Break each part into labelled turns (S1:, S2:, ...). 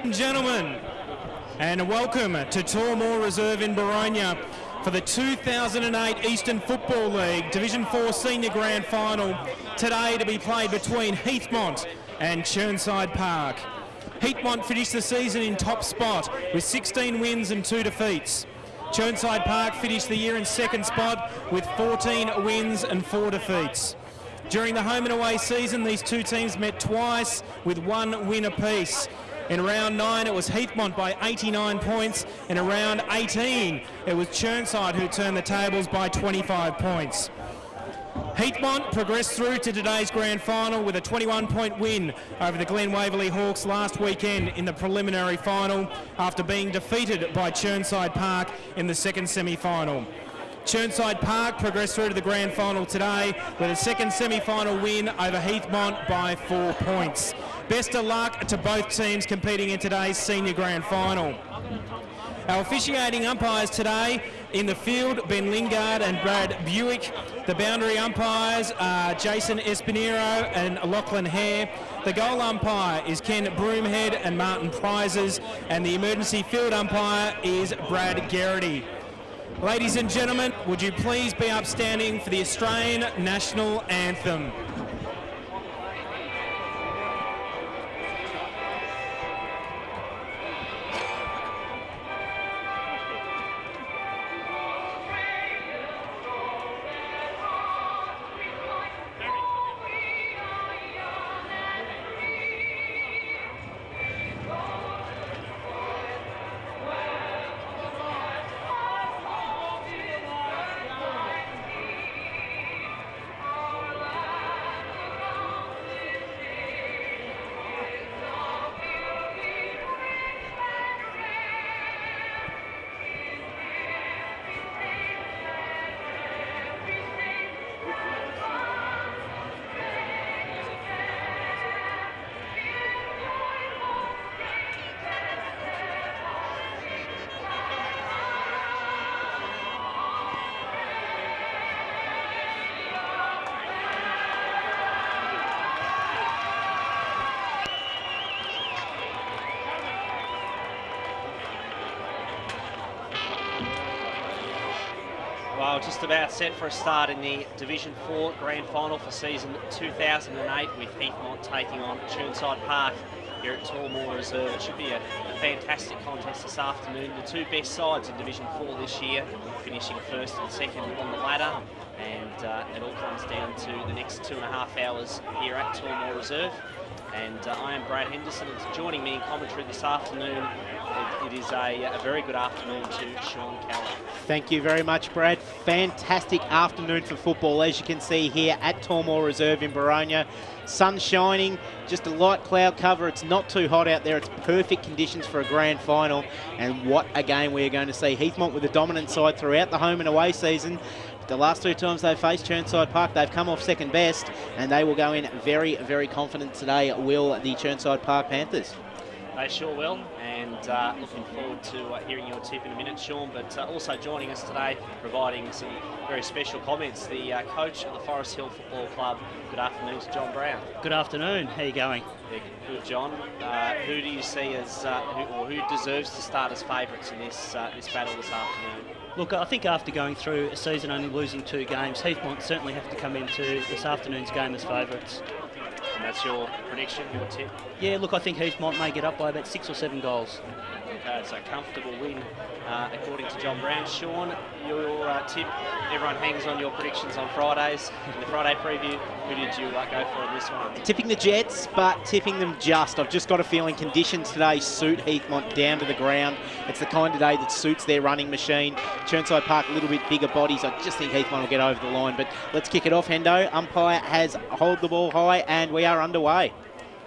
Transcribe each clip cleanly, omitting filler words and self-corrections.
S1: and gentlemen, and welcome to Tormore Reserve in Boronia for the 2008 Eastern Football League Division 4 Senior Grand Final, today to be played between Heathmont and Chirnside Park. Heathmont finished the season in top spot with 16 wins and 2 defeats. Chirnside Park finished the year in second spot with 14 wins and 4 defeats. During the home and away season, these two teams met twice with 1 win apiece. In round 9, it was Heathmont by 89 points. In round 18, it was Chirnside who turned the tables by 25 points. Heathmont progressed through to today's grand final with a 21-point win over the Glen Waverley Hawks last weekend in the preliminary final after being defeated by Chirnside Park in the second semi-final. Chirnside Park progressed through to the grand final today with a second semi-final win over Heathmont by 4 points. Best of luck to both teams competing in today's senior grand final. Our officiating umpires today in the field, Ben Lingard and Brad Buick. The boundary umpires are Jason Espinero and Lachlan Hare. The goal umpire is Ken Broomhead and Martin Prizes, and the emergency field umpire is Brad Garrity. Ladies and gentlemen, would you please be upstanding for the Australian National Anthem?
S2: Well, just about set for a start in the Division 4 Grand Final for season 2008 with Heathmont taking on Chirnside Park here at Tormore Reserve. It should be a fantastic contest this afternoon. The two best sides in Division 4 this year, finishing first and second on the ladder. And it all comes down to the next 2.5 hours here at Tormore Reserve. And I am Brad Henderson, and joining me in commentary this afternoon, it is a very good afternoon to Sean Keller.
S3: Thank you very much, Brad. Fantastic afternoon for football, as you can see here at Tormore Reserve in Boronia. Sun shining, just a light cloud cover. It's not too hot out there. It's perfect conditions for a grand final. And what a game we are going to see. Heathmont with the dominant side throughout the home and away season. The last 2 times they've faced Chirnside Park, they've come off second best, and they will go in very, very confident today, will the Chirnside Park Panthers.
S2: They sure will, and looking forward to hearing your tip in a minute, Sean, but also joining us today, providing some very special comments, the coach of the Forest Hill Football Club. Good afternoon to John Brown.
S4: Good afternoon, how are you going?
S2: Yeah, good, John. Who do you see as, who deserves to start as favourites in this battle this afternoon?
S4: Look, I think after going through a season only losing 2 games, Heathmont certainly have to come into this afternoon's game as favourites.
S2: And that's your prediction, your tip?
S4: Yeah, look, I think Heathmont may get up by about 6 or 7 goals.
S2: Okay, it's a comfortable win, according to John Brown. Sean, your tip, everyone hangs on your predictions on Fridays. In the Friday preview, who did you go for in this one?
S3: Tipping the Jets, but tipping them just. I've just got a feeling conditions today suit Heathmont down to the ground. It's the kind of day that suits their running machine. Chirnside Park, a little bit bigger bodies. I just think Heathmont will get over the line. But let's kick it off, Hendo. Umpire has hold the ball high, and we are underway.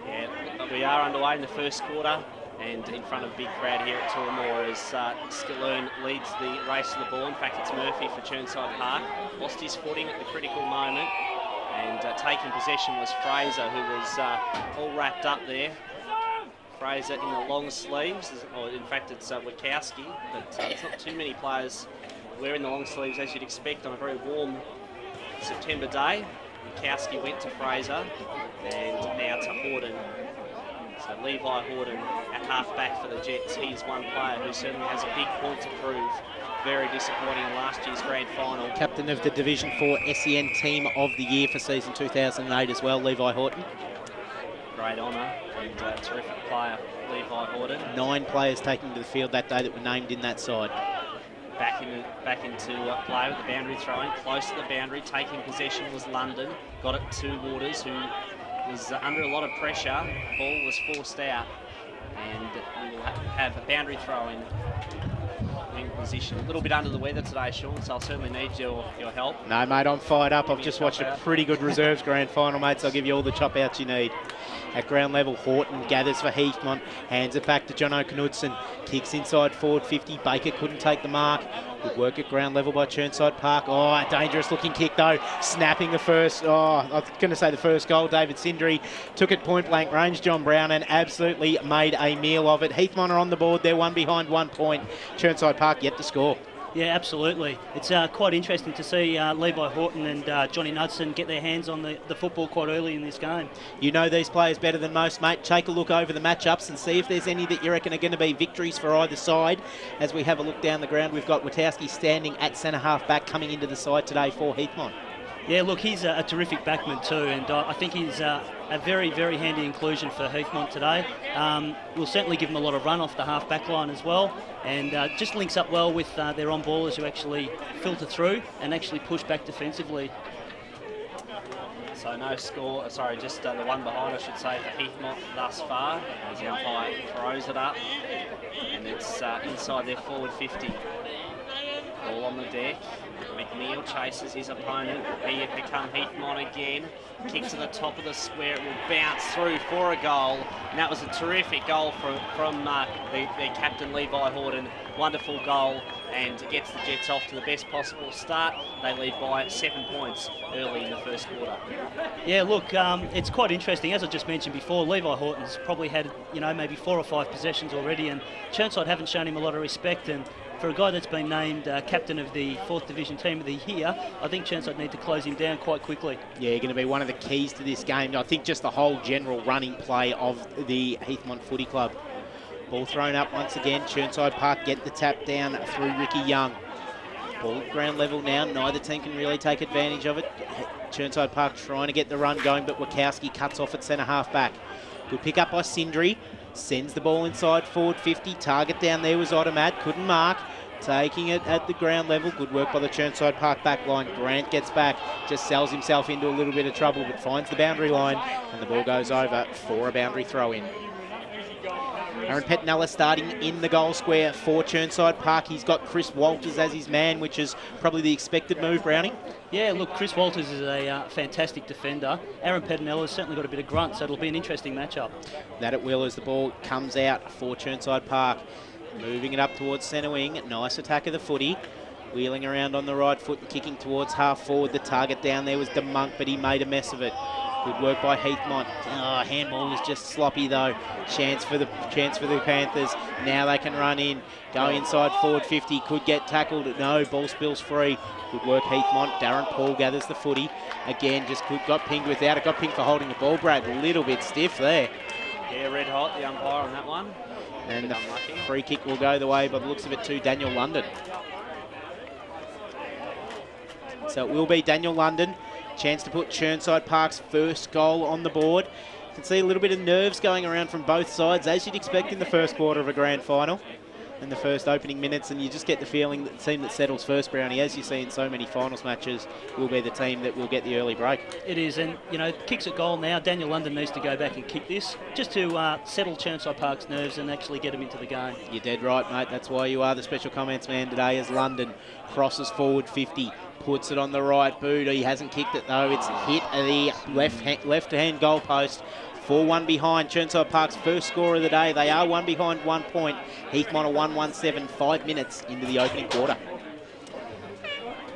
S2: Yeah, we are underway in the first quarter. And in front of a big crowd here at Tormore as Skillern leads the race to the ball. In fact, it's Murphy for Chirnside Park. Lost his footing at the critical moment. And taking possession was Fraser, who was all wrapped up there. Fraser in the long sleeves. Or in fact, it's Wachowski. But it's not too many players wearing the long sleeves, as you'd expect, on a very warm September day. Wachowski went to Fraser. And now to Horden. So Levi Horton at half-back for the Jets. He's one player who certainly has a big point to prove. Very disappointing in last year's grand final.
S3: Captain of the Division 4 SEN Team of the Year for season 2008 as well, Levi Horton.
S2: Great honour and terrific player, Levi Horton.
S3: 9 players taking to the field that day that were named in that side.
S2: Back into play with the boundary throwing, close to the boundary, taking possession was London. Got it to Waters, who was under a lot of pressure. Ball was forced out, and we will have a boundary throw in wing position. A little bit under the weather today, Sean, so I'll certainly need your help.
S3: No, mate, I'm fired up. I've just watched a pretty good reserves grand final, mate, so I'll give you all the chop outs you need. At ground level, Horton gathers for Heathmont, hands it back to Jono Knudsen, kicks inside forward 50. Baker couldn't take the mark. Good work at ground level by Chirnside Park. Oh, a dangerous looking kick though, snapping the first, I was going to say the first goal. David Sindri took it point blank range, John Brown, and absolutely made a meal of it. Heathmont are on the board, they're one behind 1 point. Chirnside Park yet to score.
S4: Yeah, absolutely. It's quite interesting to see Levi Horton and Johnny Knudsen get their hands on the football quite early in this game.
S3: You know these players better than most, mate. Take a look over the matchups and see if there's any that you reckon are going to be victories for either side. As we have a look down the ground, we've got Witowski standing at centre half back coming into the side today for Heathmont.
S4: Yeah, look, he's a terrific backman too, and I think he's a very, very handy inclusion for Heathmont today. We'll certainly give him a lot of run off the half-back line as well, and just links up well with their on-ballers who actually filter through and actually push back defensively.
S2: So no score, sorry, just the one behind, I should say, for Heathmont thus far, as the umpire throws it up, and it's inside their forward 50. Ball on the deck. McNeil chases his opponent. Here come Heathmont again. Kick to the top of the square. It will bounce through for a goal. And that was a terrific goal from their captain, Levi Horton. Wonderful goal, and gets the Jets off to the best possible start. They lead by 7 points early in the first quarter.
S4: Yeah, look, it's quite interesting. As I just mentioned before, Levi Horton's probably had, maybe 4 or 5 possessions already, and Chirnside haven't shown him a lot of respect. And for a guy that's been named captain of the 4th Division Team of the Year, I think Chirnside need to close him down quite quickly. Yeah,
S3: going to be one of the keys to this game. I think just the whole general running play of the Heathmont Footy Club. Ball thrown up once again. Chirnside Park get the tap down through Ricky Young. Ball at ground level now. Neither team can really take advantage of it. Chirnside Park trying to get the run going, but Wachowski cuts off at centre half back. Good pick up by Sindri. Sends the ball inside forward 50. Target down there was Automat. Couldn't mark. Taking it at the ground level. Good work by the Chirnside Park back line. Grant gets back. Just sells himself into a little bit of trouble, but finds the boundary line. And the ball goes over for a boundary throw in. Aaron Pettinella starting in the goal square for Chirnside Park. He's got Chris Walters as his man, which is probably the expected move, Brownie.
S4: Yeah, look, Chris Walters is a fantastic defender. Aaron Petinella's certainly got a bit of grunt, so it'll be an interesting matchup.
S3: That it will as the ball comes out for Chirnside Park. Moving it up towards centre wing. Nice attack of the footy. Wheeling around on the right foot and kicking towards half forward. The target down there was DeMonk, but he made a mess of it. Good work by Heathmont. Oh, handball is just sloppy though. Chance for the Panthers. Now they can run in. Go inside forward 50. Could get tackled. No, ball spills free. Good work Heathmont. Darren Paul gathers the footy. Again, just got pinged without it. Got pinged for holding the ball, Brad. A little bit stiff there.
S2: Yeah, red hot, the umpire on that one.
S3: And the free kick will go the way, by the looks of it, to Daniel London. So it will be Daniel London. Chance to put Chirnside Park's first goal on the board. You can see a little bit of nerves going around from both sides, as you'd expect in the first quarter of a grand final. In the first opening minutes, and you just get the feeling that the team that settles first, Brownie, as you see in so many finals matches, will be the team that will get the early break.
S4: It is, and kicks at goal now. Daniel London needs to go back and kick this, just to settle Chirnside Park's nerves and actually get him into the game.
S3: You're dead right, mate. That's why you are the special comments man today, as London crosses forward 50. Puts it on the right boot. He hasn't kicked it though. It's hit at the left-hand goal post. 4-1 behind. Chirnside Park's first score of the day. They are 1 behind 1 point. Heathmont are 1-1-7, 5 minutes into the opening quarter.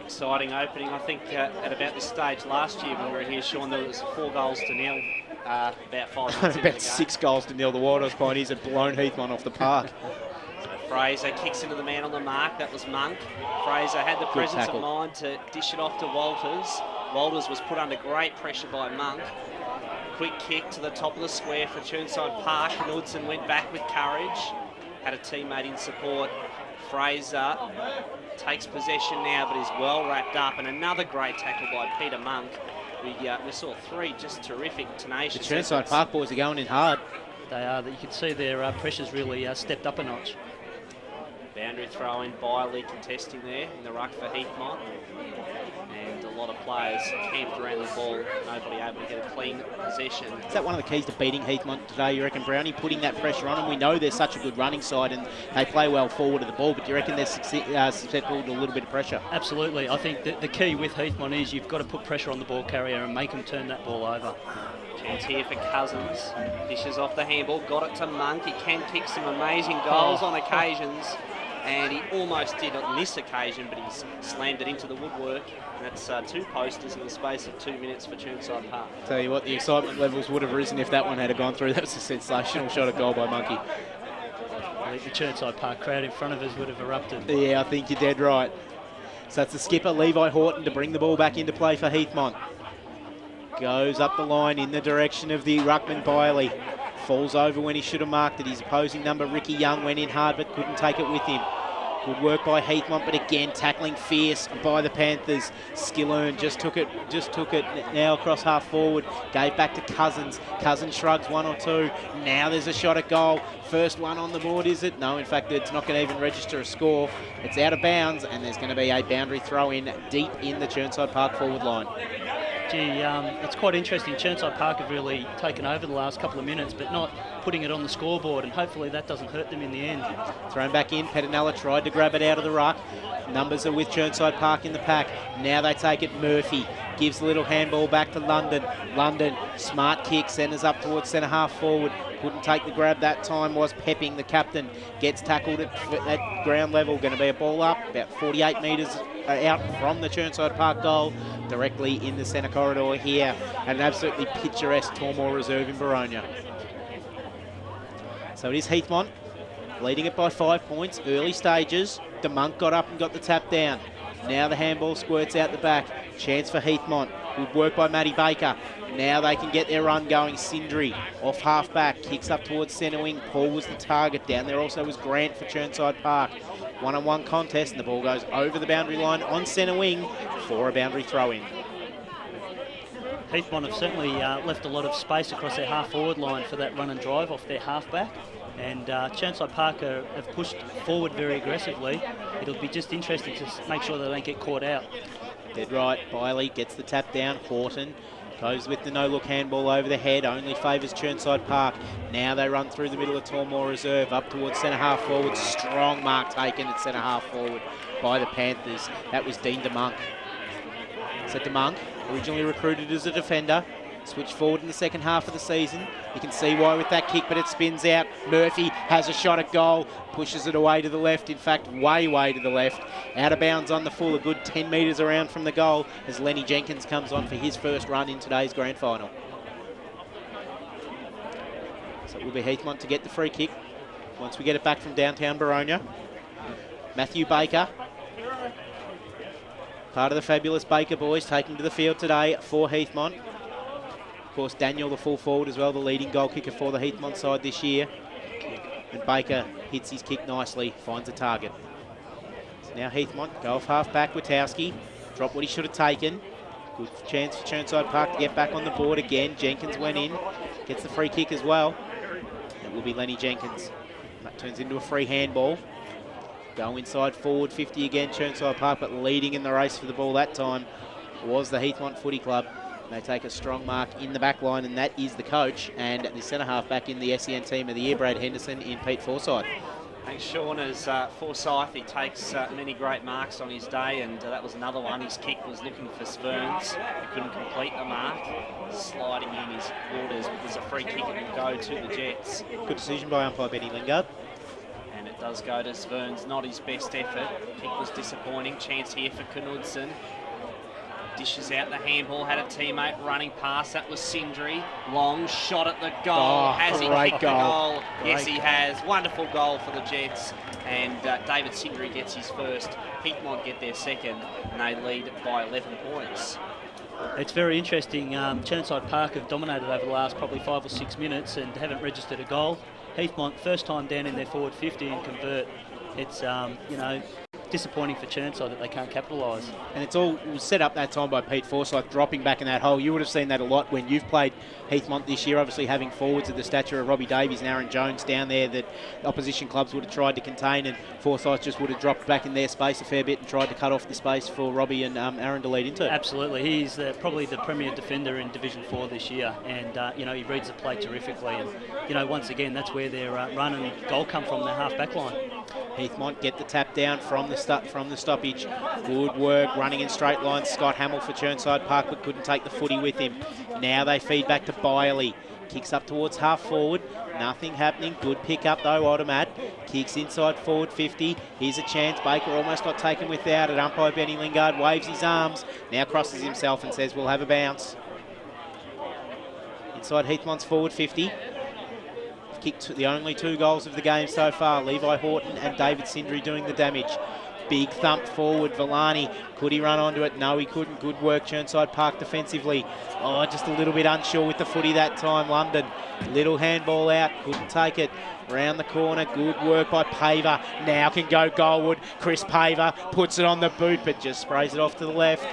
S2: Exciting opening. I think at about this stage last year when we were here, Sean, there was 4 goals to nil. About 5 minutes
S3: about 6 goals to nil. The Wilders Pioneers had blown Heathmont off the park.
S2: Fraser kicks into the man on the mark. That was Monk. Fraser had the presence of mind to dish it off to Walters. Walters was put under great pressure by Monk. Quick kick to the top of the square for Chirnside Park. Knudsen went back with courage. Had a teammate in support. Fraser takes possession now, but is well wrapped up. And another great tackle by Peter Monk. We saw three just terrific, tenacious.
S3: The Chirnside Park boys are going in hard.
S4: They are. You can see their pressure's really stepped up a notch.
S2: Boundary throw in, Byerly contesting there in the ruck for Heathmont. And a lot of players camped around the ball, nobody able to get a clean possession.
S3: Is that one of the keys to beating Heathmont today, you reckon, Brownie? Putting that pressure on them. We know they're such a good running side and they play well forward of the ball, but do you reckon they're susceptible to a little bit of pressure?
S4: Absolutely. I think that the key with Heathmont is you've got to put pressure on the ball carrier and make them turn that ball over.
S2: Chance here for Cousins. Dishes off the handball, got it to Monk. He can kick some amazing goals on occasions. And he almost did on this occasion, but he's slammed it into the woodwork. And that's 2 posters in the space of 2 minutes for Chirnside Park.
S3: Tell you what, the excitement levels would have risen if that one had gone through. That was a sensational shot at goal by Monkey.
S4: I think the Chirnside Park crowd in front of us would have erupted.
S3: Yeah, I think you're dead right. So that's the skipper, Levi Horton, to bring the ball back into play for Heathmont. Goes up the line in the direction of the ruckman Byerly. Falls over when he should have marked it. His opposing number, Ricky Young, went in hard but couldn't take it with him. Good work by Heathmont, but again tackling fierce by the Panthers. Skillern just took it now across half forward. Gave back to Cousins. Cousins shrugs 1 or 2. Now there's a shot at goal. First one on the board, is it? No, in fact, it's not going to even register a score. It's out of bounds, and there's going to be a boundary throw in deep in the Chirnside Park forward line.
S4: Gee, it's quite interesting. Chirnside Park have really taken over the last couple of minutes, but not putting it on the scoreboard, and hopefully that doesn't hurt them in the end.
S3: Thrown back in. Pettinella tried to grab it out of the ruck. Numbers are with Chirnside Park in the pack. Now they take it. Murphy gives the little handball back to London. London, smart kick, centres up towards centre half forward. Couldn't take the grab that time, was Pepping, the captain. Gets tackled at ground level. Going to be a ball up, about 48 metres out from the Chirnside Park goal, directly in the centre corridor here. An absolutely picturesque Tormore Reserve in Boronia. So it is Heathmont, leading it by 5 points, early stages. De Monk got up and got the tap down. Now the handball squirts out the back. Chance for Heathmont. Good work by Matty Baker. Now they can get their run going. Sindri off half back, kicks up towards centre wing. Paul was the target. Down there also was Grant for Chirnside Park. One-on-one contest, and the ball goes over the boundary line on centre wing for a boundary throw-in.
S4: Heathmont have certainly left a lot of space across their half-forward line for that run and drive off their half-back. And Chirnside Park have pushed forward very aggressively. It'll be just interesting to make sure they don't get caught out.
S3: Dead right. Byerly gets the tap down. Horton goes with the no-look handball over the head. Only favours Chirnside Park. Now they run through the middle of Tormore Reserve up towards centre half forward. Strong mark taken at centre half forward by the Panthers. That was Dean De Monk. So De Monk, originally recruited as a defender, switched forward in the second half of the season. You can see why with that kick, but it spins out. Murphy has a shot at goal, pushes it away to the left, in fact, way to the left. Out of bounds on the full, a good 10 metres around from the goal as Lenny Jenkins comes on for his first run in today's grand final. So it will be Heathmont to get the free kick once we get it back from downtown Boronia. Matthew Baker, part of the fabulous Baker boys, taking to the field today for Heathmont. Of course, Daniel, the full forward as well, the leading goal kicker for the Heathmont side this year. And Baker hits his kick nicely, finds a target. So now Heathmont go off half back. Witowski dropped what he should have taken. Good chance for Chirnside Park to get back on the board again. Jenkins went in, gets the free kick as well. It will be Lenny Jenkins. That turns into a free handball. Go inside forward 50 again, Chirnside Park, but leading in the race for the ball that time was the Heathmont Footy Club. They take a strong mark in the back line, and that is the coach and the centre half back in the SEN team of the year, Brad Henderson, in Pete Forsyth.
S2: Thanks, Sean. As Forsyth, he takes many great marks on his day, and that was another one. His kick was looking for Spurns. He couldn't complete the mark. Sliding in his borders, but there's a free kick that will go to the Jets.
S3: Good decision by umpire Benny Lingard.
S2: And it does go to Spurns. Not his best effort. Kick was disappointing. Chance here for Knudsen. Dishes out the handball, had a teammate running past. That was Sindri. Long shot at the goal. Has he kicked the goal? Yes, he has. Wonderful goal for the Jets. And David Sindri gets his first. Heathmont get their second, and they lead by 11 points.
S4: It's very interesting. Chirnside Park have dominated over the last probably 5 or 6 minutes and haven't registered a goal. Heathmont, first time down in their forward 50 and convert. It's, you know, disappointing for Chirnside that they can't capitalise.
S3: And it was set up that time by Pete Forsyth dropping back in that hole. You would have seen that a lot when you've played Heathmont this year, obviously having forwards of the stature of Robbie Davies and Aaron Jones down there that opposition clubs would have tried to contain, and Forsyth just would have dropped back in their space a fair bit and tried to cut off the space for Robbie and Aaron to lead into.
S4: Absolutely. He's probably the premier defender in Division 4 this year, and, you know, he reads the play terrifically. And, you know, once again, that's where their run and goal come from, their half-back line.
S3: Heathmont get the tap down from the stoppage. Good work, running in straight lines. Scott Hamill for Chirnside Park, but couldn't take the footy with him. Now they feed back to Byerly. Kicks up towards half forward. Nothing happening. Good pick up though, Automat. Kicks inside forward 50. Here's a chance. Baker almost got taken without it. Umpire Benny Lingard waves his arms. Now crosses himself and says we'll have a bounce. Inside Heathmont's forward 50. Kicked the only 2 goals of the game so far. Levi Horton and David Sindri doing the damage. Big thump forward, Villani. Could he run onto it? No, he couldn't. Good work, Chirnside Park defensively. Oh, just a little bit unsure with the footy that time, London. Little handball out, couldn't take it. Round the corner, good work by Paver. Now can go goalward. Chris Paver puts it on the boot, but just sprays it off to the left.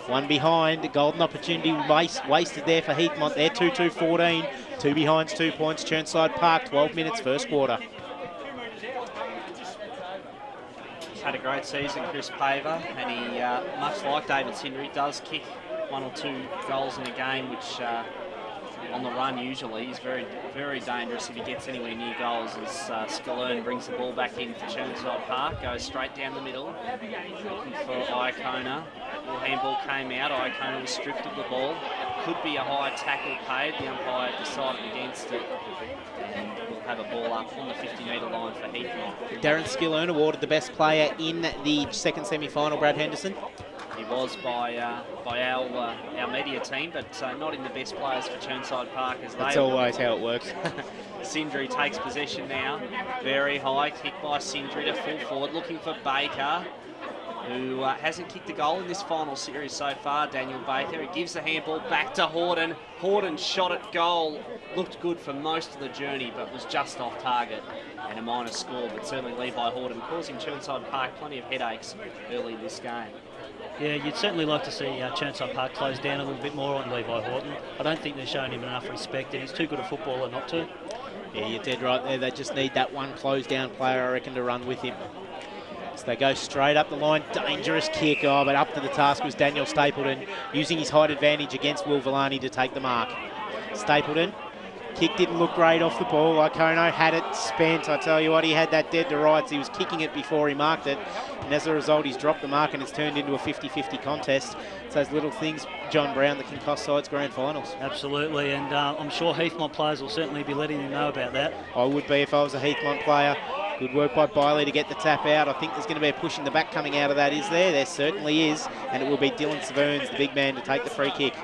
S3: One behind, a golden opportunity wasted there for Heathmont. They're 2-2-14. 2 behinds, 2 points. Chirnside Park, 12 minutes, first quarter.
S2: Had a great season, Chris Paver, and he, much like David Sindri, does kick 1 or 2 goals in a game, which on the run usually is very, very dangerous if he gets anywhere near goals. As Scalone brings the ball back in for Chirnside Park, goes straight down the middle, looking for Iacona. The handball came out, Iacona was stripped of the ball. Could be a high tackle paid, the umpire decided against it. And we'll have a ball up on the 50-metre line for Heathmont.
S3: Darren Skillern awarded the best player in the second semi-final, Brad Henderson.
S2: He was by our media team, but not in the best players for Chirnside Park as they.
S3: That's always how it works.
S2: Sindri takes possession now. Very high kick by Sindri to full forward, looking for Baker, who hasn't kicked a goal in this final series so far, Daniel Baker. He gives the handball back to Horton. Horton shot at goal. Looked good for most of the journey, but was just off target. And a minor score, but certainly Levi Horton causing Chirnside Park plenty of headaches early in this game.
S4: Yeah, you'd certainly like to see Chirnside Park close down a little bit more on Levi Horton. I don't think they're showing him enough respect, and he's too good a footballer not to.
S3: Yeah, you're dead right there. They just need that one closed down player, I reckon, to run with him. So they go straight up the line. Dangerous kick. Oh, but up to the task was Daniel Stapleton, using his height advantage against Will Villani to take the mark. Stapleton. Kick didn't look great off the ball. Iacona had it spent. I tell you what, he had that dead to rights. He was kicking it before he marked it. And as a result, he's dropped the mark and it's turned into a 50-50 contest. It's those little things, John Brown, that can cost sides grand finals.
S4: Absolutely, and I'm sure Heathmont players will certainly be letting him know about that.
S3: I would be if I was a Heathmont player. Good work by Biley to get the tap out. I think there's going to be a push in the back coming out of that, is there? There certainly is. And it will be Dylan Severns, the big man, to take the free kick.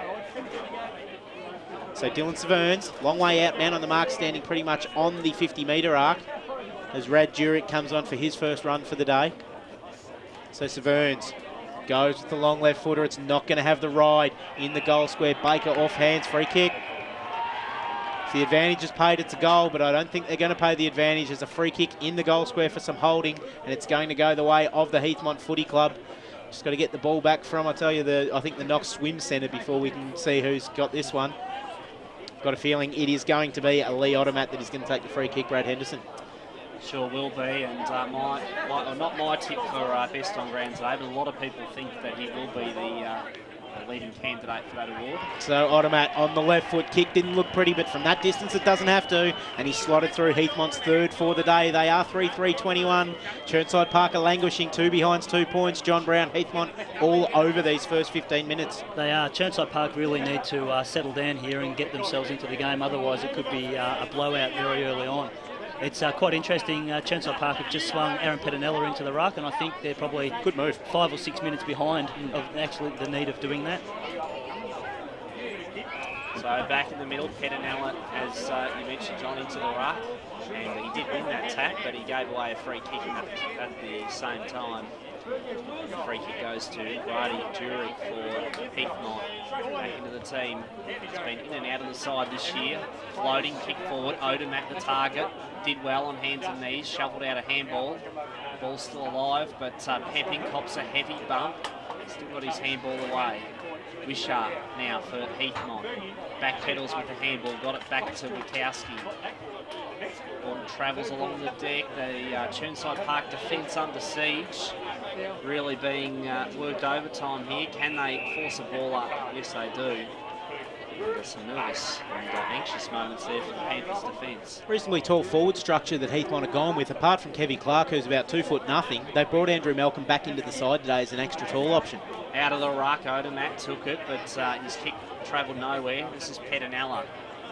S3: So Dylan Severns, long way out, man on the mark, standing pretty much on the 50-metre arc as Rad Jurek comes on for his first run for the day. So Severns goes with the long left footer. It's not going to have the ride in the goal square. Baker off hands, free kick. If the advantage is paid, it's a goal, but I don't think they're going to pay the advantage. There's a free kick in the goal square for some holding, and it's going to go the way of the Heathmont Footy Club. Just got to get the ball back from, I tell you, I think the Knox Swim Centre before we can see who's got this one. Got a feeling it is going to be a Lee Automat that is going to take the free kick, Brad Henderson.
S2: Sure will be, and not my tip for best on ground today, but a lot of people think that he will be the leading candidate for that award.
S3: So Automat on the left foot, kick didn't look pretty, but from that distance it doesn't have to, and he slotted through Heathmont's third for the day. They are 3-3-21. Chirnside Park are languishing, 2 behinds, 2 points. John Brown, Heathmont all over these first 15 minutes.
S4: They are. Chirnside Park really need to settle down here and get themselves into the game, otherwise it could be a blowout very early on. It's quite interesting. Chirnside Park have just swung Aaron Pettinella into the ruck, and I think they're probably
S3: good move
S4: 5 or 6 minutes behind of actually the need of doing that.
S2: So back in the middle, Pettinella, as you mentioned, John, into the ruck, and he did win that tap, but he gave away a free kick at the same time. Free kick goes to Brady Jury for Heathmont. Back into the team. He's been in and out of the side this year. Floating kick forward. Odom at the target. Did well on hands and knees. Shuffled out a handball. Ball's still alive, but Pepping cops a heavy bump. Still got his handball away. Wishart now for Heathmont. Back pedals with the handball. Got it back to Wikowski. Ball travels along the deck. The Chirnside Park defence under siege. Really being worked overtime here. Can they force a ball up? Yes, they do. There's some nervous and anxious moments there for the Panthers defence.
S3: Reasonably tall forward structure that Heathmont have gone with. Apart from Kevy Clark, who's about 2'0", they brought Andrew Malcolm back into the side today as an extra tall option.
S2: Out of the ruck, Odomat took it, but his kick travelled nowhere. This is Pedinella.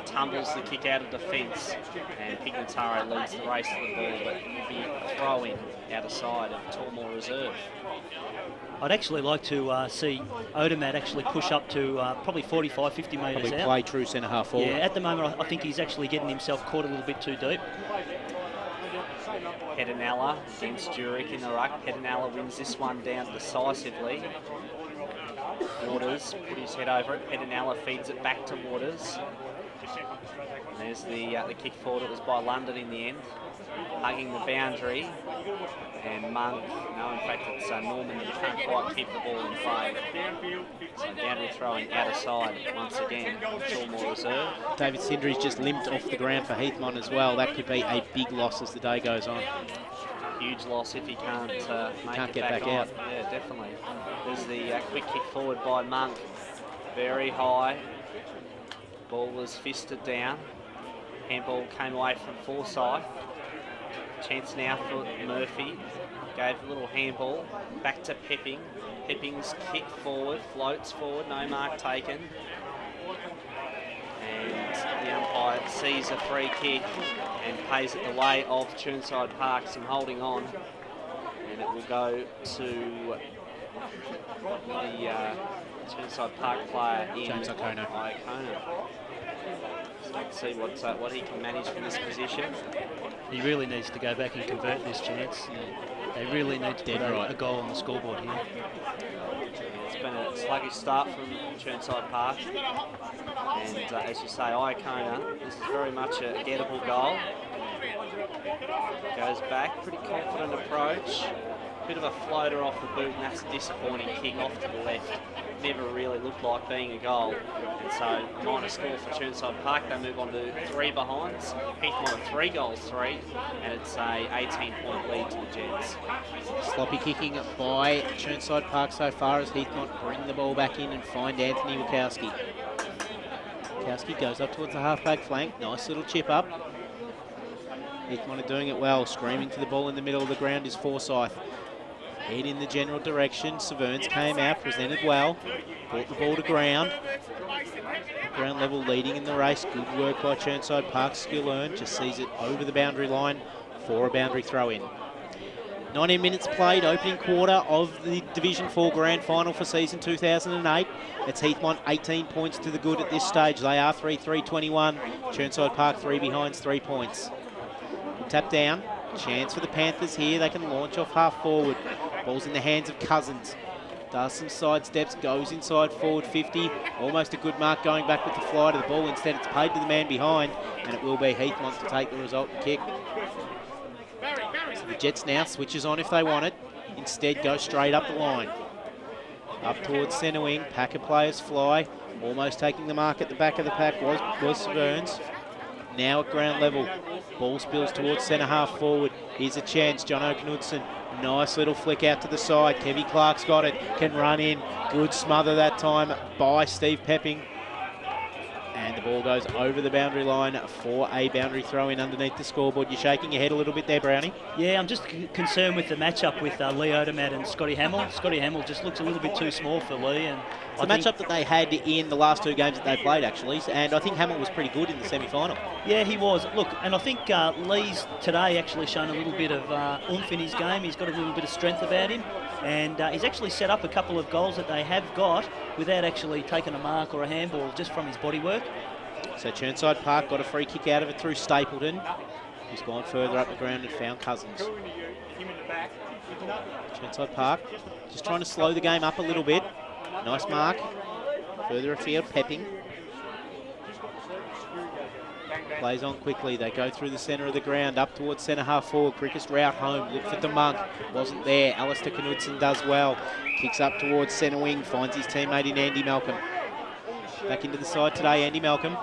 S2: Tumbles the kick out of defence, and Pignataro leads the race to the ball, but will be throwing out of side of Tormore Reserve.
S4: I'd actually like to see Odomat actually push up to probably 45, 50 metres out.
S3: Probably play true centre half forward.
S4: Yeah, at the moment I think he's actually getting himself caught a little bit too deep.
S2: Pedinella against Jurek in the ruck. Pedinella wins this one down decisively. Waters put his head over it. Pedinella feeds it back to Waters. And there's the kick forward. It was by London in the end. Hugging the boundary. And Monk, no, in fact it's Norman that can't quite keep the ball in play. So boundary throwing out of side once again. Tormore Reserve.
S3: David Sindry's just limped off the ground for Heathmont as well. That could be a big loss as the day goes on.
S2: Huge loss if he can't make it
S3: get back out.
S2: Yeah, definitely. There's the quick kick forward by Monk. Very high. Ball was fisted down. Handball came away from Forsyth. Chance now for Murphy. Gave a little handball. Back to Pepping. Pepping's kick forward. Floats forward. No mark taken. And the umpire sees a free kick and pays it the way of Chirnside Park. Some holding on. And it will go to the Chirnside Park player in
S3: James Iokono.
S2: So let's see what he can manage from this position.
S4: He really needs to go back and convert this chance. They really need to put a goal on the scoreboard here.
S2: It's been a sluggish start from Chirnside Park. And as you say, Iokono, this is very much a gettable goal. Goes back, pretty confident approach. Bit of a floater off the boot, and that's a disappointing kick off to the left. Never really looked like being a goal. And so, minor score for Chirnside Park. They move on to 3 behinds. Heathmont 3 goals, 3. And it's a 18-point lead to the Jets.
S3: Sloppy kicking by Chirnside Park so far as Heathmont bring the ball back in and find Anthony Wikowski. Wikowski goes up towards the half-back flank. Nice little chip up. Heathmont are doing it well. Screaming to the ball in the middle of the ground is Forsyth. Head in the general direction. Severns came out, presented well. Brought the ball to ground. Ground level leading in the race. Good work by Chirnside Park. Skill earned. Just sees it over the boundary line for a boundary throw in. 19 minutes played, opening quarter of the Division 4 Grand Final for season 2008. It's Heathmont 18 points to the good at this stage. They are 3-3-21. Chirnside Park 3 behinds, 3 points. Tap down. Chance for the Panthers here. They can launch off half forward. Ball's in the hands of Cousins. Does some side steps, goes inside forward 50. Almost a good mark going back with the fly to the ball. Instead, it's paid to the man behind, and it will be Heathmont to take the resultant kick. So the Jets now switches on if they want it. Instead, go straight up the line. Up towards centre wing. Packer players fly. Almost taking the mark at the back of the pack was Severns. Now at ground level. Ball spills towards centre half forward. Here's a chance. Jono Knudsen. Nice little flick out to the side. Kevy Clark's got it. Can run in. Good smother that time by Steve Pepping. And the ball goes over the boundary line for a boundary throw in underneath the scoreboard. You're shaking your head a little bit there, Brownie.
S4: Yeah, I'm just concerned with the matchup with Lee Odomat and Scotty Hamill. Scotty Hamill just looks a little bit too small for Lee. And
S3: it's a matchup that they had in the last 2 games that they played, actually. And I think Hamill was pretty good in the semi-final.
S4: Yeah, he was. Look, and I think Lee's today actually shown a little bit of oomph in his game. He's got a little bit of strength about him. And he's actually set up a couple of goals that they have got without actually taking a mark or a handball, just from his body work.
S3: So Chirnside Park got a free kick out of it through Stapleton, who's gone further up the ground and found Cousins. Chirnside Park just trying to slow the game up a little bit. Nice mark. Further afield, Pepping. Plays on quickly. They go through the centre of the ground, up towards centre half forward. Quickest route home. Look for DeMonk. Wasn't there. Alistair Knudsen does well. Kicks up towards centre wing. Finds his teammate in Andy Malcolm. Back into the side today, Andy Malcolm.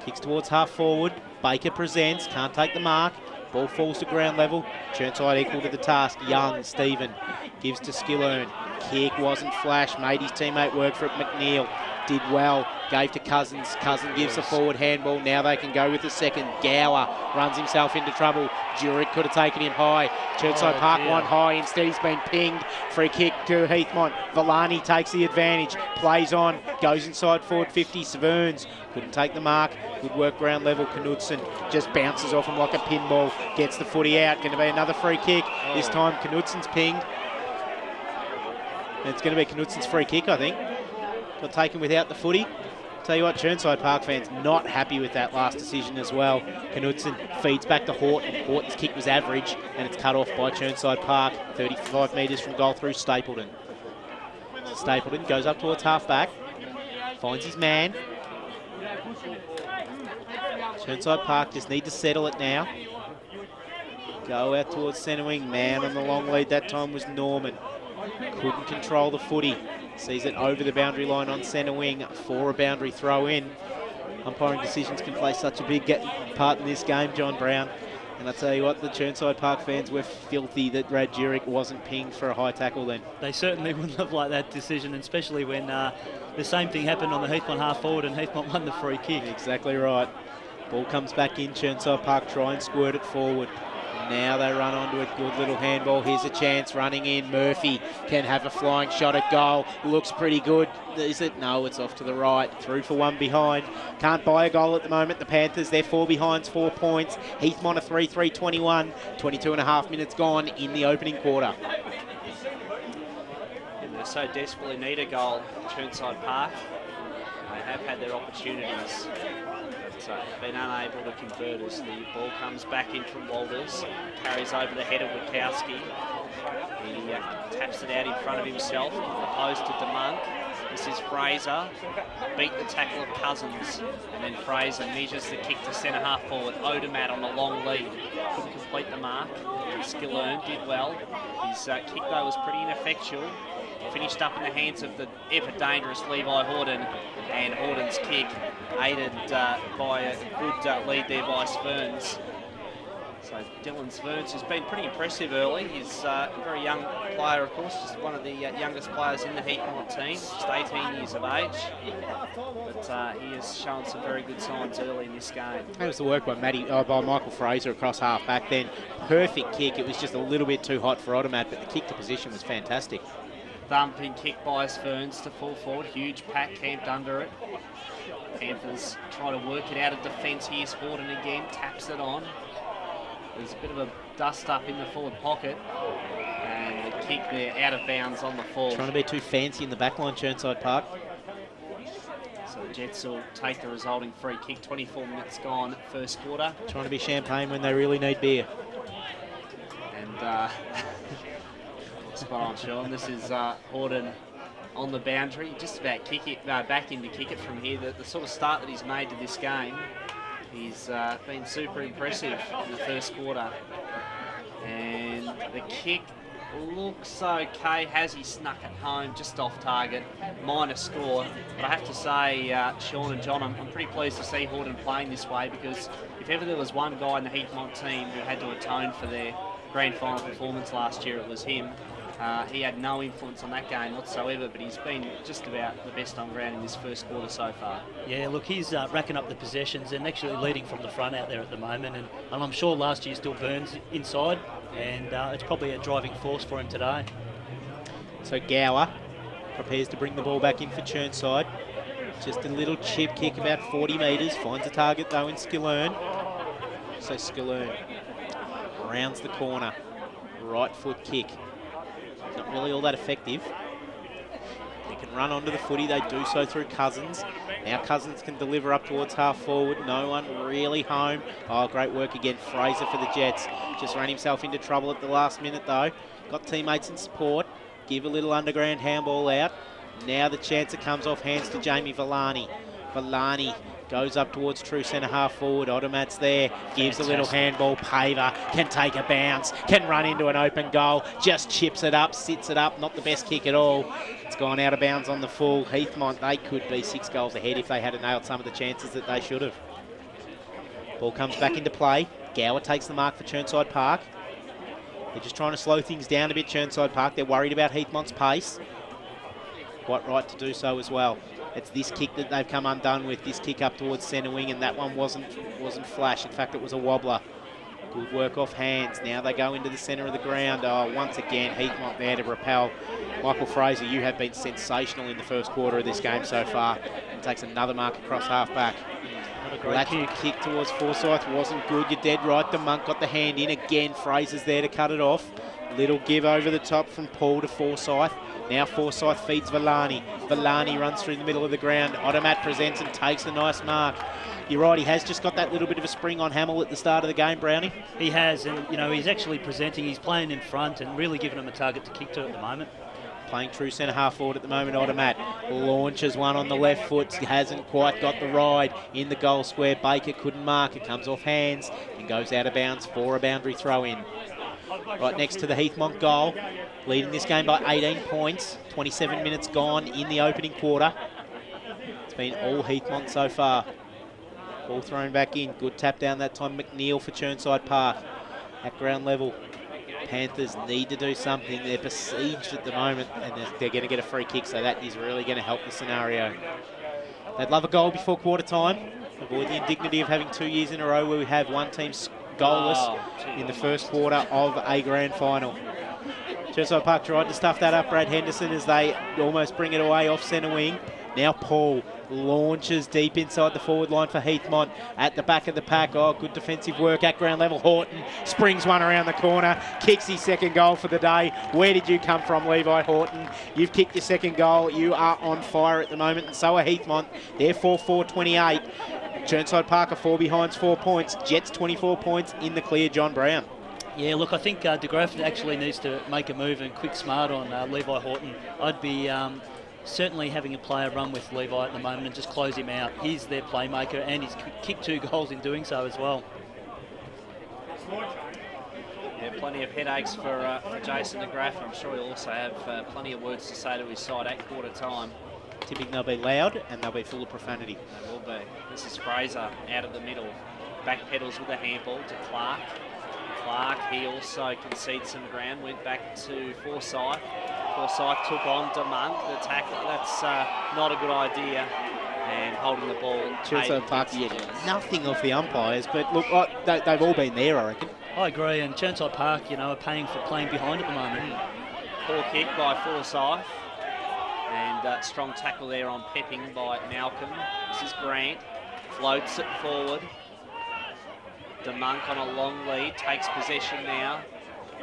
S3: Kicks towards half forward. Baker presents. Can't take the mark. Ball falls to ground level. Chirnside equal to the task. Young, Stephen. Gives to Skillern. Kick wasn't flash. Made his teammate work for it. McNeil did well. Gave to Cousins. Cousins gives a forward handball. Now they can go with the second. Gower runs himself into trouble. Jurek could have taken him high. Chirnside Park one high. Instead he's been pinged. Free kick to Heathmont. Villani takes the advantage. Plays on. Goes inside forward 50. Saverns couldn't take the mark. Good work ground level. Knudsen just bounces off him like a pinball. Gets the footy out. Going to be another free kick. This time Knudsen's pinged. And it's going to be Knudsen's free kick, I think. Got taken without the footy. Tell you what, Chirnside Park fans not happy with that last decision as well. Knudsen feeds back to Horton. Horton's kick was average, and it's cut off by Chirnside Park. 35 metres from goal through Stapleton. Stapleton goes up towards half-back. Finds his man. Chirnside Park just need to settle it now. Go out towards centre wing. Man on the long lead that time was Norman. Couldn't control the footy. Sees it over the boundary line on centre wing for a boundary throw in. Umpiring decisions can play such a big part in this game, John Brown. And I tell you what, the Chirnside Park fans were filthy that Brad Jurek wasn't pinged for a high tackle then.
S4: They certainly wouldn't have liked that decision, and especially when the same thing happened on the Heathmont half forward and Heathmont won the free kick.
S3: Exactly right. Ball comes back in, Chirnside Park try and squirt it forward. Now they run onto it, good little handball. Here's a chance, running in. Murphy can have a flying shot at goal. Looks pretty good. Is it? No, it's off to the right. Through for one behind. Can't buy a goal at the moment. The Panthers, they're 4 behinds, 4 points. Heathmont a 3-3-21. 22 and a half minutes gone in the opening quarter.
S2: And they so desperately need a goal, Chirnside Park. They have had their opportunities. So been unable to convert as the ball comes back in from Walters, carries over the head of Wachowski. He taps it out in front of himself, opposed to DeMonk. This is Fraser, beat the tackle of Cousins, and then Fraser measures the kick to centre half forward. Odermatt on the long lead, couldn't complete the mark. Skillern did well. His kick though was pretty ineffectual. Finished up in the hands of the ever dangerous Levi Horton, and Horton's kick aided by a good lead there by Sverns. So Dylan Sverns has been pretty impressive early. He's a very young player, of course, just one of the youngest players in the Heathmont team, just 18 years of age. But he has shown some very good signs early in this game.
S3: That was the work by Michael Fraser across half back then. Perfect kick. It was just a little bit too hot for Odermatt, but the kick to position was fantastic.
S2: Thumping kick by Sverns to full forward. Huge pack camped under it. Panthers try to work it out of defence. Here's Horton again, taps it on. There's a bit of a dust up in the forward pocket. And the kick there out of bounds on the fall.
S3: Trying to be too fancy in the back line, Chirnside Park.
S2: So the Jets will take the resulting free kick. 24 minutes gone, first quarter.
S3: Trying to be champagne when they really need beer.
S2: And spot on, Sean. This is Horton on the boundary, just about kick it back in to kick it from here. The sort of start that he's made to this game, he's been super impressive in the first quarter. And the kick looks okay. Has he snuck it home just off target? Minor score. But I have to say, Sean and John, I'm pretty pleased to see Horton playing this way, because if ever there was one guy in the Heathmont team who had to atone for their grand final performance last year, it was him. He had no influence on that game whatsoever, but he's been just about the best on ground in this first quarter so far.
S4: Yeah, look, he's racking up the possessions and actually leading from the front out there at the moment. And I'm sure last year still burns inside, and it's probably a driving force for him today.
S3: So Gower prepares to bring the ball back in for Chirnside. Just a little chip kick about 40 metres. Finds a target though in Skillern. So Skillern rounds the corner. Right foot kick. Not really all that effective. The can run onto the footy. They do so through Cousins. Now Cousins can deliver up towards half forward. No one really home. Oh, great work again. Fraser for the Jets. Just ran himself into trouble at the last minute though. Got teammates in support. Give a little underground handball out. Now the chance it comes off hands to Jamie Villani. Villani goes up towards true centre half forward. Odomat's there. Gives a little handball. Paver can take a bounce. Can run into an open goal. Just chips it up. Sits it up. Not the best kick at all. It's gone out of bounds on the full. Heathmont, they could be 6 goals ahead if they had nailed some of the chances that they should have. Ball comes back into play. Gower takes the mark for Chirnside Park. They're just trying to slow things down a bit, Chirnside Park. They're worried about Heathmont's pace. Quite right to do so as well. It's this kick that they've come undone with, this kick up towards centre wing, and that one wasn't flash. In fact, it was a wobbler. Good work off hands. Now they go into the centre of the ground. Oh, once again, Heathmont there to repel. Michael Fraser, you have been sensational in the first quarter of this game so far. And takes another mark across half-back. That kick towards Forsyth wasn't good. You're dead right. The Monk got the hand in. Again, Fraser's there to cut it off. Little give over the top from Paul to Forsyth. Now Forsyth feeds Villani. Villani runs through the middle of the ground. Odomat presents and takes a nice mark. You're right, he has just got that little bit of a spring on Hamill at the start of the game, Brownie.
S4: He has, and you know, he's actually presenting. He's playing in front and really giving him a target to kick to at the moment.
S3: Playing true centre half forward at the moment, Odomat launches one on the left foot, hasn't quite got the ride in the goal square. Baker couldn't mark, it comes off hands and goes out of bounds for a boundary throw in. Right next to the Heathmont goal, leading this game by 18 points, 27 minutes gone in the opening quarter. It's been all Heathmont so far. Ball thrown back in, good tap down that time, McNeil for Chirnside Park. At ground level, Panthers need to do something. They're besieged at the moment and they're going to get a free kick, so that is really going to help the scenario. They'd love a goal before quarter time. Avoid the indignity of having 2 years in a row where we have one team goalless in the first quarter of a grand final. Chirnside Park tried to stuff that up, Brad Henderson, as they almost bring it away off centre wing. Now Paul launches deep inside the forward line for Heathmont at the back of the pack. Oh, good defensive work at ground level. Horton springs one around the corner, kicks his second goal for the day. Where did you come from, Levi Horton? You've kicked your second goal. You are on fire at the moment, and so are Heathmont. They're 4-4-28. Chirnside Park are 4 behinds, 4 points. Jets 24 points in the clear, John Brown.
S4: Yeah, look, I think De Graaf actually needs to make a move and quick smart on Levi Horton. I'd be certainly having a player run with Levi at the moment and just close him out. He's their playmaker and he's kicked 2 goals in doing so as well.
S2: Yeah, plenty of headaches for Jason De Graaf. I'm sure he'll also have plenty of words to say to his side at quarter time.
S3: Tipping they'll be loud and they'll be full of profanity.
S2: They will be. This is Fraser out of the middle. Back pedals with a handball to Clark. Clark, he also conceded some ground, went back to Forsyth. Forsyth took on DeMonk, the tackle. That's not a good idea. And holding the ball.
S3: Chirnside Park, nothing of the umpires, but look, they've all been there, I reckon.
S4: I agree, and Chirnside Park, you know, are paying for playing behind at the moment.
S2: Poor kick by Forsyth. And strong tackle there on Pepping by Malcolm. This is Grant. Floats it forward. DeMonk on a long lead. Takes possession now.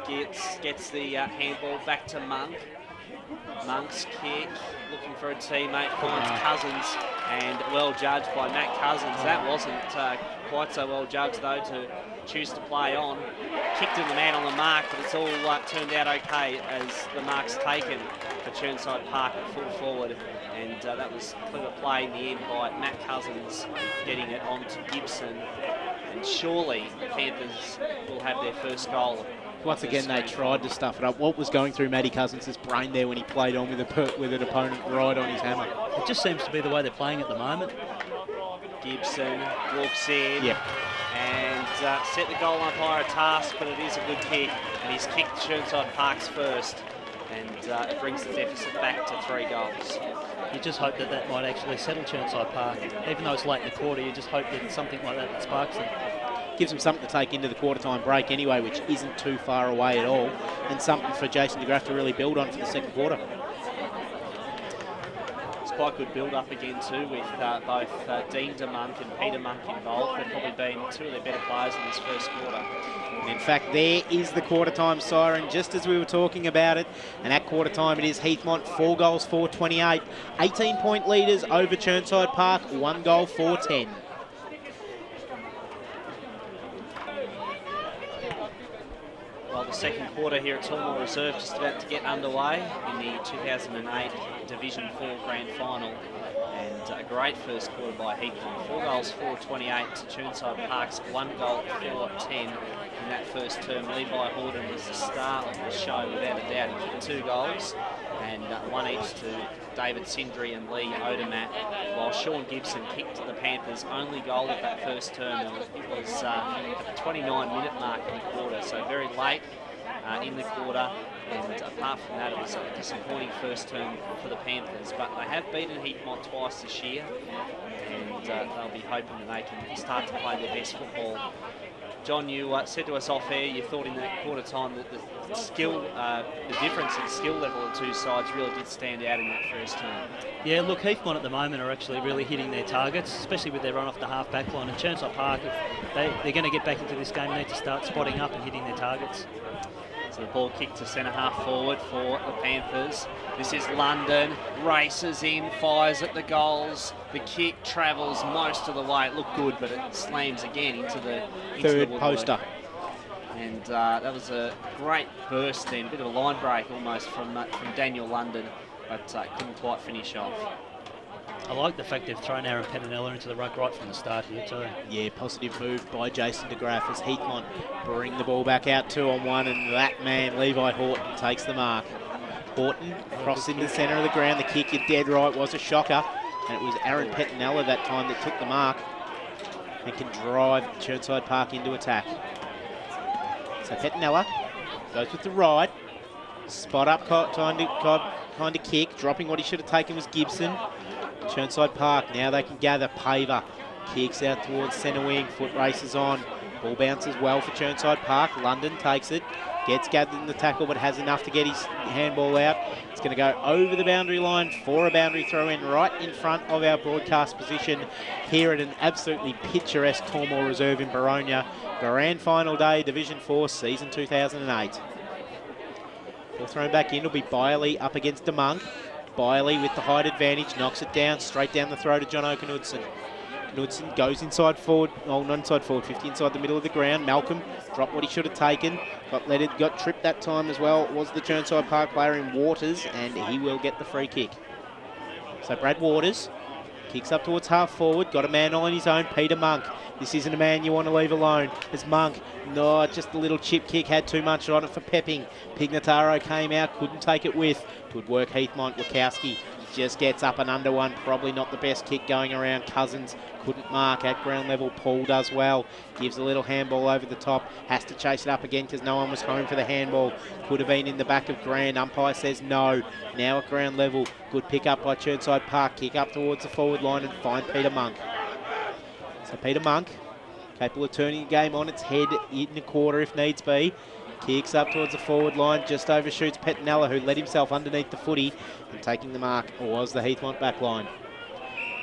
S2: Gets the handball back to Monk. Monk's kick. Looking for a teammate. Finds Cousins. And well judged by Matt Cousins. That wasn't quite so well judged, though, to choose to play on. Kicked in the man on the mark, but it's all turned out okay as the mark's taken for Chirnside Park at full forward. And that was clever play in the end by Matt Cousins, getting it onto Gibson. And surely the Panthers will have their first goal.
S3: Once again, they tried to stuff it up. What was going through Matty Cousins' brain there when he played on with an opponent right on his hammer?
S4: It just seems to be the way they're playing at the moment.
S2: Gibson walks in.
S3: Yep.
S2: And set the goal umpire a task, but it is a good kick. And he's kicked Chirnside Park's first. And it brings the deficit back to 3 goals.
S4: You just hope that that might actually settle Chirnside Park. Even though it's late in the quarter, you just hope that something like that sparks them.
S3: Gives them something to take into the quarter-time break anyway, which isn't too far away at all, and something for Jason De Graaf to really build on for the second quarter.
S2: It's quite good build-up again too, with both Dean DeMonk and Peter Monk involved. They've probably been two of their better players in this first quarter.
S3: And in fact, there is the quarter-time siren, just as we were talking about it. And at quarter-time, it is Heathmont, 4 goals, 4-28. 18-point leaders over Chirnside Park, 1 goal, 4-10.
S2: Well, the second quarter here at Tullamore Reserve just about to get underway in the 2008 Division 4 Grand Final. And a great first quarter by Heathmont. 4 goals, 4-28 to Chirnside Park's 1 goal, 4-10 in that first term. Levi Horton was the star of the show without a doubt. He kicked 2 goals and 1 each to David Sindri and Lee Odermatt, while Sean Gibson kicked the Panthers' only goal of that first term. It was at the 29-minute mark in the quarter, so very late in the quarter. And apart from that, it was a disappointing first term for the Panthers. But they have beaten Heathmont twice this year, and they'll be hoping that they can start to play their best football. John, you said to us off air, you thought in that quarter time that the skill, the difference in skill level of the two sides really did stand out in that first term.
S4: Yeah, look, Heathmont at the moment are actually really hitting their targets, especially with their run off the half back line. And Chirnside Park, if they're going to get back into this game, they need to start spotting up and hitting their targets.
S2: So the ball kicked to centre half forward for the Panthers. This is London, races in, fires at the goals. The kick travels most of the way. It looked good, but it slams again into the
S3: third poster.
S2: And that was a great burst then, a bit of a line break almost from Daniel London, but couldn't quite finish off.
S4: I like the fact they've thrown Aaron Pettinella into the ruck right from the start here too.
S3: Yeah, positive move by Jason de Graaf as Heathmont bring the ball back out 2-on-1, and that man, Levi Horton, takes the mark. Horton crossed into the centre of the ground. The kick, you're dead right, was a shocker. And it was Aaron Pettinella that time that took the mark and can drive Chirnside Park into attack. So Pettinella goes with the ride. Spot up, kind of kick. Dropping what he should have taken was Gibson. Chirnside Park, now they can gather. Paver kicks out towards centre wing. Foot races on. Ball bounces well for Chirnside Park. London takes it. Gets gathered in the tackle, but has enough to get his handball out. It's going to go over the boundary line for a boundary throw in right in front of our broadcast position here at an absolutely picturesque Tullamore Reserve in Boronia. Grand Final day, Division 4, Season 2008. Ball thrown back in. It'll be Byerly up against DeMonk. Byerly with the height advantage, knocks it down, straight down the throat of John O'Knudsen. Knudsen goes inside forward, oh, not inside forward, 50 inside the middle of the ground. Malcolm dropped what he should have taken, got tripped that time as well. It was the Chirnside Park player in Waters, and he will get the free kick. So Brad Waters kicks up towards half forward, got a man on his own, Peter Monk. This isn't a man you want to leave alone. As Monk, no, just a little chip kick, had too much on it for Pepping. Pignataro came out, couldn't take it with. Good work, Heathmont. Wachowski just gets up and under one. Probably not the best kick going around. Cousins couldn't mark at ground level. Paul does well. Gives a little handball over the top. Has to chase it up again because no one was home for the handball. Could have been in the back of Grand. Umpire says no. Now at ground level. Good pick up by Chirnside Park. Kick up towards the forward line and find Peter Monk. So Peter Monk, capable of turning the game on its head in the quarter if needs be. Kicks up towards the forward line, just overshoots Pettinella, who let himself underneath the footy, and taking the mark was the Heathmont back line.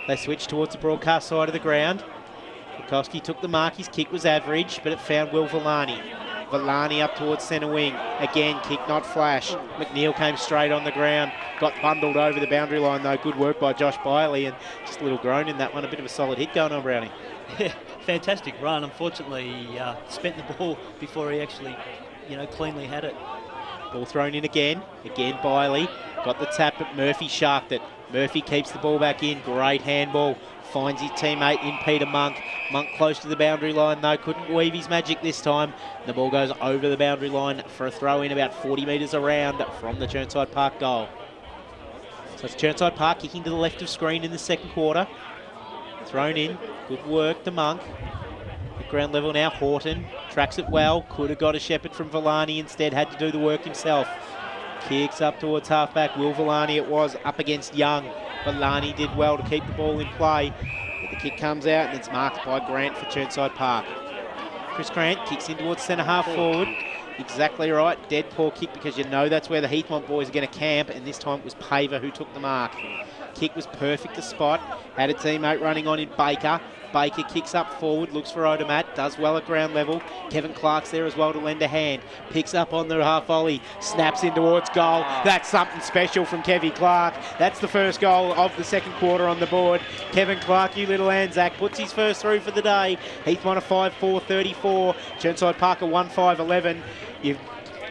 S3: They switch towards the broadcast side of the ground. Bukowski took the mark, his kick was average, but it found Will Villani. Villani up towards centre wing. Again, kick not flash. McNeil came straight on the ground, got bundled over the boundary line though. Good work by Josh Byerly, and just a little groan in that one. A bit of a solid hit going on, Brownie.
S4: Yeah, fantastic run. Unfortunately, he spent the ball before he actually, cleanly had it.
S3: Ball thrown in again. Again, Byerly got the tap, but Murphy sharked it. Murphy keeps the ball back in. Great handball. Finds his teammate in Peter Monk. Monk close to the boundary line though. Couldn't weave his magic this time. The ball goes over the boundary line for a throw in about 40 metres around from the Chirnside Park goal. So it's Chirnside Park kicking to the left of screen in the second quarter. Thrown in. Good work to Monk. At ground level now, Horton tracks it well. Could have got a shepherd from Villani, instead had to do the work himself. Kicks up towards halfback. Will Villani it was, up against Young. Villani did well to keep the ball in play. But the kick comes out and it's marked by Grant for Chirnside Park. Chris Grant kicks in towards centre half forward. Exactly right. Dead poor kick because you know that's where the Heathmont boys are going to camp, and this time it was Paver who took the mark. Kick was perfect to spot. Had a teammate running on in Baker. Baker kicks up forward, looks for Odomat, does well at ground level. Kevin Clark's there as well to lend a hand. Picks up on the half volley, snaps in towards goal. That's something special from Kevy Clark. That's the first goal of the second quarter on the board. Kevin Clark, you little Anzac, puts his first through for the day. Heathmont a 5-4-34. Chirnside Park a 1-5-11. You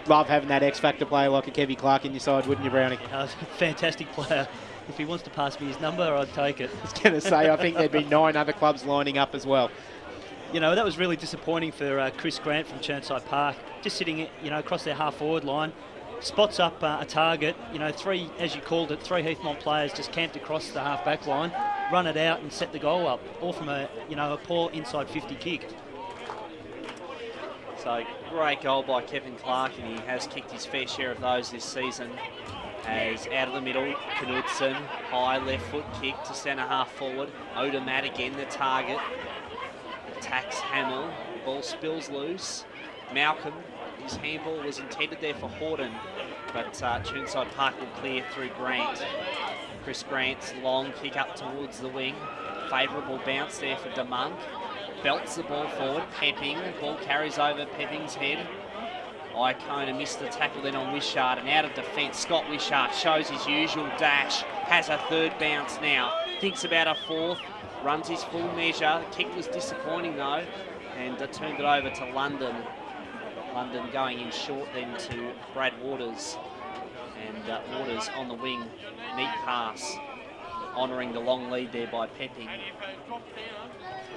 S3: love having that X-Factor player like a Kevy Clark in your side, wouldn't you, Brownie?
S4: Fantastic player. If he wants to pass me his number, I'd take it.
S3: I was going to say, I think there'd be 9 other clubs lining up as well.
S4: You know, that was really disappointing for Chris Grant from Chirnside Park. Just sitting, across their half-forward line. Spots up a target. Three, as you called it, 3 Heathmont players just camped across the half-back line, run it out and set the goal up. All from a poor inside 50 kick.
S2: So, great goal by Kevin Clark, and he has kicked his fair share of those this season. As out of the middle, Knudsen, high left foot kick to centre half forward. Odomat again, the target. Attacks Hamill, ball spills loose. Malcolm, his handball was intended there for Horton, but Chirnside Park will clear through Grant. Chris Grant's long kick up towards the wing. Favourable bounce there for DeMonk. Belts the ball forward, Pepping, the ball carries over Pepping's head. Iacona missed the tackle then on Wishart, and out of defence, Scott Wishart shows his usual dash, has a third bounce now, thinks about a fourth, runs his full measure. The kick was disappointing though, and turned it over to London. London going in short then to Brad Waters, and Waters on the wing, neat pass, honouring the long lead there by Pepping.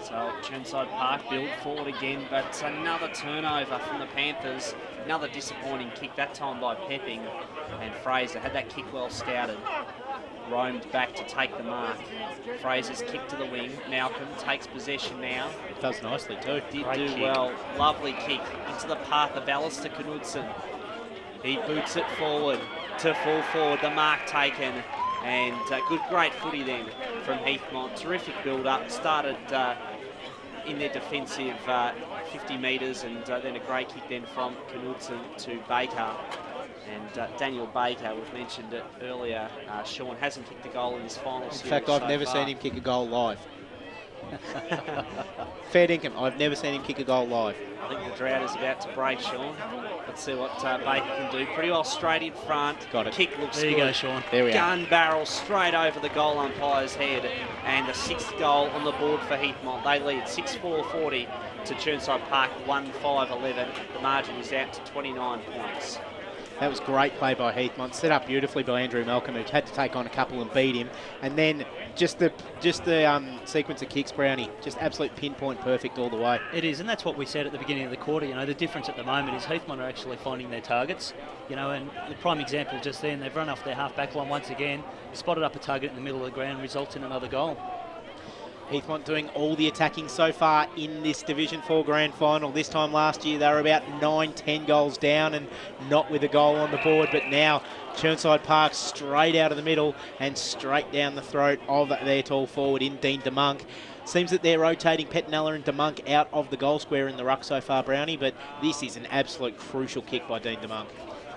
S2: So Chirnside Park build forward again, but another turnover from the Panthers. Another disappointing kick, that time by Pepping. And Fraser had that kick well scouted. Roamed back to take the mark. Fraser's kick to the wing. Malcolm takes possession now.
S3: Does nicely too.
S2: Did do well. Lovely kick into the path of Alistair Knudsen. He boots it forward to full forward. The mark taken. And great footy then from Heathmont. Terrific build-up. Started in their defensive 50 metres, and then a great kick then from Knudsen to Baker. And Daniel Baker, we've mentioned it earlier, Sean hasn't kicked a goal in this final series.
S3: In fact, I've never seen him kick a goal live. Fair dinkum, I've never seen him kick a goal live.
S2: I think the drought is about to break, Sean. Let's see what Baker can do. Pretty well straight in front.
S3: Got it.
S2: Kick looks
S4: there
S2: good.
S4: You go, Sean.
S3: There we are.
S2: Gun barrel straight over the goal umpire's head. And the 6th goal on the board for Heathmont. They lead 6-4-40 to Chirnside Park 1-5-11. The margin is out to 29 points.
S3: That was great play by Heathmont, set up beautifully by Andrew Malcolm, who had to take on a couple and beat him. And then just the sequence of kicks, Brownie, just absolute pinpoint perfect all the way.
S4: It is, and that's what we said at the beginning of the quarter. The difference at the moment is Heathmont are actually finding their targets. And the prime example just then, they've run off their half-back line once again, spotted up a target in the middle of the ground, results in another goal.
S3: Heathmont doing all the attacking so far in this Division 4 Grand Final. This time last year they were about 9-10 goals down and not with a goal on the board, but now Chirnside Park straight out of the middle and straight down the throat of their tall forward in Dean DeMonk. Seems that they're rotating Pettinella and DeMonk out of the goal square in the ruck so far, Brownie, but this is an absolute crucial kick by Dean DeMonk.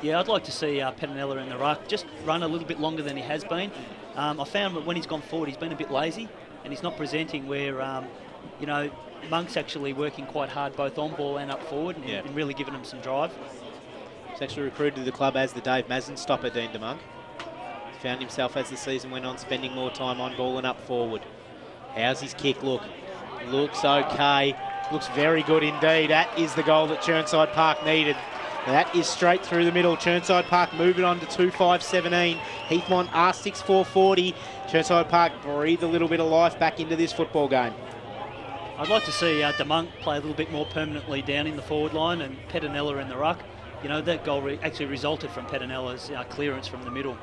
S4: Yeah, I'd like to see Pettinella in the ruck just run a little bit longer than he has been. I found that when he's gone forward, he's been a bit lazy, and he's not presenting where, Monk's actually working quite hard both on ball and up forward and really giving him some drive.
S3: He's actually recruited to the club as the Dave Mazin stopper, Dean DeMonk. Found himself as the season went on spending more time on ball and up forward. How's his kick look? Looks okay. Looks very good indeed. That is the goal that Chirnside Park needed. That is straight through the middle. Chirnside Park moving on to 2-5-17. Heathmont are 6-4-40. Chirnside Park breathe a little bit of life back into this football game.
S4: I'd like to see DeMonk play a little bit more permanently down in the forward line and Pettinella in the ruck. That goal actually resulted from Pettinella's clearance from the middle.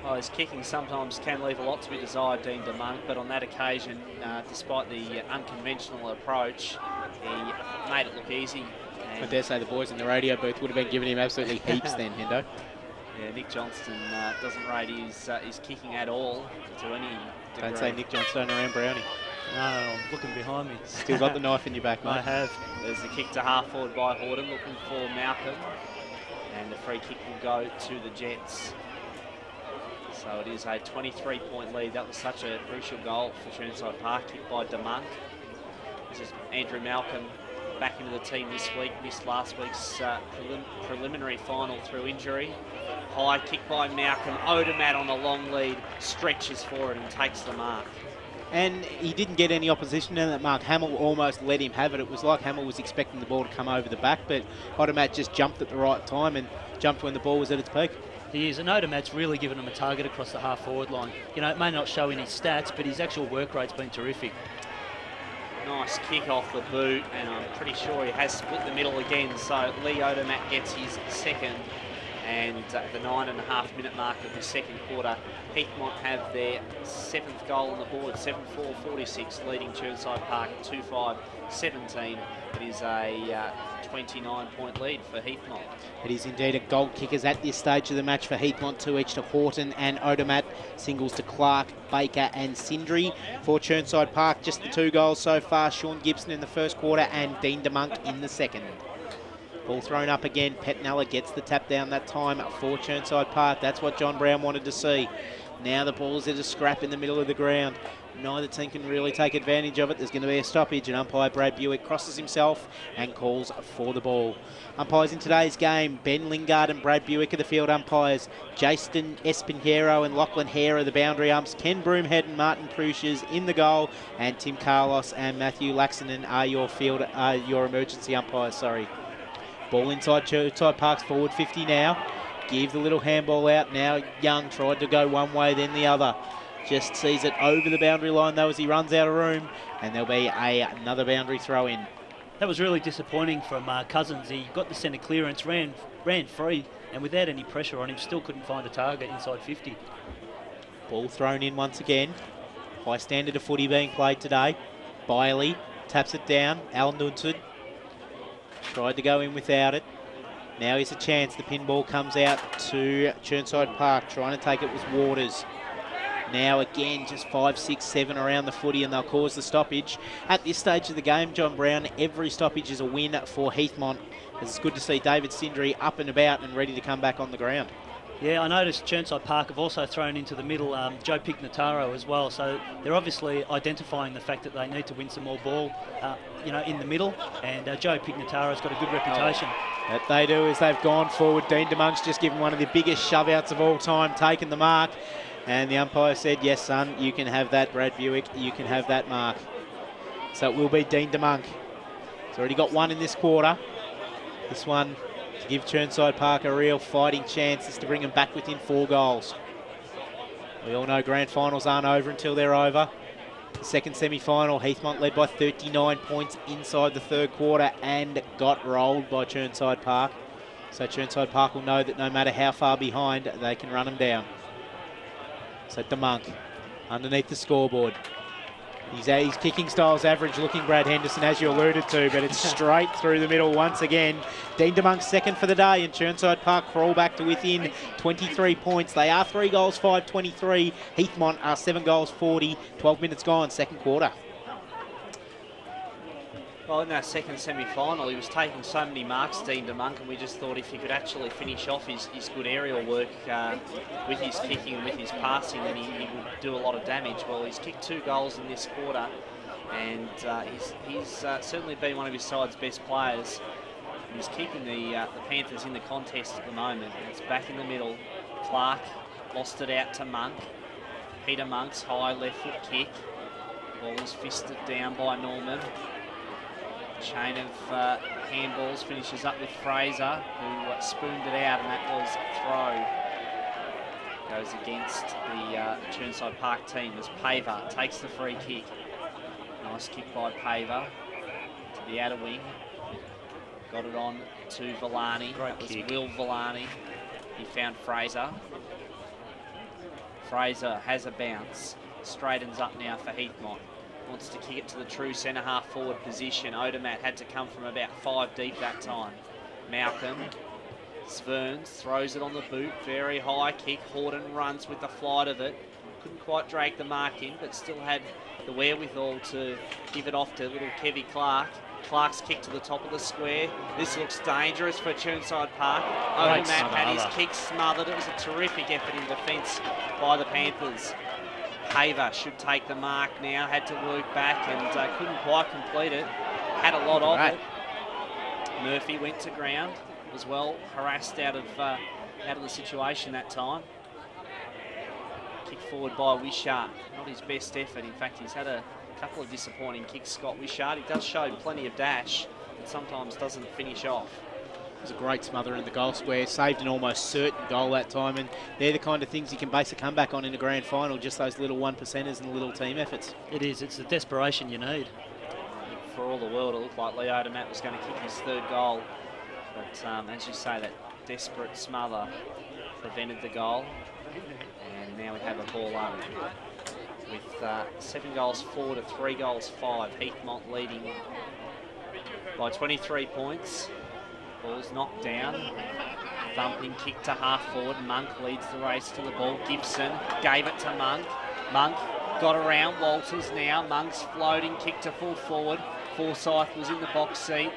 S2: Well, his kicking sometimes can leave a lot to be desired, Dean DeMonk, but on that occasion, despite the unconventional approach, he made it look easy.
S3: I dare say the boys in the radio booth would have been giving him absolutely heaps then, Hendo.
S2: Yeah, Nick Johnston doesn't rate his kicking at all to any degree.
S3: Don't say Nick Johnston around Brownie.
S4: No, I'm looking behind me.
S3: Still got the knife in your back, mate.
S4: I have.
S2: There's the kick to half forward by Horton, looking for Malcolm. And the free kick will go to the Jets. So it is a 23-point lead. That was such a crucial goal for Chirnside Park, kicked by DeMunk. This is Andrew Malcolm back into the team this week, missed last week's preliminary final through injury. High kick by Malcolm. Odermatt on the long lead, stretches for it and takes the mark.
S3: And he didn't get any opposition in that mark. Hamill almost let him have it. It was like Hamill was expecting the ball to come over the back, but Odermatt just jumped at the right time and jumped when the ball was at its peak.
S4: He is, and Odermatt's really given him a target across the half-forward line. You know, it may not show in his stats, but his actual work rate's been terrific.
S2: Nice kick off the boot, and I'm pretty sure he has split the middle again. So Lee Odermatt gets his second, and at the 9.5-minute mark of the second quarter, Heathmont have their 7th goal on the board, 7-4-46, leading Chirnside Park 2-5-17. It is a 29-point lead for Heathmont.
S3: It is indeed a goal kickers at this stage of the match for Heathmont, 2 each to Horton and Odermatt, singles to Clark, Baker and Sindri. For Chirnside Park, just the 2 goals so far, Sean Gibson in the first quarter and Dean DeMunk in the second. Ball thrown up again, Petnella gets the tap down that time for Chirnside Park. That's what John Brown wanted to see. Now the ball's at a scrap in the middle of the ground. Neither team can really take advantage of it. There's going to be a stoppage, and umpire Brad Buick crosses himself and calls for the ball. Umpires in today's game, Ben Lingard and Brad Buick are the field umpires. Jason Espinheiro and Lachlan Hare are the boundary umps. Ken Broomhead and Martin Pruches in the goal, and Tim Carlos and Matthew Laxonen are your emergency umpires, Ball inside Chirnside Park's forward 50 now. Give the little handball out. Now Young tried to go one way, then the other. Just sees it over the boundary line, though, as he runs out of room. And there'll be another boundary throw in.
S4: That was really disappointing from Cousins. He got the centre clearance, ran free, and without any pressure on him, still couldn't find a target inside 50.
S3: Ball thrown in once again. High standard of footy being played today. Biley taps it down. Al Nuntud tried to go in without it. Now here's a chance. The pinball comes out to Chirnside Park. Trying to take it was Waters. Now again, just 5, 6, 7 around the footy, and they'll cause the stoppage. At this stage of the game, John Brown, every stoppage is a win for Heathmont. It's good to see David Sindri up and about and ready to come back on the ground.
S4: Yeah, I noticed Chirnside Park have also thrown into the middle Joe Pignataro as well. So they're obviously identifying the fact that they need to win some more ball, in the middle. And Joe Pignataro's got a good reputation.
S3: What they do is they've gone forward. Dean DeMonk's just given one of the biggest shove-outs of all time, taken the mark. And the umpire said, yes, son, you can have that, Brad Buick. You can have that mark. So it will be Dean DeMunk. He's already got one in this quarter. This one to give Chirnside Park a real fighting chance is to bring them back within 4 goals. We all know grand finals aren't over until they're over. The second semi-final, Heathmont led by 39 points inside the third quarter and got rolled by Chirnside Park. So Chirnside Park will know that no matter how far behind, they can run them down. So DeMunk underneath the scoreboard. His kicking style's average looking, Brad Henderson, as you alluded to, but it's straight through the middle once again. Dean DeMonk's second for the day, and Chirnside Park crawl back to within 23 points. They are 3 goals, 5-23. Heathmont are 7 goals, 40. 12 minutes gone, second quarter.
S2: Well, in that second semi-final, he was taking so many marks, Dean DeMunk, and we just thought if he could actually finish off his good aerial work with his kicking and with his passing, then he would do a lot of damage. Well, he's kicked 2 goals in this quarter, and he's certainly been one of his side's best players. He's keeping the Panthers in the contest at the moment. It's back in the middle. Clark lost it out to Monk. Peter Monk's high left foot kick. Ball is fisted down by Norman. Chain of handballs finishes up with Fraser, who spooned it out, and that was a throw. Goes against the Chirnside Park team as Paver takes the free kick. Nice kick by Paver to the outer wing. Got it on to Villani.
S4: Great
S2: that was
S4: kick.
S2: Will Villani. He found Fraser. Fraser has a bounce. Straightens up now for Heathmont. Wants to kick it to the true centre half forward position. Odermatt had to come from about 5 deep that time. Malcolm, Sverns throws it on the boot. Very high kick. Horton runs with the flight of it. Couldn't quite drag the mark in, but still had the wherewithal to give it off to little Kevy Clark. Clark's kick to the top of the square. This looks dangerous for Chirnside Park. Over Matt Paddy's kick smothered. It was a terrific effort in defence by the Panthers. Haver should take the mark now. Had to work back and couldn't quite complete it. Had a lot of it. Murphy went to ground. Was well harassed out of the situation that time. Kick forward by Wishart. Not his best effort. In fact, he's had a couple of disappointing kicks, Scott Wishart. He does show plenty of dash, but sometimes doesn't finish off.
S3: It was a great smother in the goal square. Saved an almost certain goal that time, and they're the kind of things you can base a comeback on in a grand final, just those little 1%ers and little team efforts.
S4: It is. It's the desperation you need.
S2: For all the world, it looked like Leo DeMatt was going to kick his third goal. But as you say, that desperate smother prevented the goal. And now we have a ball up. With 7 goals 4 to 3 goals 5. Heathmont leading by 23 points. Ball's knocked down. Thumping kick to half forward. Monk leads the race to the ball. Gibson gave it to Monk. Monk got around Walters now. Monk's floating kick to full forward. Forsyth was in the box seat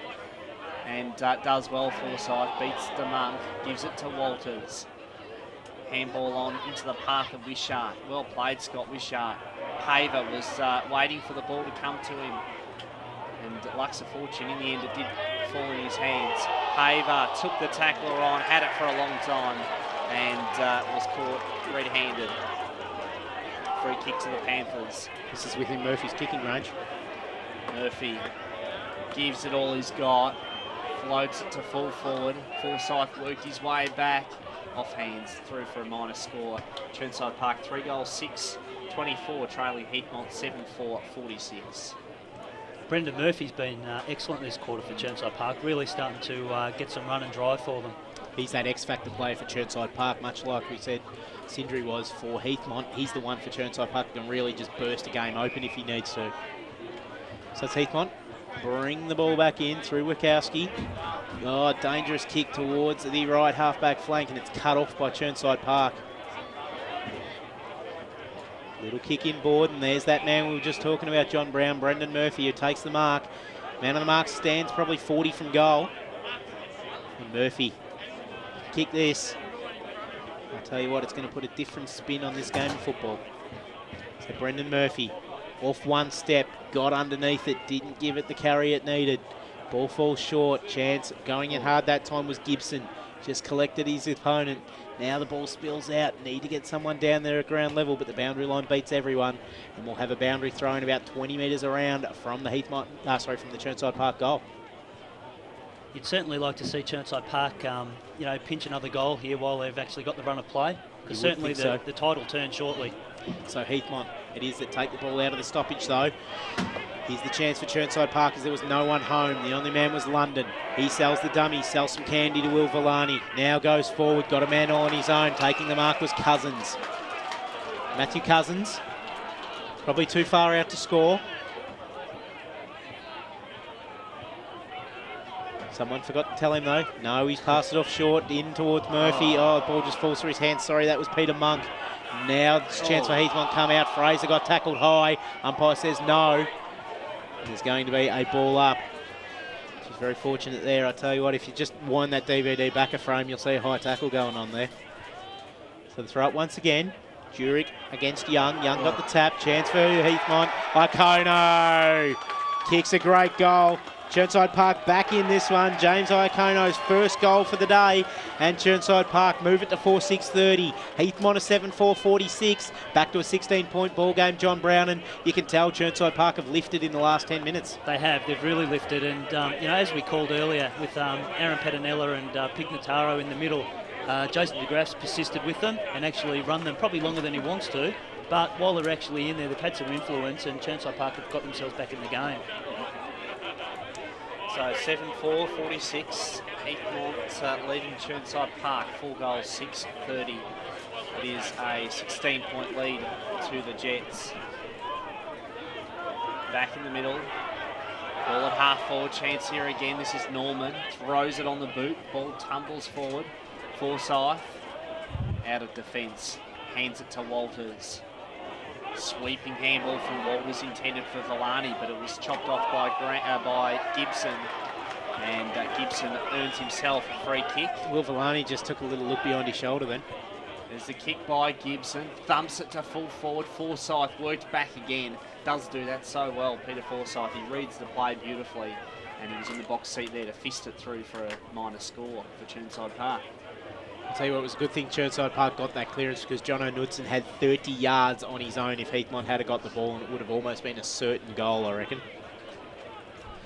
S2: and does well. Forsyth beats the Monk. Gives it to Walters. Handball on into the path of Wishart. Well played, Scott Wishart. Haver was waiting for the ball to come to him. And Lux of Fortune, in the end, it did fall in his hands. Haver took the tackler on, had it for a long time, and was caught red-handed. Free kick to the Panthers.
S3: This is within Murphy's kicking range.
S2: Murphy gives it all he's got. Floats it to full forward. Forsyth worked his way back. Off hands, through for a minor score. Chirnside Park 3 goals 6-24, trailing Heathmont 7-4-46.
S4: Brendan Murphy's been excellent this quarter for Chirnside Park, really starting to get some run and drive for them.
S3: He's that X-factor player for Chirnside Park, much like we said Sindri was for Heathmont. He's the one for Chirnside Park who can really just burst a game open if he needs to. So it's Heathmont. Bring the ball back in through Wachowski. Oh, dangerous kick towards the right half-back flank, and it's cut off by Chirnside Park. Little kick inboard, and there's that man we were just talking about, John Brown, Brendan Murphy, who takes the mark. Man on the mark stands probably 40 from goal. And Murphy, kick this. I'll tell you what, it's going to put a different spin on this game of football. So Brendan Murphy, off one step, got underneath it, didn't give it the carry it needed. Ball falls short, chance going in hard that time was Gibson. Just collected his opponent. Now the ball spills out, need to get someone down there at ground level, but the boundary line beats everyone. And we'll have a boundary thrown about 20 metres around from the from the Chirnside Park goal.
S4: You'd certainly like to see Chirnside Park, pinch another goal here while they've actually got the run of play. Because certainly the tide will turn shortly.
S3: So Heathmont, it is that take the ball out of the stoppage though. Here's the chance for Chirnside Park as there was no one home. The only man was London. He sells the dummy, sells some candy to Will Villani. Now goes forward, got a man all on his own. Taking the mark was Cousins. Matthew Cousins, probably too far out to score. Someone forgot to tell him though. No, he's passed it off short, in towards Murphy. Oh, the ball just falls through his hands. Sorry, that was Peter Monk. Now there's a chance for Heathmont to come out. Fraser got tackled high. Umpire says no. There's going to be a ball up. She's very fortunate there. I tell you what, if you just wind that DVD back a frame, you'll see a high tackle going on there. So the throw up once again. Jurek against Young. Young got the tap. Chance for Heathmont. Iacono kicks a great goal. Chirnside Park back in this one. James Iacono's first goal for the day. And Chirnside Park move it to 4-6-30. Heathmont a 7-4-46. Back to a 16-point ball game, John Brown. And you can tell Chirnside Park have lifted in the last 10 minutes.
S4: They have. They've really lifted. And, as we called earlier with Aaron Pettinella and Pignataro in the middle, Jason DeGraff's persisted with them and actually run them probably longer than he wants to. But while they're actually in there, they've had some influence and Chirnside Park have got themselves back in the game.
S2: So 7-4-46, Heathmont leading Chirnside Park, 4 goals, 6-30. It is a 16-point lead to the Jets. Back in the middle, ball at half forward, chance here again. This is Norman, throws it on the boot, ball tumbles forward. Forsyth out of defence, hands it to Walters. Sweeping handball from what was intended for Villani, but it was chopped off by Gibson. And Gibson earns himself a free kick.
S3: Will Villani just took a little look behind his shoulder then.
S2: There's the kick by Gibson. Thumps it to full forward. Forsyth worked back again. Does do that so well, Peter Forsyth. He reads the play beautifully. And he was in the box seat there to fist it through for a minor score for Chirnside Park.
S3: I'll tell you what, it was a good thing Chirnside Park got that clearance because John O'Knudsen had 30 yards on his own if Heathmont had got the ball, and it would have almost been a certain goal, I reckon.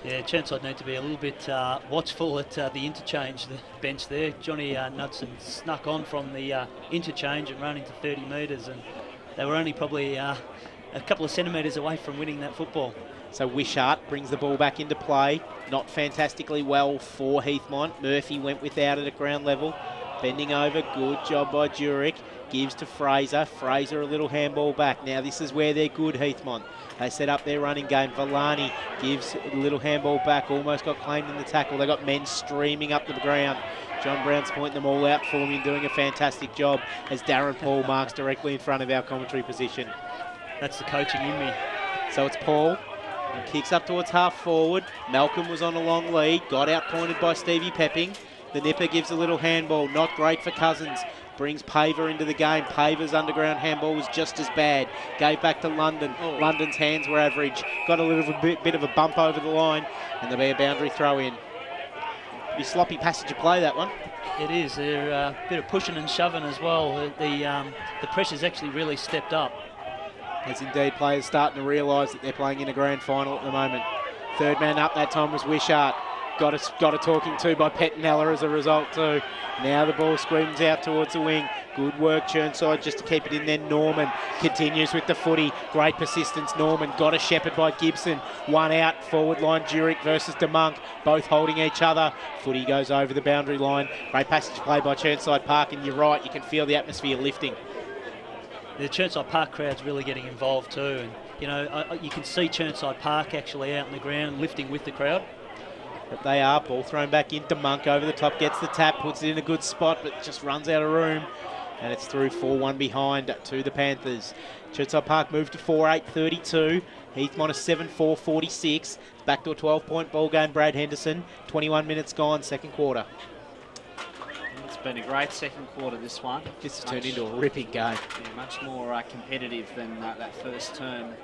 S4: Yeah, Chirnside need to be a little bit watchful at the interchange, the bench there. Johnny Knudsen snuck on from the interchange and ran into 30 metres, and they were only probably a couple of centimetres away from winning that football.
S3: So Wishart brings the ball back into play. Not fantastically well for Heathmont. Murphy went without it at ground level. Bending over, good job by Jurek. Gives to Fraser. Fraser a little handball back. Now this is where they're good, Heathmont. They set up their running game. Villani gives a little handball back. Almost got claimed in the tackle. They got men streaming up the ground. John Brown's pointing them all out for me and doing a fantastic job as Darren Paul marks directly in front of our commentary position.
S4: That's the coaching in me.
S3: So it's Paul. He kicks up towards half forward. Malcolm was on a long lead. Got out pointed by Stevie Pepping. The nipper gives a little handball. Not great for Cousins. Brings Paver into the game. Paver's underground handball was just as bad. Gave back to London. London's hands were average. Got a little bit of a bump over the line. And there'll be a boundary throw in. Pretty sloppy passage of play, that one.
S4: It is. They're a bit of pushing and shoving as well. The pressure's actually really stepped up.
S3: As indeed players starting to realise that they're playing in a grand final at the moment. Third man up that time was Wishart. Got a talking to by Pettinella as a result too. Now the ball screams out towards the wing. Good work Chirnside just to keep it in there. Norman continues with the footy. Great persistence Norman. Got a shepherd by Gibson. One out. Forward line Jurek versus DeMonk. Both holding each other. Footy goes over the boundary line. Great passage play by Chirnside Park, and you're right, you can feel the atmosphere lifting.
S4: The Chirnside Park crowd's really getting involved too, and you know you can see Chirnside Park actually out on the ground lifting with the crowd.
S3: But they are. Ball thrown back into Monk over the top, gets the tap, puts it in a good spot, but just runs out of room. And it's through 4-1 behind to the Panthers. Chirnside Park moved to 4-8-32. Heathmont a 7-4-46. Back to a 12-point ball game, Brad Henderson. 21 minutes gone, second quarter.
S2: It's been a great second quarter, this one.
S3: This has turned into a ripping game.
S2: Yeah, much more competitive than that first term.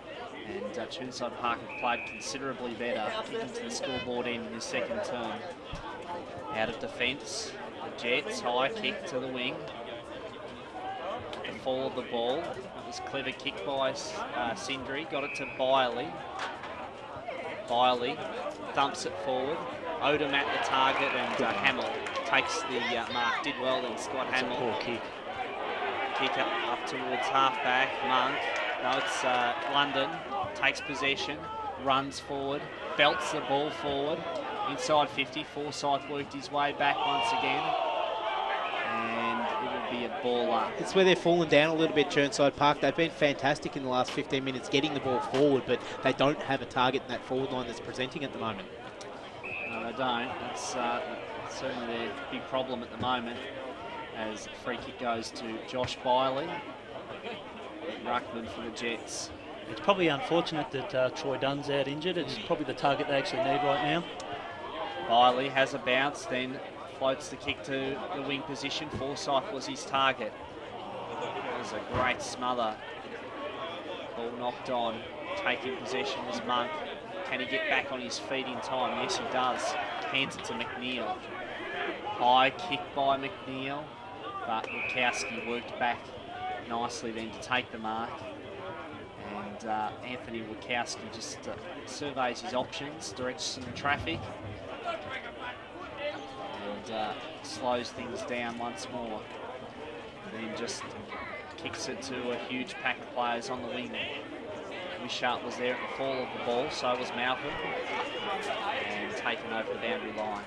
S2: And Chirnside Park have played considerably better into the scoreboard end in this second term. Out of defence, the Jets, high kick to the wing. The fall of the ball. That was clever kick by Sindri. Got it to Byerley. Byerley thumps it forward. Odom at the target, and Hamill takes the mark. Did well then, Scott Hamill.
S4: Poor kick.
S2: Kick up towards half-back. Monk. No, it's London. Takes possession. Runs forward. Belts the ball forward. Inside 50. Forsyth worked his way back once again. And it will be a ball up.
S3: It's where they're falling down a little bit, Chirnside Park. They've been fantastic in the last 15 minutes getting the ball forward, but they don't have a target in that forward line that's presenting at the moment.
S2: No, they don't. That's certainly their big problem at the moment. As free kick goes to Josh Byerley. Ruckman for the Jets.
S4: It's probably unfortunate that Troy Dunn's out injured. It's probably the target they actually need right now.
S2: Byerley has a bounce, then floats the kick to the wing position. Forsyth was his target. That was a great smother. Ball knocked on. Taking possession was Monk. Can he get back on his feet in time? Yes, he does. Hands it to McNeil. High kick by McNeil, but Wachowski worked back nicely then to take the mark. And Anthony Wachowski just surveys his options, directs some traffic, and slows things down once more. And then just kicks it to a huge pack of players on the wing. Wishart was there at the fall of the ball, so was Malcolm, and taken over the boundary line.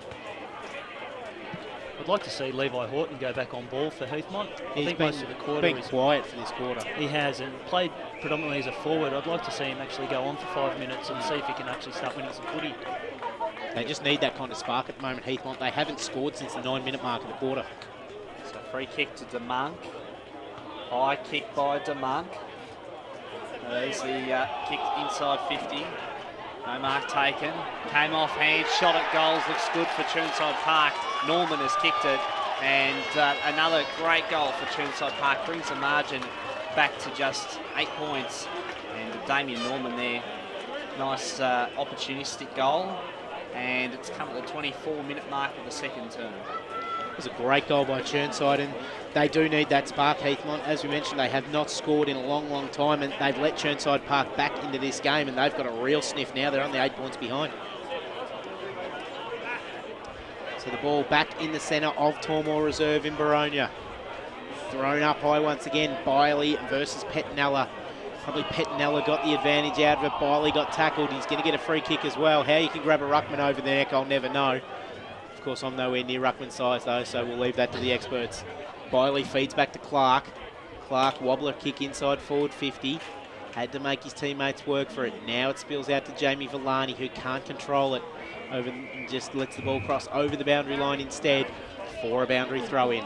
S4: I'd like to see Levi Horton go back on ball for Heathmont. I think most of the quarter
S3: been quiet for this quarter.
S4: He has, and played predominantly as a forward. I'd like to see him actually go on for 5 minutes and see if he can actually start winning some footy.
S3: They just need that kind of spark at the moment, Heathmont. They haven't scored since the 9-minute mark of the quarter.
S2: So free kick to DeMonk. High kick by DeMonk. There's the kick inside 50. No mark taken. Came off hand, shot at goals. Looks good for Chirnside Park. Norman has kicked it. And another great goal for Chirnside Park. Brings the margin back to just 8 points. And Damien Norman there. Nice opportunistic goal. And it's come at the 24-minute mark of the second term.
S3: It was a great goal by Chirnside, and they do need that spark, Heathmont. As we mentioned, they have not scored in a long, long time, and they've let Chirnside Park back into this game, and they've got a real sniff now. They're only 8 points behind. So the ball back in the centre of Tormore Reserve in Baronia. Thrown up high once again, Biley versus Pettinella. Probably Pettinella got the advantage out of it. Biley got tackled. He's going to get a free kick as well. How you can grab a ruckman over the neck, I'll never know. Of course, I'm nowhere near ruckman size though, so we'll leave that to the experts. Biley feeds back to Clark. Clark, wobbler kick inside forward 50. Had to make his teammates work for it. Now it spills out to Jamie Villani, who can't control it. Over and just lets the ball cross over the boundary line instead for a boundary throw in.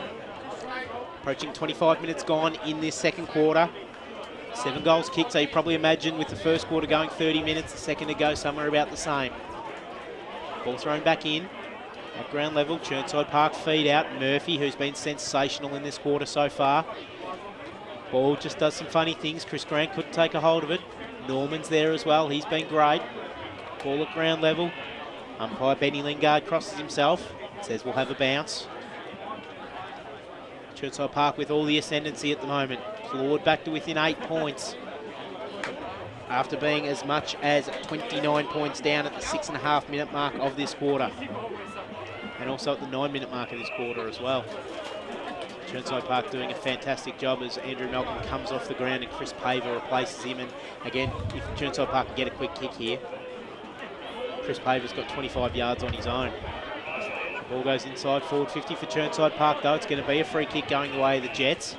S3: Approaching 25 minutes gone in this second quarter. 7 goals kicked, so you probably imagine with the first quarter going 30 minutes, the second to go somewhere about the same. Ball thrown back in. At ground level, Chirnside Park feed out. Murphy, who's been sensational in this quarter so far. Ball just does some funny things. Chris Grant couldn't take a hold of it. Norman's there as well. He's been great. Ball at ground level. Umpire Benny Lingard crosses himself. Says we'll have a bounce. Chirnside Park with all the ascendancy at the moment. Clawed back to within 8 points. After being as much as 29 points down at the 6.5 minute mark of this quarter. And also at the 9 minute mark of this quarter as well. Chirnside Park doing a fantastic job as Andrew Malcolm comes off the ground and Chris Paver replaces him. And again, if Chirnside Park can get a quick kick here, Chris Paver's got 25 yards on his own. The ball goes inside forward 50 for Chirnside Park though. It's going to be a free kick going the way of the Jets.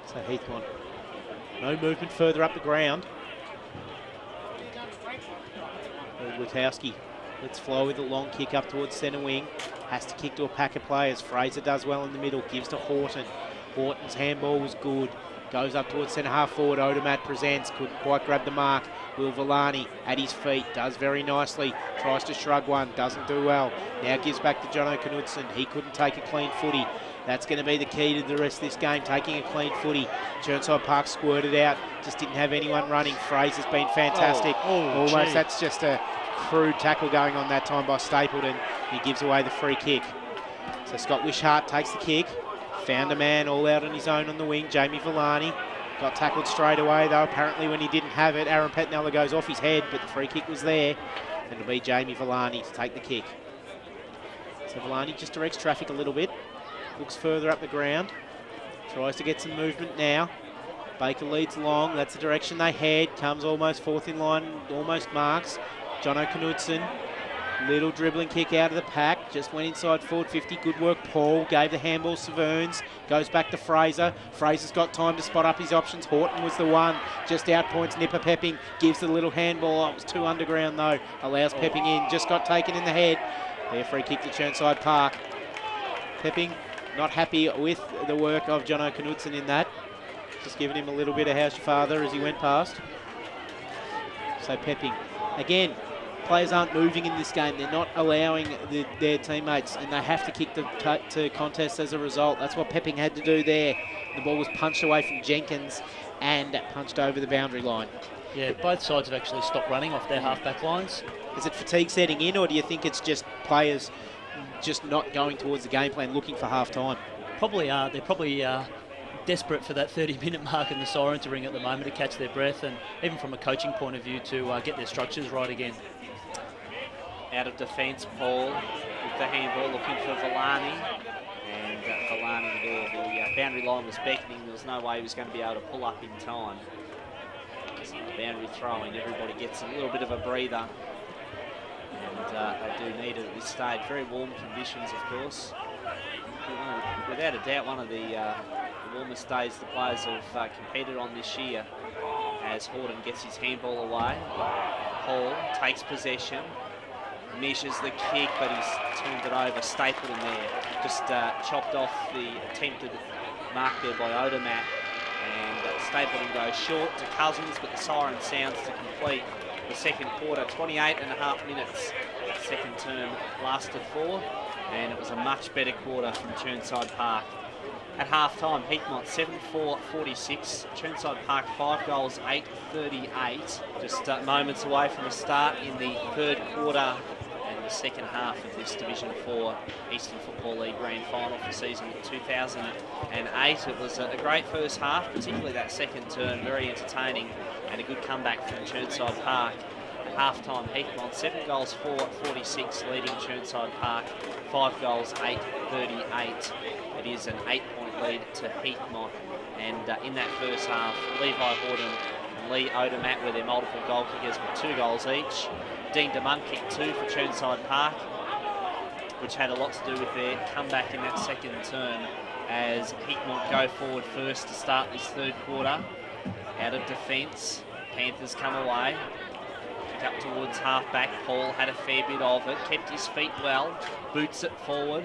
S3: So Heathmont, no movement further up the ground. Witowski lets flow with a long kick up towards centre wing. Has to kick to a pack of players. Fraser does well in the middle, gives to Horton. Horton's handball was good. Goes up towards centre half forward. Odermatt presents, couldn't quite grab the mark. Will Villani at his feet, does very nicely. Tries to shrug one, doesn't do well. Now gives back to Jono Knudsen. He couldn't take a clean footy. That's going to be the key to the rest of this game, taking a clean footy. Chirnside Park squirted out, just didn't have anyone running. Fraser's been fantastic. Almost, gee. That's just a crude tackle going on that time by Stapleton. He gives away the free kick. So Scott Wishart takes the kick. Found a man all out on his own on the wing, Jamie Villani. Got tackled straight away though. Apparently when he didn't have it, Aaron Pettinella goes off his head, but the free kick was there. And it'll be Jamie Villani to take the kick. So Villani just directs traffic a little bit. Looks further up the ground. Tries to get some movement now. Baker leads long. That's the direction they head. Comes almost fourth in line. Almost marks. Jono Knudsen. Little dribbling kick out of the pack. Just went inside forward 50. Good work, Paul. Gave the handball Severns. Goes back to Fraser. Fraser's got time to spot up his options. Horton was the one. Just out points Nipper Pepping. Gives the little handball. Oh, it was too underground though. Allows Pepping in. Just got taken in the head. There, free kick to Chirnside Park. Pepping not happy with the work of Jono Knudsen in that. Just giving him a little bit of how's your father as he went past. So Pepping. Again, players aren't moving in this game. They're not allowing their teammates, and they have to kick to contest as a result. That's what Pepping had to do there. The ball was punched away from Jenkins and punched over the boundary line.
S4: Yeah, both sides have actually stopped running off their half-back lines.
S3: Is it fatigue setting in, or do you think it's just players just not going towards the game plan, looking for half-time?
S4: Probably are. They're probably desperate for that 30-minute mark and the siren to ring at the moment to catch their breath, and even from a coaching point of view to get their structures right again.
S2: Out of defence, Paul with the handball looking for Villani. And Villani there, the boundary line was beckoning. There was no way he was going to be able to pull up in time. So boundary throwing, everybody gets a little bit of a breather. And they do need it at this stage. Very warm conditions, of course. Without a doubt, one of the warmest days the players have competed on this year, as Horton gets his handball away. Paul takes possession, measures the kick, but he's turned it over. Stapleton there, just chopped off the attempted mark there by Odermatt. And Stapleton goes short to Cousins, but the siren sounds to complete the second quarter. 28.5 minutes second term lasted for, and it was a much better quarter from Chirnside Park. At half-time, Heathmont 7-4-46. Chirnside Park 5 goals, 8-38. Just moments away from a start in the third quarter and the second half of this Division 4 Eastern Football League Grand Final for season 2008. It was a great first half, particularly that second term, very entertaining, and a good comeback from Chirnside Park. At half-time, Heathmont 7 goals, 4-46, leading Chirnside Park 5 goals, 8-38. It is an 8-point lead to Heathmont, and in that first half, Levi Horton and Lee Odermatt were their multiple goal kickers with 2 goals each. Dean DeMunn kicked 2 for Chirnside Park, which had a lot to do with their comeback in that second term as Heathmont go forward first to start this third quarter. Out of defence, Panthers come away. Kick up towards half-back. Paul had a fair bit of it, kept his feet well, boots it forward.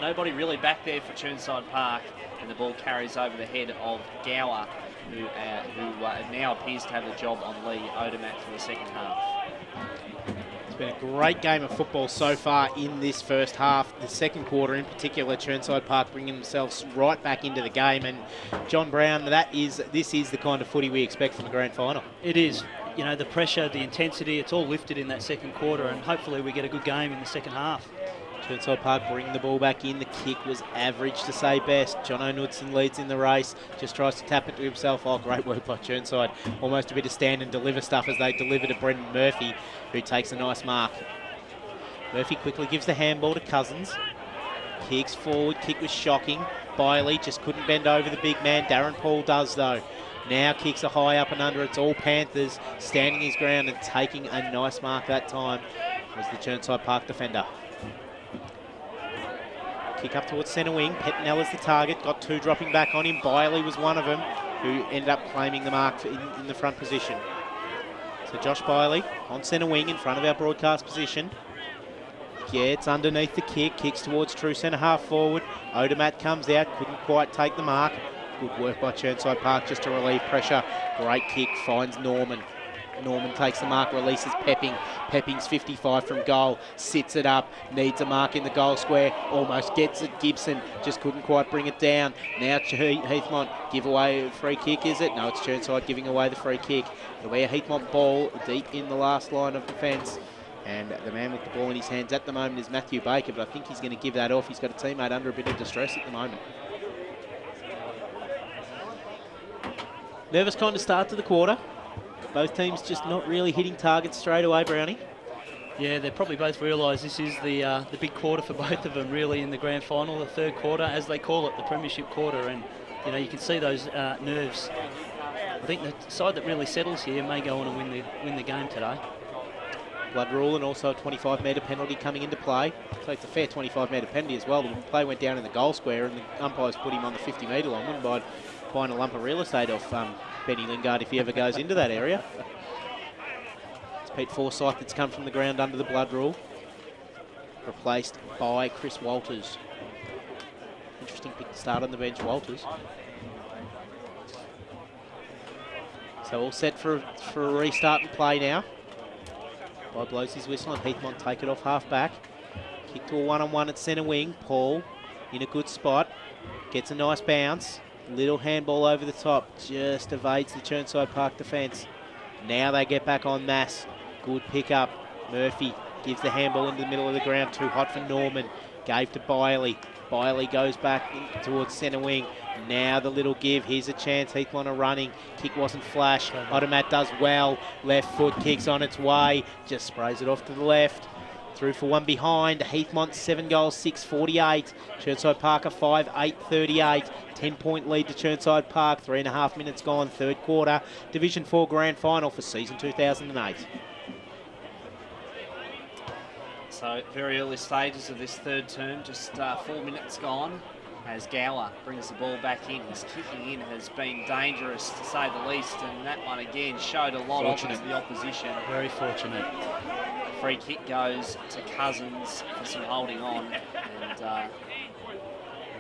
S2: Nobody really back there for Chirnside Park, and the ball carries over the head of Gower, who now appears to have the job on Lee Odermatt for the second half.
S3: It's been a great game of football so far in this first half. The second quarter in particular, Chirnside Park bringing themselves right back into the game. And John Brown, this is the kind of footy we expect from the grand final.
S4: It is. You know, the pressure, the intensity, it's all lifted in that second quarter, and hopefully we get a good game in the second half.
S3: Chirnside Park bring the ball back in. The kick was average to say best. John O'Knudsen leads in the race. Just tries to tap it to himself. Oh, great work by Chirnside. Almost a bit of stand and deliver stuff as they deliver to Brendan Murphy, who takes a nice mark. Murphy quickly gives the handball to Cousins. Kicks forward. Kick was shocking. Biley just couldn't bend over the big man. Darren Paul does, though. Now kicks are high up and under. It's all Panthers standing his ground and taking a nice mark that time was the Chirnside Park defender. Kick up towards centre wing. Pettinell is the target. Got 2 dropping back on him. Biley was one of them who ended up claiming the mark in the front position. So Josh Biley on centre wing in front of our broadcast position. Gets underneath the kick. Kicks towards true centre half forward. Odermatt comes out. Couldn't quite take the mark. Good work by Chirnside Park just to relieve pressure. Great kick. Finds Norman. Norman takes the mark, releases Pepping. Pepping's 55 from goal, sits it up, needs a mark in the goal square, almost gets it. Gibson just couldn't quite bring it down. Now Heathmont give away a free kick, is it? No, it's Chirnside giving away the free kick. It'll be a Heathmont ball deep in the last line of defence. And the man with the ball in his hands at the moment is Matthew Baker, but I think he's going to give that off. He's got a teammate under a bit of distress at the moment. Nervous kind of start to the quarter. Both teams just not really hitting targets straight away, Brownie.
S4: Yeah, they probably both realise this is the big quarter for both of them, really, in the grand final, the third quarter, as they call it, the premiership quarter. And, you know, you can see those nerves. I think the side that really settles here may go on and win the game today.
S3: Blood rule and also a 25-metre penalty coming into play. So it's a fair 25-metre penalty as well. The play went down in the goal square and the umpires put him on the 50-metre line. Wouldn't mind buying a lump of real estate off Benny Lingard if he ever goes into that area. It's Pete Forsyth that's come from the ground under the blood rule. Replaced by Chris Walters. Interesting pick to start on the bench, Walters. So all set for a restart and play now. Boy blows his whistle and Heathmont take it off half-back. Kick to a one-on-one at centre wing. Paul in a good spot. Gets a nice bounce. Little handball over the top. Just evades the Chirnside Park defence. Now they get back on mass. Good pick-up. Murphy gives the handball into the middle of the ground. Too hot for Norman. Gave to Biley. Biley goes back towards centre wing. Now the little give. Here's a chance. Heathmont are running. Kick wasn't flash. Odermatt does well. Left foot kicks on its way. Just sprays it off to the left. Through for one behind. Heathmont 7 goals, 6-48. Chirnside Park 5, 8-38. 10-point lead to Chirnside Park. 3.5 minutes gone, third quarter. Division 4 Grand Final for season 2008.
S2: So very early stages of this third term, just 4 minutes gone as Gower brings the ball back in. His kicking in has been dangerous to say the least, and that one again showed a lot of the opposition.
S4: Very fortunate.
S2: Free kick goes to Cousins for some holding on, and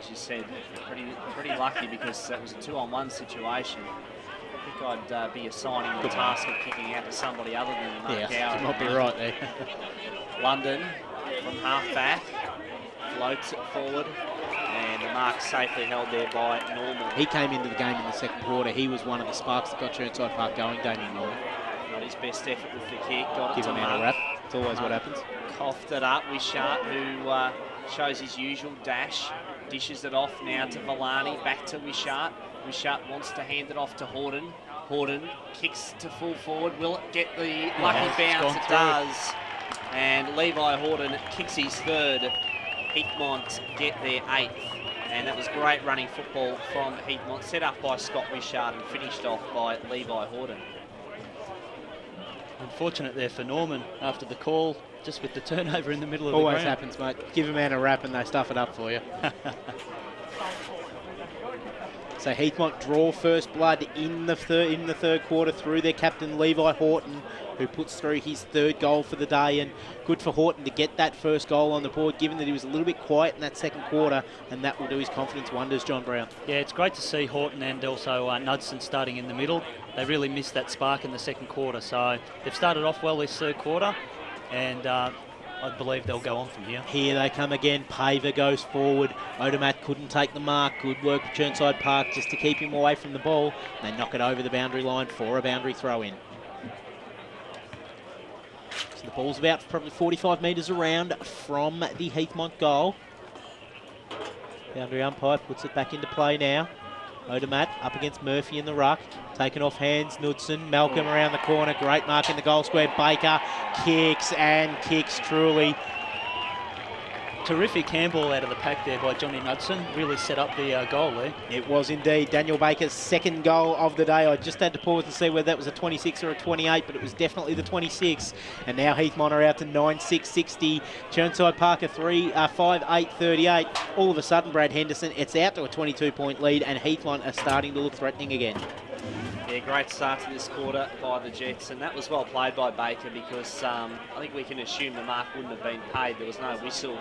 S2: as you said, pretty lucky because it was a 2-on-1 situation. I think I'd be assigning the task of kicking out to somebody other than Mark Gower.
S3: You might be right there.
S2: London from half back, floats it forward, and the mark safely held there by Norman.
S3: He came into the game in the second quarter. He was one of the sparks that got Chirnside Park going, Damien Norman.
S2: Not his best effort with the kick, got
S3: Give
S2: it to
S3: him out a
S2: Mark.
S3: wrap. It's always what happens.
S2: Coughed it up with Sharp, who shows his usual dash. Dishes it off now to Villani, back to Wishart. Wishart wants to hand it off to Horden. Horden kicks to full forward. Will it get the lucky bounce? It does. And Levi Horden kicks his third. Heathmont get their 8th. And that was great running football from Heathmont, set up by Scott Wishart and finished off by Levi Horden.
S4: Unfortunate there for Norman after the call, just with the turnover in the middle of
S3: Always
S4: the ground.
S3: happens, mate. Give a man a wrap and they stuff it up for you. So Heathmont draw first blood in the third quarter through their captain Levi Horton, who puts through his 3rd goal for the day, and good for Horton to get that first goal on the board, given that he was a little bit quiet in that second quarter, and that will do his confidence wonders, John Brown.
S4: Yeah, it's great to see Horton and also Knudsen starting in the middle. They really missed that spark in the second quarter, so they've started off well this third quarter, and I believe they'll go on from here.
S3: Here they come again. Paver goes forward. Odomat couldn't take the mark. Good work with Chirnside Park just to keep him away from the ball. They knock it over the boundary line for a boundary throw in. So the ball's about probably 45 metres around from the Heathmont goal. Boundary umpire puts it back into play now. Odomat up against Murphy in the ruck. Taken off hands, Knudsen. Malcolm around the corner. Great mark in the goal square. Baker kicks and kicks truly.
S4: Terrific handball out of the pack there by Johnny Knudsen. Really set up the goal there.
S3: It was indeed Daniel Baker's 2nd goal of the day. I just had to pause and see whether that was a 26 or a 28, but it was definitely the 26. And now Heathmont are out to 9-6-60. Chirnside Park 5-8-38. All of a sudden, Brad Henderson, it's out to a 22-point lead, and Heathmont are starting to look threatening again.
S2: Yeah, great start to this quarter by the Jets, and that was well played by Baker because I think we can assume the mark wouldn't have been paid. There was no whistle.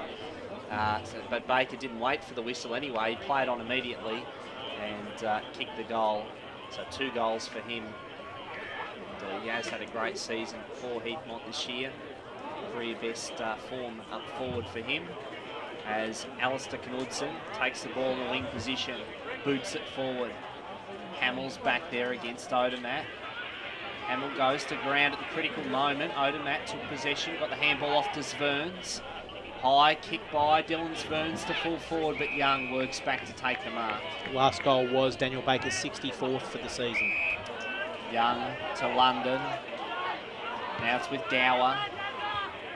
S2: But Baker didn't wait for the whistle anyway. He played on immediately and kicked the goal. So 2 goals for him. And, he has had a great season for Heathmont this year. Career best form up forward for him. As Alistair Knudsen takes the ball in the wing position, boots it forward. Hamill's back there against Odomat. Hamill goes to ground at the critical moment. Odomat took possession, got the handball off to Sverns. High kick by Dylan Sverns to full forward, but Young works back to take the mark.
S3: Last goal was Daniel Baker's 64th for the season.
S2: Young to London. Now it's with Gower.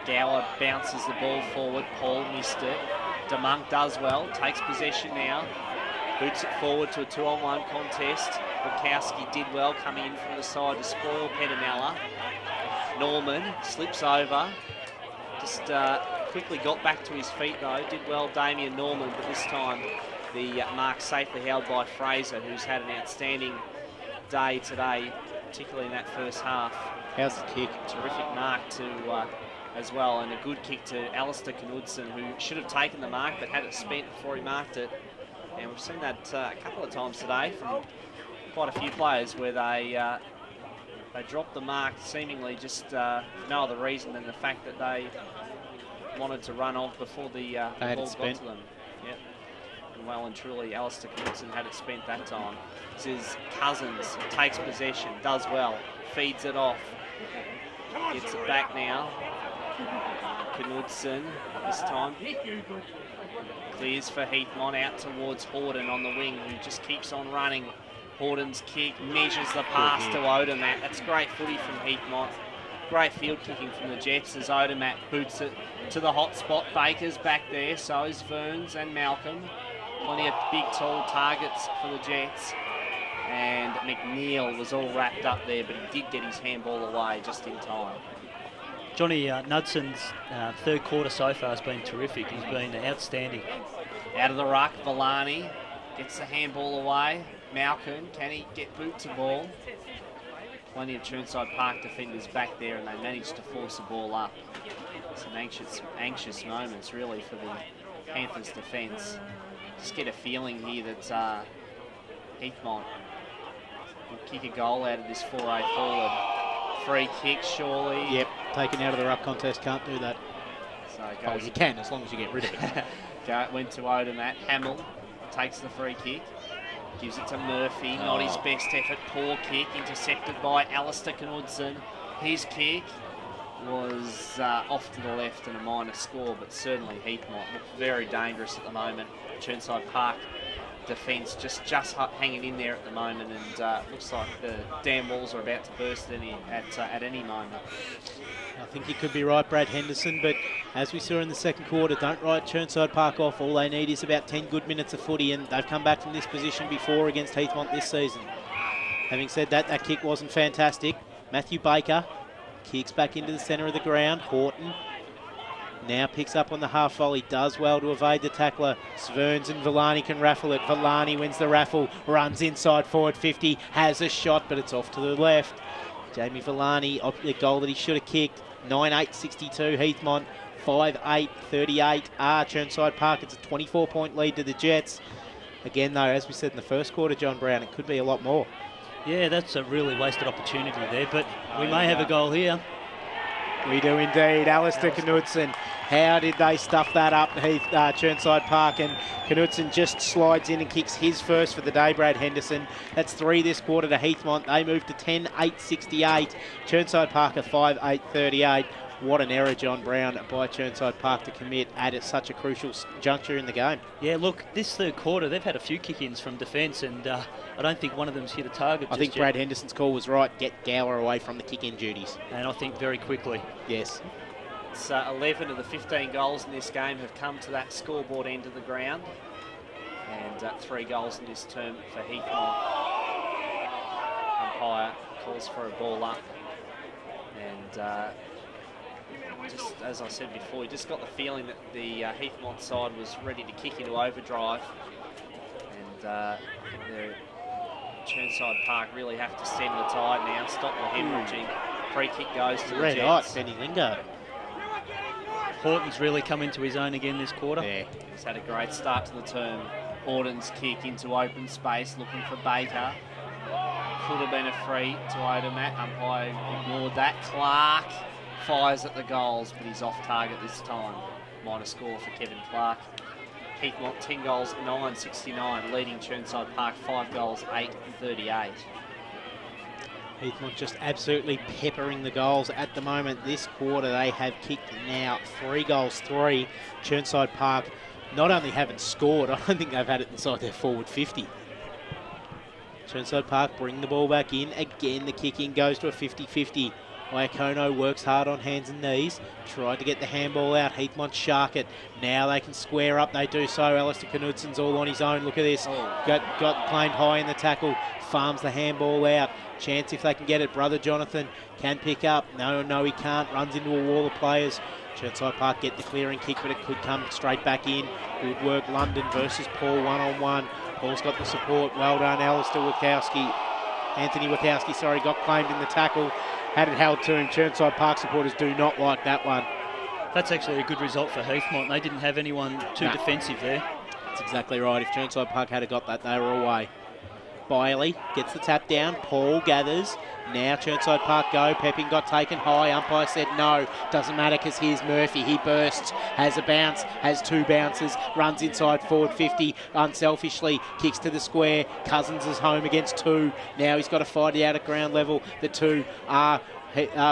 S2: Gower bounces the ball forward. Paul missed it. DeMonk does well, takes possession now. Boots it forward to a 2-on-1 contest. Bukowski did well coming in from the side to spoil Pettinella. Norman slips over. Just quickly got back to his feet though. Did well Damien Norman, but this time the mark safely held by Fraser, who's had an outstanding day today, particularly in that first half.
S3: How's the kick?
S2: Terrific mark to as well, and a good kick to Alistair Knudsen, who should have taken the mark but had it spent before he marked it. And we've seen that a couple of times today from quite a few players where they dropped the mark seemingly just for no other reason than the fact that they wanted to run off before the ball got to them. Yep. And well and truly, Alistair Knudsen had it spent that time. This is Cousins, takes possession, does well, feeds it off, gets it back now. Knudsen this time clears for Heathmont out towards Horden on the wing, who just keeps on running. Horden's kick measures the pass to Odomat. That's great footy from Heathmont. Great field kicking from the Jets as Odomat boots it to the hot spot. Baker's back there, so is Verns and Malcolm. Plenty of big, tall targets for the Jets. And McNeil was all wrapped up there, but he did get his handball away just in time.
S4: Johnny Knudsen's third quarter so far has been terrific. He's been outstanding.
S2: Out of the ruck, Villani gets the handball away. Malcolm, can he get boot to ball? Plenty of Chirnside Park defenders back there, and they managed to force the ball up. Some anxious moments really for the Panthers defence. just get a feeling here that Heathmont will kick a goal out of this 4A forward. Free kick, surely.
S3: Yep, taken out of the ruck contest, can't do that.
S2: So it
S3: Oh,
S2: goes
S3: you can, as long as you get rid of it.
S2: went to Odomat. Hamill takes the free kick. Gives it to Murphy. Not his best effort. Poor kick. Intercepted by Alistair Knudsen. His kick was off to the left and a minor score, but certainly Heathmont look very dangerous at the moment. Chirnside Park defence just hanging in there at the moment, and looks like the dam walls are about to burst at any moment.
S3: I think you could be right, Brad Henderson, but as we saw in the second quarter, don't write Chirnside Park off. All they need is about 10 good minutes of footy, and they've come back from this position before against Heathmont this season. Having said that, that kick wasn't fantastic. Matthew Baker kicks back into the centre of the ground. Horton now picks up on the half volley, does well to evade the tackler. Sverns and Villani can raffle it. Villani wins the raffle, runs inside forward 50, has a shot, but it's off to the left. Jamie Villani, the goal that he should have kicked. 9-8-62 Heathmont, 5-8-38 Chirnside Park. It's a 24-point lead to the Jets. Again, though, as we said in the first quarter, John Brown, it could be a lot more.
S4: Yeah, that's a really wasted opportunity there, but we may have a goal here.
S3: We do indeed. Alistair Knudsen. How did they stuff that up, Chirnside Park? And Knudsen just slides in and kicks his first for the day, Brad Henderson. That's 3 this quarter to Heathmont. They move to 10-8-68. Chirnside Park are 5-8-38. What an error, John Brown, by Chirnside Park to commit at such a crucial juncture in the game.
S4: Yeah, look, this third quarter, they've had a few kick-ins from defence, and I don't think one of them's hit a target.
S3: I think Brad Henderson's call was right. Get Gower away from the kick-in duties.
S4: And I think very quickly.
S3: Yes.
S2: It's 11 of the 15 goals in this game have come to that scoreboard end of the ground. And 3 goals in this term for Heathmont. Umpire calls for a ball up. And just as I said before, you just got the feeling that the Heathmont side was ready to kick into overdrive. And the Chirnside Park really have to stem the tide now, stop the hemorrhaging. Free kick goes to the
S3: Red
S2: Jets.
S3: hot, Benny Lingo.
S4: Horton's really come into his own again this quarter.
S3: Yeah.
S2: He's had a great start to the term. Horton's kick into open space, looking for Baker. Could have been a free to Odomat. Umpire ignored that. Clark fires at the goals, but he's off target this time. Minor score for Kevin Clark. Heathmont 10 goals, 9-69, leading Chirnside Park 5 goals, 8-38.
S3: Heathmont just absolutely peppering the goals at the moment. This quarter they have kicked now 3 goals, 3. Chirnside Park not only haven't scored, I don't think they've had it inside their forward 50. Chirnside Park bring the ball back in. Again, the kick in goes to a 50-50. Iacono works hard on hands and knees. Tried to get the handball out. Heathmont shark it. Now they can square up. They do so. Alistair Knudsen's all on his own. Look at this. Got claimed high in the tackle. Farms the handball out. Chance if they can get it. Brother Jonathan can pick up. No, he can't. Runs into a wall of players. Chirnside Park get the clearing kick, but it could come straight back in. Good work, London versus Paul one-on-one. Paul's got the support. Well done, Alistair Wachowski. Anthony Wachowski, sorry, got claimed in the tackle. Had it held to him. Chirnside Park supporters do not like that one.
S4: That's actually a good result for Heathmont. They didn't have anyone too defensive there.
S3: That's exactly right. If Chirnside Park had got that, they were away. Biley gets the tap down. Paul gathers. Now Chirnside Park go. Pepping got taken high. Umpire said no. Doesn't matter because here's Murphy. He bursts. Has a bounce. Has 2 bounces. Runs inside forward 50. Unselfishly kicks to the square. Cousins is home against 2. Now he's got to fight it out at ground level. The 2 are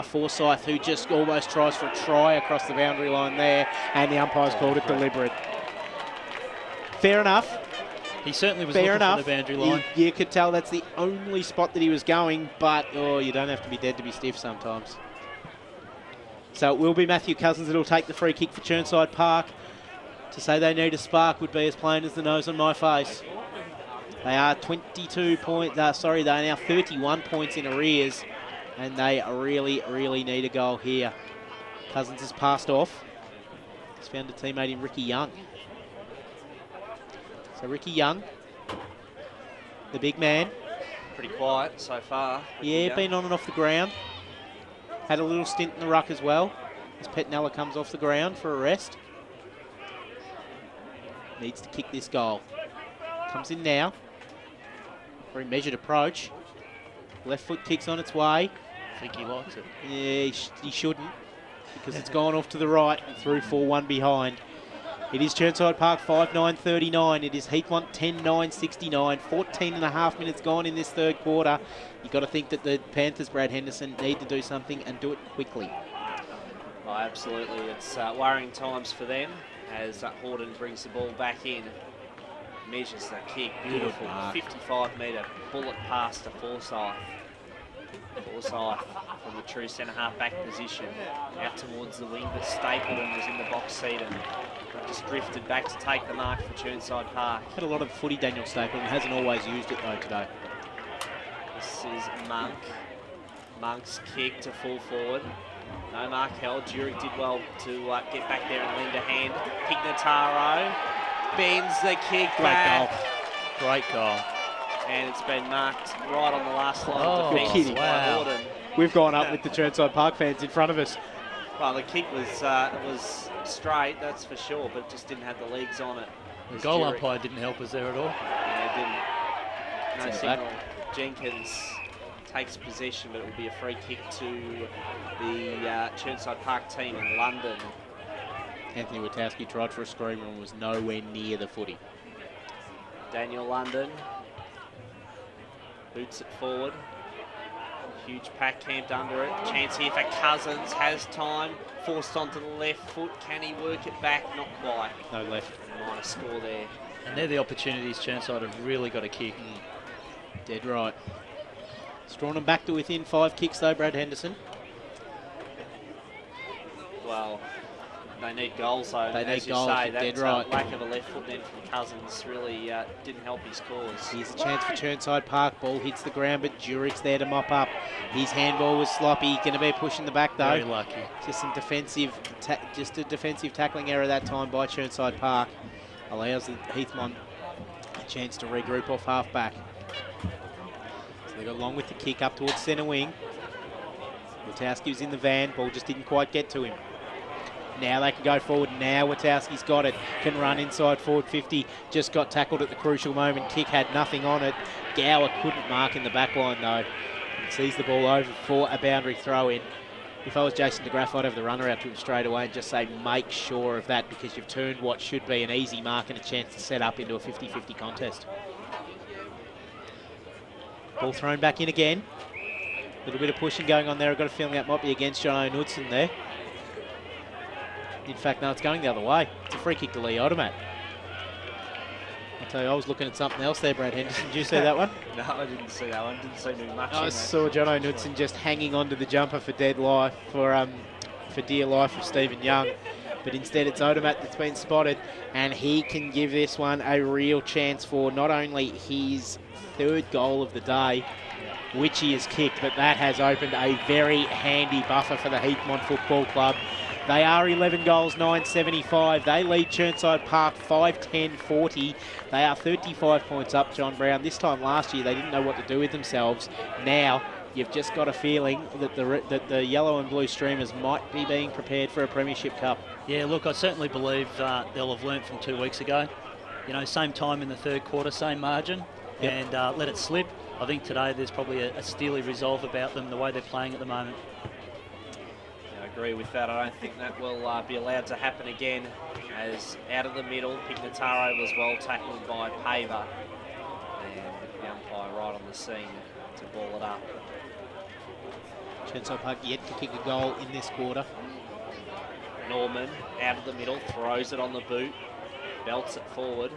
S3: Forsyth, who just almost tries for a try across the boundary line there. And the umpire's called it deliberate. Fair enough.
S4: He certainly was
S3: Fair
S4: looking
S3: enough.
S4: for the boundary line.
S3: You could tell that's the only spot that he was going, but you don't have to be dead to be stiff sometimes. So it will be Matthew Cousins that'll take the free kick for Chirnside Park. To say they need a spark would be as plain as the nose on my face. They are 22 points, they are now 31 points in arrears, and they really, really need a goal here. Cousins has passed off. He's found a teammate in Ricky Young. So Ricky Young, the big man.
S2: Pretty quiet so far.
S3: Yeah, been on and off the ground. Had a little stint in the ruck as well, as Petnella comes off the ground for a rest. needs to kick this goal. Comes in now. Very measured approach. Left foot kicks on its way.
S4: I think he likes it.
S3: Yeah, he shouldn't, because it's gone off to the right and through 4-1 behind. It is Chirnside Park 5-9-39. It is Heathmont 10-9-69. 14 and a half minutes gone in this third quarter. You've got to think that the Panthers, Brad Henderson, need to do something and do it quickly.
S2: Oh, absolutely. It's worrying times for them as Horden brings the ball back in. Measures the kick. Beautiful 55-metre bullet pass to Forsyth. Forsyth from the true centre-half back position. Out towards the wing, but Stapleton was in the box seat and just drifted back to take the mark for Chirnside Park.
S3: Had a lot of footy, Daniel Stapleton. Hasn't always used it, though, today.
S2: This is Monk. Monk's kick to full forward. No mark held. Jurek did well to get back there and lend a hand. Pignataro bends the kick back.
S4: Great goal.
S2: And it's been marked right on the last line of
S3: You're
S2: defence
S3: kidding.
S2: by
S4: Wow.
S2: Horden.
S3: We've gone up with the Chirnside Park fans in front of us.
S2: Well, the kick was straight, that's for sure, but it just didn't have the legs on it.
S4: The goal umpire didn't help us there at all.
S2: Yeah, it didn't. No
S3: It's in the
S2: signal. Jenkins takes possession, but it will be a free kick to the Chirnside Park team in London.
S3: Anthony Witowski tried for a screamer and was nowhere near the footy.
S2: Daniel London boots it forward. Huge pack camped under it. Chance here for Cousins. Has time. Forced onto the left foot. Can he work it back? Not quite.
S3: No left.
S2: Minor score there.
S4: And they're the opportunities Chirnside have really got to kick.
S3: Dead right. It's drawn them back to within 5 kicks, though, Brad Henderson.
S2: Well, they need goals, though.
S3: They
S2: As
S3: need
S2: you
S3: goals,
S2: say,
S3: you're
S2: that
S3: dead right.
S2: lack of a left foot then from Cousins really didn't help his cause.
S3: Here's a chance for Chirnside Park. Ball hits the ground, but Jurek's there to mop up. His handball was sloppy. Going to be pushing the back, though.
S4: Very lucky.
S3: Just some defensive, just a defensive tackling error that time by Chirnside Park. Allows the Heathmont a chance to regroup off half back. So they got along with the kick up towards centre wing. Witowski was in the van. Ball just didn't quite get to him. Now they can go forward. Now Witowski's got it. Can run inside forward 50. Just got tackled at the crucial moment. Kick had nothing on it. Gower couldn't mark in the back line, though. And sees the ball over for a boundary throw in. If I was Jason DeGraff, I'd have the runner out to him straight away and just say, make sure of that, because you've turned what should be an easy mark and a chance to set up into a 50-50 contest. Ball thrown back in again. A little bit of pushing going on there. I've got a feeling that might be against John O'Nudson there. In fact, no, it's going the other way. It's a free kick to Lee Odomat. I'll tell you, I was looking at something else there, Brad Henderson. Did you see that one?
S2: No, I didn't see that one. Didn't see too much.
S3: I saw John O'Nudson just hanging onto the jumper for dear life of Stephen Young. But instead it's Odomat that's been spotted, and he can give this one a real chance for not only his 3rd goal of the day, which he has kicked, but that has opened a very handy buffer for the Heathmont Football Club. They are 11 goals, 975. They lead Chirnside Park 5-10-40. They are 35 points up, John Brown. This time last year, they didn't know what to do with themselves. Now, you've just got a feeling that the yellow and blue streamers might be being prepared for a Premiership Cup.
S4: Yeah, look, I certainly believe they'll have learnt from 2 weeks ago. You know, same time in the third quarter, same margin, and let it slip. I think today there's probably a steely resolve about them, the way they're playing at the moment.
S2: I agree with that. I don't think that will be allowed to happen again, as out of the middle, Pignataro was well tackled by Paver, and the umpire right on the scene to ball it up.
S3: Chirnside Park yet to kick a goal in this quarter.
S2: Norman out of the middle, throws it on the boot, belts it forward.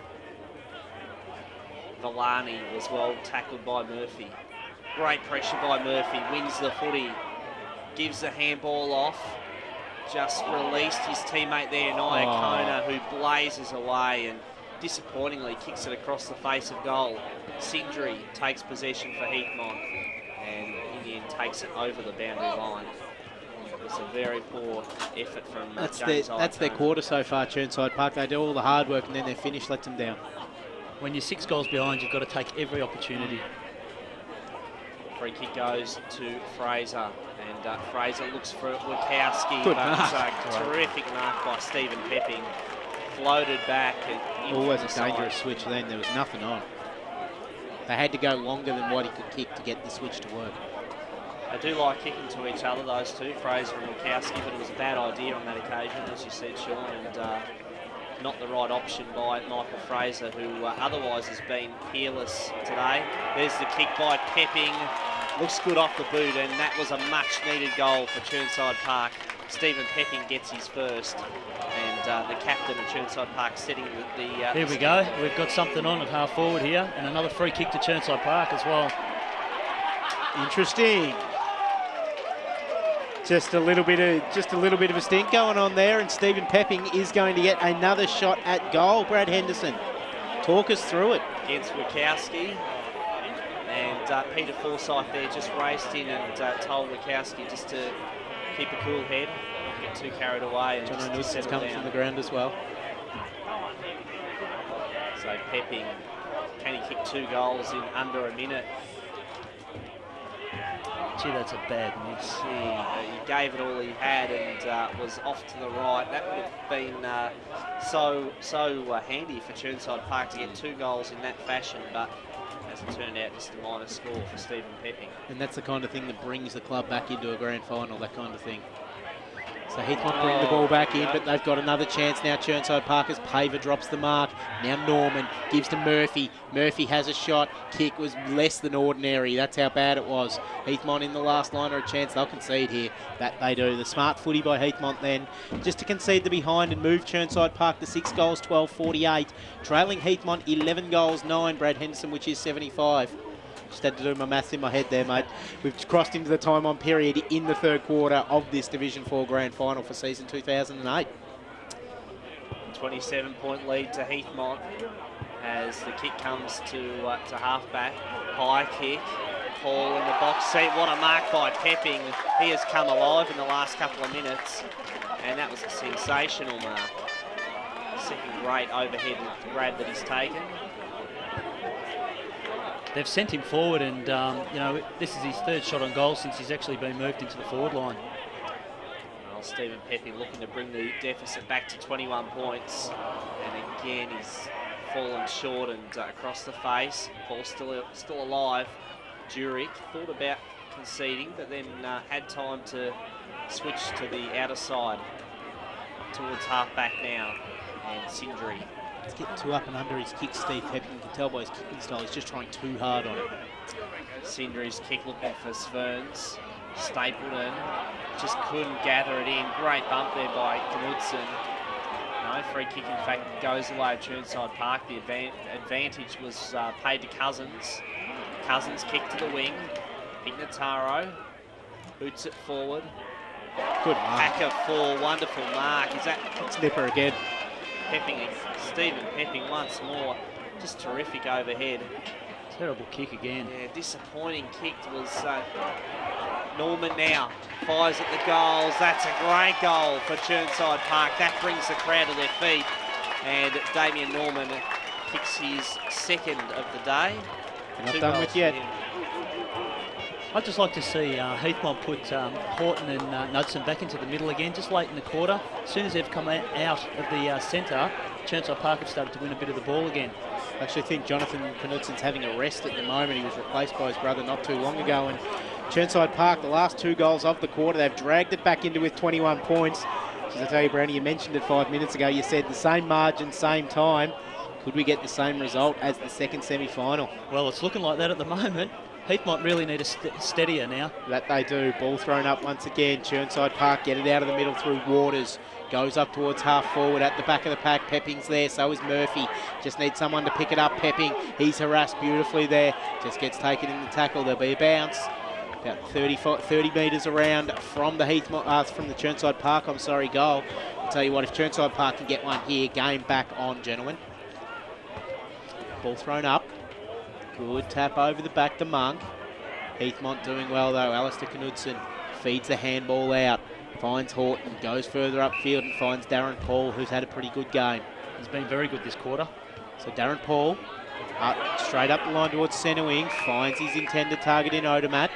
S2: Villani was well tackled by Murphy. Great pressure by Murphy, wins the footy, gives the handball off. Just released his teammate there, Kona, who blazes away and disappointingly kicks it across the face of goal. Sindri takes possession for Heathmont and in the end takes it over the boundary line. It's a very poor effort from
S3: That's their quarter so far, Chirnside Park. They do all the hard work and then their finish lets them down.
S4: When you're 6 goals behind, you've got to take every opportunity.
S2: Free kick goes to Fraser, and Fraser looks for Wachowski.
S3: Good
S2: but
S3: mark.
S2: a terrific mark by Stephen Pepping. floated back. And
S3: always a dangerous switch then. There was nothing on. They had to go longer than what he could kick to get the switch to work.
S2: They do like kicking to each other, those two, Fraser and Wachowski, but it was a bad idea on that occasion, as you said, Sean, and not the right option by Michael Fraser, who otherwise has been peerless today. There's the kick by Pepping. Looks good off the boot, and that was a much-needed goal for Chirnside Park. Stephen Pepping gets his first, and the captain of Chirnside Park setting the
S4: Here we go. We've got something on at half forward here, and another free kick to Chirnside Park as well.
S3: Interesting. Just a little bit of a stink going on there, and Stephen Pepping is going to get another shot at goal. Brad Henderson, talk us through it.
S2: Against Wachowski, and Peter Forsyth there just raced in and told Wachowski just to keep a cool head, not get too carried away, and
S3: John
S2: just
S3: O'Nilson's
S2: settle
S3: coming
S2: down.
S3: from the ground as well.
S2: So Pepping, can he kick 2 goals in under a minute?
S4: Gee, that's a bad miss.
S2: He gave it all he had and was off to the right. That would have been so handy for Chirnside Park to get 2 goals in that fashion, but as it turned out, just a minor score for Stephen Pepping.
S3: And that's the kind of thing that brings the club back into a grand final, that kind of thing. So Heathmont bring the ball back in, but they've got another chance now. Chirnside Parkers, Paver drops the mark. Now Norman gives to Murphy. Murphy has a shot. Kick was less than ordinary. That's how bad it was. Heathmont in the last line are a chance. They'll concede here. That they do. The smart footy by Heathmont then, just to concede the behind and move Chirnside Park to 6 goals, 12-48. Trailing Heathmont 11 goals, 9. Brad Henderson, which is 75. Just had to do my maths in my head there, mate. We've crossed into the time-on period in the third quarter of this Division 4 Grand Final for season 2008.
S2: 27-point lead to Heathmont as the kick comes to halfback. High kick. Paul in the box seat. What a mark by Pepping. He has come alive in the last couple of minutes, and that was a sensational mark. Second great overhead grab that he's taken.
S4: They've sent him forward, and you know, this is his 3rd shot on goal since he's actually been moved into the forward line.
S2: Well, Stephen Pepping looking to bring the deficit back to 21 points, and again he's fallen short and across the face. Ball still alive. Jurek thought about conceding, but then had time to switch to the outer side towards half-back now, and Sindri.
S3: Let's get 2 up and under his kick, Steve Pepping. You can tell by his kicking style, he's just trying too hard on it.
S2: Sindri's kick looking for Sverns. Stapleton just couldn't gather it in. Great bump there by Knudsen. No, free kick in fact goes away at Chirnside Park. The advantage was paid to Cousins. Cousins kick to the wing. Ignataro boots it forward.
S3: Good mark.
S2: Packer for wonderful mark. Is that
S3: Snipper again.
S2: Pepping, Stephen Pepping once more. Just terrific overhead.
S4: Terrible kick again.
S2: Yeah, disappointing kick was Norman now. Fires at the goals. That's a great goal for Chirnside Park. That brings the crowd to their feet. And Damien Norman kicks his 2nd of the day.
S3: We're not done with yet.
S4: I'd just like to see Heathmont put Horton and Knudsen back into the middle again, just late in the quarter. As soon as they've come out of the centre, Chirnside Park have started to win a bit of the ball again. I
S3: actually think Jonathan Knudsen's having a rest at the moment. He was replaced by his brother not too long ago. And Chirnside Park, the last 2 goals of the quarter, they've dragged it back into with 21 points. As I tell you, Brownie, you mentioned it 5 minutes ago. You said the same margin, same time. Could we get the same result as the second semi-final?
S4: Well, it's looking like that at the moment. Heathmont really need a steadier now.
S3: That they do. Ball thrown up once again. Chirnside Park get it out of the middle through Waters. Goes up towards half forward at the back of the pack. Pepping's there, so is Murphy. Just needs someone to pick it up. Pepping, he's harassed beautifully there. Just gets taken in the tackle. There'll be a bounce. About 30 metres around from the from the Chirnside Park, goal. I'll tell you what, if Chirnside Park can get one here, game back on, gentlemen. Ball thrown up. Good tap over the back to Monk. Heathmont doing well though. Alistair Knudsen feeds the handball out. Finds Horton, goes further upfield and finds Darren Paul, who's had a pretty good game.
S4: He's been very good this quarter.
S3: So Darren Paul, straight up the line towards centre wing, finds his intended target in Odermatt.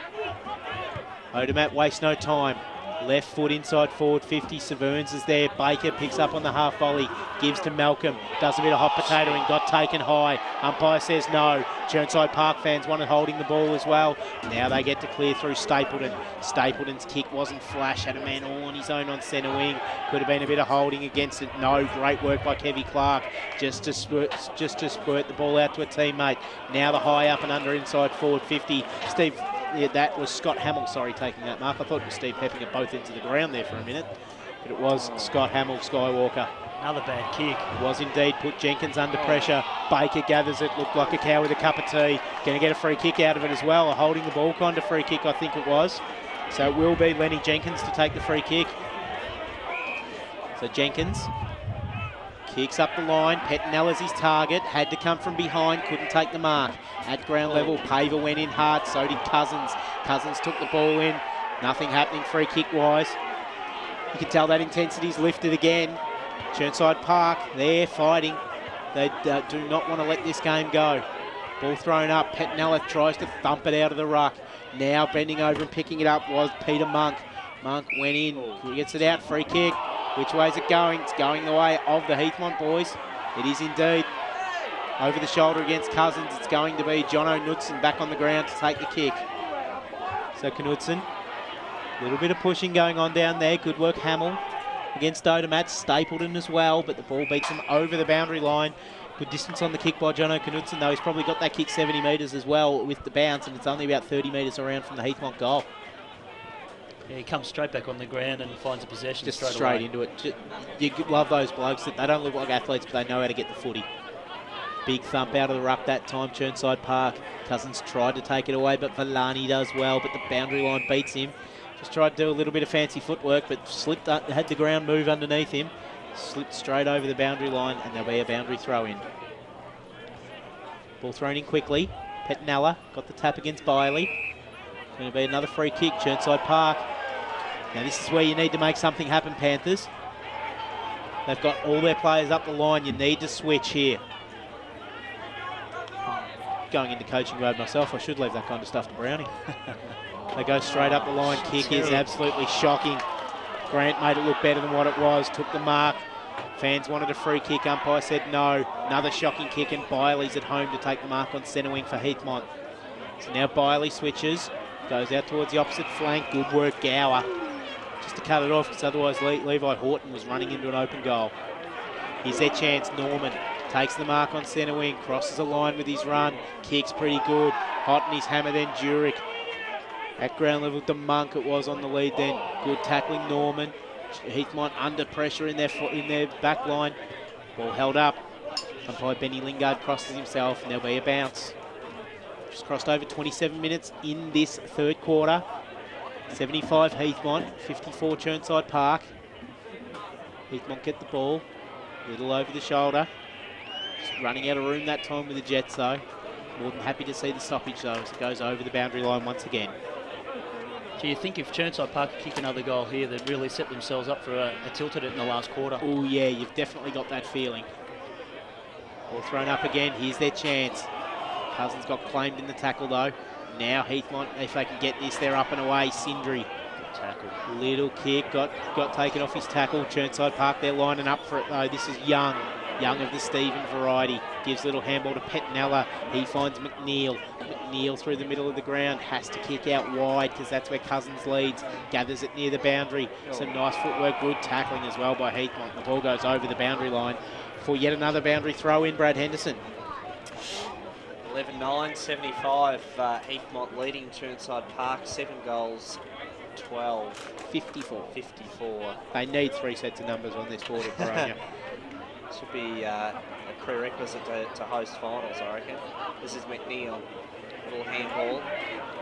S3: Odermatt wastes no time. Left foot inside forward 50. Severns is there. Baker picks up on the half volley. Gives to Malcolm. Does a bit of hot potatoing. Got taken high. Umpire says no. Chirnside Park fans wanted holding the ball as well. Now they get to clear through Stapleton. Stapleton's kick wasn't flash. Had a man all on his own on centre wing. Could have been a bit of holding against it. No. Great work by Kevy Clark. Just to squirt the ball out to a teammate. Now the high up and under inside forward 50. Steve... Yeah, that was Scott Hamill, sorry, taking that mark. I thought it was Steve Pepping at both ends of the ground there for a minute. But it was Scott Hamill, Skywalker.
S4: Another bad kick.
S3: It was indeed. Put Jenkins under pressure. Baker gathers it. Looked like a cow with a cup of tea. Going to get a free kick out of it as well. A holding the ball kind of free kick, I think it was. So it will be Lenny Jenkins to take the free kick. So Jenkins kicks up the line. Petinella's his target. Had to come from behind. Couldn't take the mark. At ground level, Paver went in hard. So did Cousins. Cousins took the ball in. Nothing happening free kick-wise. You can tell that intensity's lifted again. Chirnside Park, they're fighting. They do not want to let this game go. Ball thrown up. Petinella tries to thump it out of the ruck. Now bending over and picking it up was Peter Monk. Monk went in. He gets it out. Free kick. Which way is it going? It's going the way of the Heathmont boys. It is indeed. Over the shoulder against Cousins. It's going to be Jono Knudsen back on the ground to take the kick. So Knudsen. A little bit of pushing going on down there. Good work Hamill against Odermatt. Stapleton as well, but the ball beats him over the boundary line. Good distance on the kick by Jono Knudsen, though. He's probably got that kick 70 metres as well with the bounce, and it's only about 30 metres around from the Heathmont goal.
S4: Yeah, he comes straight back on the ground and finds a possession
S3: just
S4: straight
S3: into it. You love those blokes that they don't look like athletes, but they know how to get the footy. Big thump out of the ruck that time, Chirnside Park. Cousins tried to take it away, but Villani does well, but the boundary line beats him. Just tried to do a little bit of fancy footwork, but slipped, had the ground move underneath him. Slipped straight over the boundary line, and there'll be a boundary throw in. Ball thrown in quickly. Petinella got the tap against Biley. Going to be another free kick, Chirnside Park. Now this is where you need to make something happen, Panthers. They've got all their players up the line. You need to switch here. Going into coaching mode myself, I should leave that kind of stuff to Brownie. They go straight up the line. Kick is absolutely shocking. Grant made it look better than what it was. Took the mark. Fans wanted a free kick. Umpire said no. Another shocking kick, and Biley's at home to take the mark on centre wing for Heathmont. So now Biley switches. Goes out towards the opposite flank. Good work, Gower. Just to cut it off, because otherwise Levi Horton was running into an open goal. Here's their chance. Norman takes the mark on centre wing. Crosses the line with his run. Kicks pretty good. Hot in his hammer then, Jurek. At ground level to Monk, it was on the lead then. Good tackling, Norman. Heathmont under pressure in their back line. Ball held up. Umpire Benny Lingard crosses himself, and there'll be a bounce. Just crossed over 27 minutes in this third quarter. 75 Heathmont, 54 Chirnside Park. Heathmont get the ball. A little over the shoulder. Just running out of room that time with the Jets though. More than happy to see the stoppage though as it goes over the boundary line once again.
S4: Do you think if Chirnside Park could kick another goal here, they'd really set themselves up for a tilt at it in the last quarter?
S3: Oh yeah, you've definitely got that feeling. Ball thrown up again, here's their chance. Cousins got claimed in the tackle though. Now Heathmont, if they can get this, they're up and away. Sindri.
S4: Tackle.
S3: Little kick, got taken off his tackle. Chirnside Park, they're lining up for it though. This is Young. Young of the Stephen variety. Gives little handball to Petinella. He finds McNeil. McNeil through the middle of the ground. Has to kick out wide because that's where Cousins leads. Gathers it near the boundary. Some nice footwork. Good tackling as well by Heathmont. The ball goes over the boundary line for yet another boundary throw in, Brad Henderson.
S2: 11-9, 75. Heathmont leading Chirnside Park. 7 goals, 12.
S3: 54.
S2: 54.
S3: They need 3 sets of numbers on this board at Boronia.
S2: Should be a prerequisite to host finals, I reckon. This is McNeil. Little handball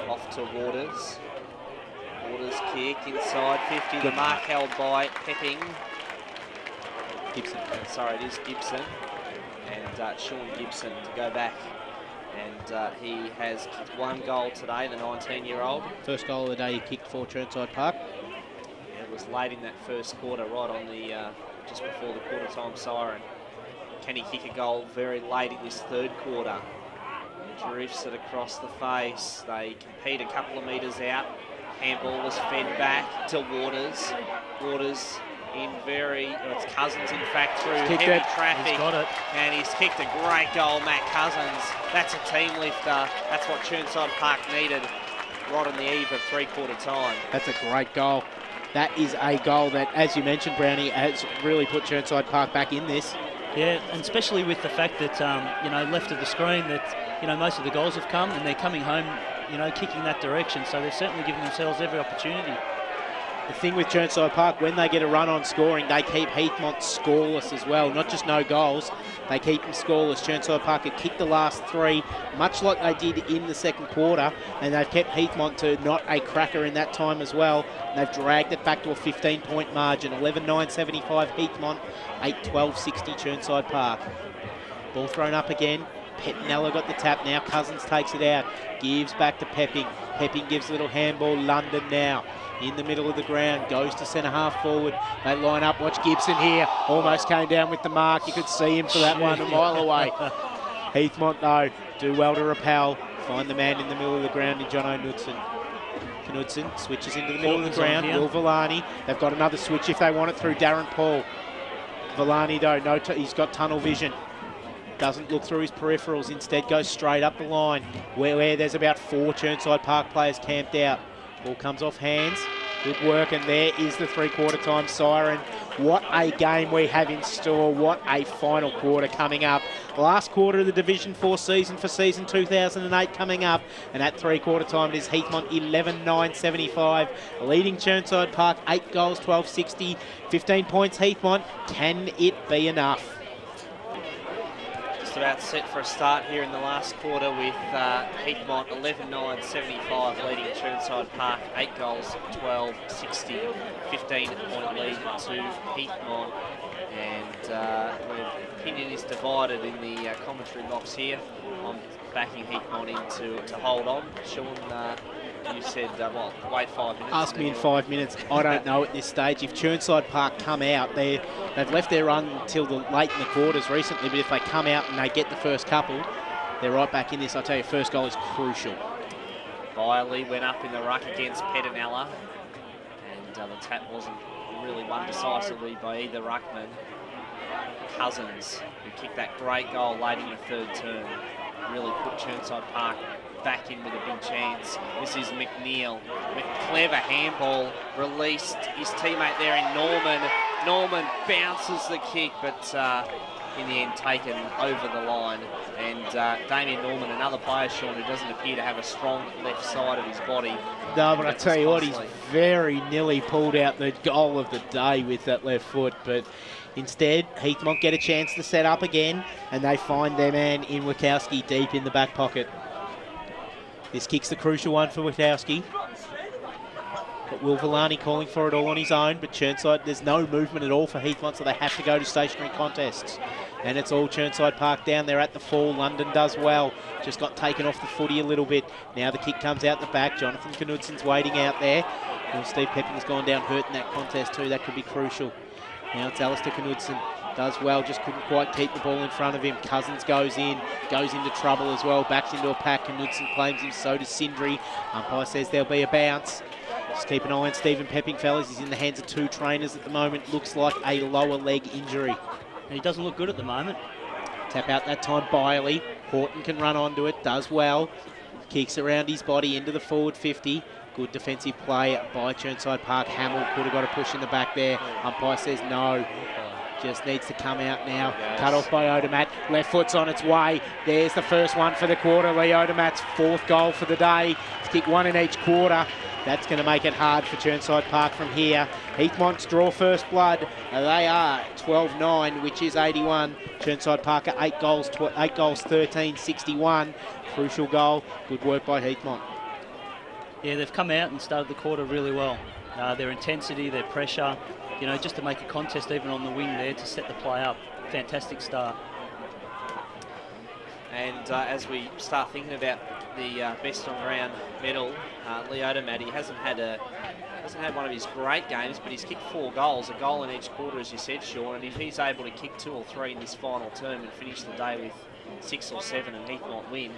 S2: off to Waters. Waters kick inside 50. The mark held by Pepping.
S3: Gibson.
S2: Sorry, it is Gibson. And Sean Gibson to go back. And he has kicked 1 goal today, the 19-year-old.
S3: First goal of the day he kicked for Chirnside Park.
S2: Yeah, it was late in that first quarter, right on the just before the quarter-time siren. Can he kick a goal very late in this third quarter? Drifts it across the face. They compete a couple of metres out Handball was fed back to Waters. Waters in it's Cousins, in fact, through heavy traffic.
S4: He's got it.
S2: And he's kicked a great goal, Matt Cousins. That's a team lifter. That's what Chirnside Park needed right on the eve of three-quarter time.
S3: That's a great goal. That is a goal that, as you mentioned, Brownie, has really put Chirnside Park back in this.
S4: Yeah, and especially with the fact that, left of the screen, that, most of the goals have come and they're coming home, kicking that direction. So they're certainly giving themselves every opportunity.
S3: The thing with Chirnside Park, when they get a run on scoring, they keep Heathmont scoreless as well. Not just no goals, they keep them scoreless. Chirnside Park had kicked the last three, much like they did in the second quarter, and they've kept Heathmont to not a cracker in that time as well. And they've dragged it back to a 15-point margin. 11-9-75 Heathmont, 8-12-60 Chirnside Park. Ball thrown up again. Pettinella got the tap now. Cousins takes it out. Gives back to Pepping. Pepping gives a little handball. London now in the middle of the ground. Goes to centre half forward. They line up. Watch Gibson here. Almost came down with the mark. You could see him for that one a mile away. Heathmont, though, do well to repel. Find the man in the middle of the ground in John O'Knudsen. Knudsen switches into the middle of the ground. Will Villani. They've got another switch if they want it through Darren Paul. Villani, though, he's got tunnel vision. Doesn't look through his peripherals, instead goes straight up the line where there's about 4 Chirnside Park players camped out. Ball comes off hands, good work, and there is the three-quarter time siren. What a game we have in store, what a final quarter coming up. Last quarter of the Division 4 season for season 2008 coming up, and at three-quarter time it is Heathmont 11-9-75, leading Chirnside Park 8 goals, 12-60, 15 points Heathmont. Can it be enough?
S2: About set for a start here in the last quarter with Heathmont 11-9-75 leading Chirnside Park 8 goals, 12-60, 15-point lead to Heathmont, and the opinion is divided in the commentary box here. I'm backing Heathmont in to hold on. Sean, you said, wait 5 minutes.
S3: Ask me in 5 minutes. I don't know at this stage. If Chirnside Park come out, they've left their run until late in the quarters recently, but if they come out and they get the first couple, they're right back in this. I tell you, first goal is crucial.
S2: Byerly went up in the ruck against Pettinella, and the tap wasn't really won decisively by either ruckman. Cousins, who kicked that great goal late in the third term, really put Chirnside Park back in with a big chance. This is McNeil. Clever handball, released his teammate there in Norman. Norman bounces the kick, but in the end taken over the line. And Damien Norman, another player, Sean, who doesn't appear to have a strong left side of his body.
S3: No, but I tell you what, he's very nearly pulled out the goal of the day with that left foot, but instead, Heathmont get a chance to set up again, and they find their man in Wachowski deep in the back pocket. This kick's the crucial one for Wachowski. But Will Villani calling for it all on his own, but Chirnside, there's no movement at all for Heathmont, so they have to go to stationary contests. And it's all Chirnside Park down there at the fall. London does well, just got taken off the footy a little bit. Now the kick comes out the back. Jonathan Knudsen's waiting out there. Well, Steve Pepping's gone down hurt in that contest too. That could be crucial. Now it's Alistair Knudsen. Does well, just couldn't quite keep the ball in front of him. Cousins goes into trouble as well, backs into a pack. Knudsen claims him, so does Sindri. Umpire says there'll be a bounce. Just keep an eye on Stephen Pepping, fellas. He's in the hands of 2 trainers at the moment. Looks like a lower leg injury.
S4: And he doesn't look good at the moment.
S3: Tap out that time, Byerly. Horton can run onto it, does well. Kicks around his body into the forward 50. Good defensive play by Chirnside Park. Hamill could have got a push in the back there. Umpire says no. Just needs to come out now. Yes. Cut off by Odermatt. Left foot's on its way. There's the first one for the quarter. Lee Odermatt's 4th goal for the day. He's kicked 1 in each quarter. That's going to make it hard for Chirnside Park from here. Heathmont's draw first blood. They are 12-9, which is 81. Chirnside Park are 8 goals, 13, 61. Crucial goal. Good work by Heathmont.
S4: Yeah, they've come out and started the quarter really well. Their intensity, their pressure, just to make a contest even on the wing there to set the play up. Fantastic start. And
S2: as we start thinking about the best on ground medal, Lee Odermatt, he hasn't had one of his great games, but he's kicked 4 goals, a goal in each quarter, as you said, Sean. And if he's able to kick 2 or 3 in this final term and finish the day with 6 or 7 and Heathmont win,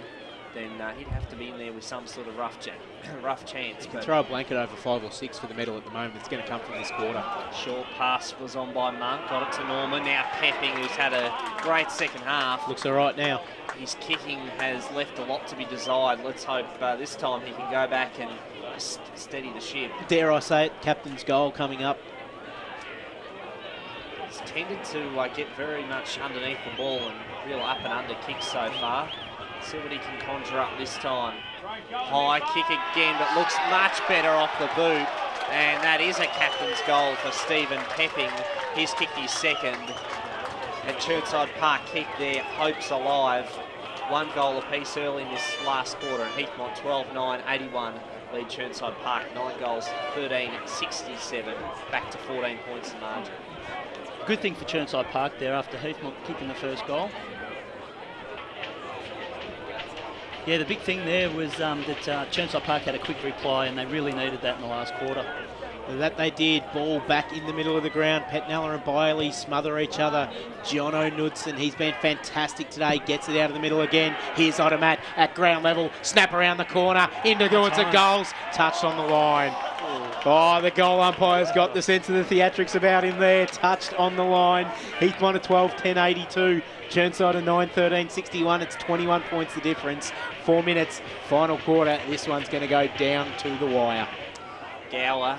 S2: then he'd have to be in there with some sort of rough chance.
S3: You can throw a blanket over 5 or 6 for the medal at the moment. It's going to come from this quarter.
S2: Short pass was on by Monk, got it to Norman. Now Pepping, who's had a great second half.
S3: Looks all right now.
S2: His kicking has left a lot to be desired. Let's hope this time he can go back and steady the ship.
S3: Dare I say it, captain's goal coming up.
S2: He's tended to get very much underneath the ball and real up and under kicks so far. See what he can conjure up this time. High kick again, but looks much better off the boot. And that is a captain's goal for Stephen Pepping. He's kicked his second. And Chirnside Park keep their hopes alive. 1 goal apiece early in this last quarter. And Heathmont 12-9-81 lead Chirnside Park. 9 goals, 13-67. Back to 14 points in margin.
S4: Good thing for Chirnside Park there after Heathmont kicking the first goal. Yeah, the big thing there was that Chirnside Park had a quick reply, and they really needed that in the last quarter.
S3: That they did. Ball back in the middle of the ground. Petnella and Biley smother each other. Jono Knudsen, he's been fantastic today. Gets it out of the middle again. Here's Odomat at ground level. Snap around the corner. Into goals and goals. Touched on the line. Oh, the goal umpire's got the sense of the theatrics about him there. Touched on the line. Heathmont at 12-10-82. Chirnside at 9-13-61. It's 21 points the difference. 4 minutes, final quarter. This one's going to go down to the wire.
S2: Gower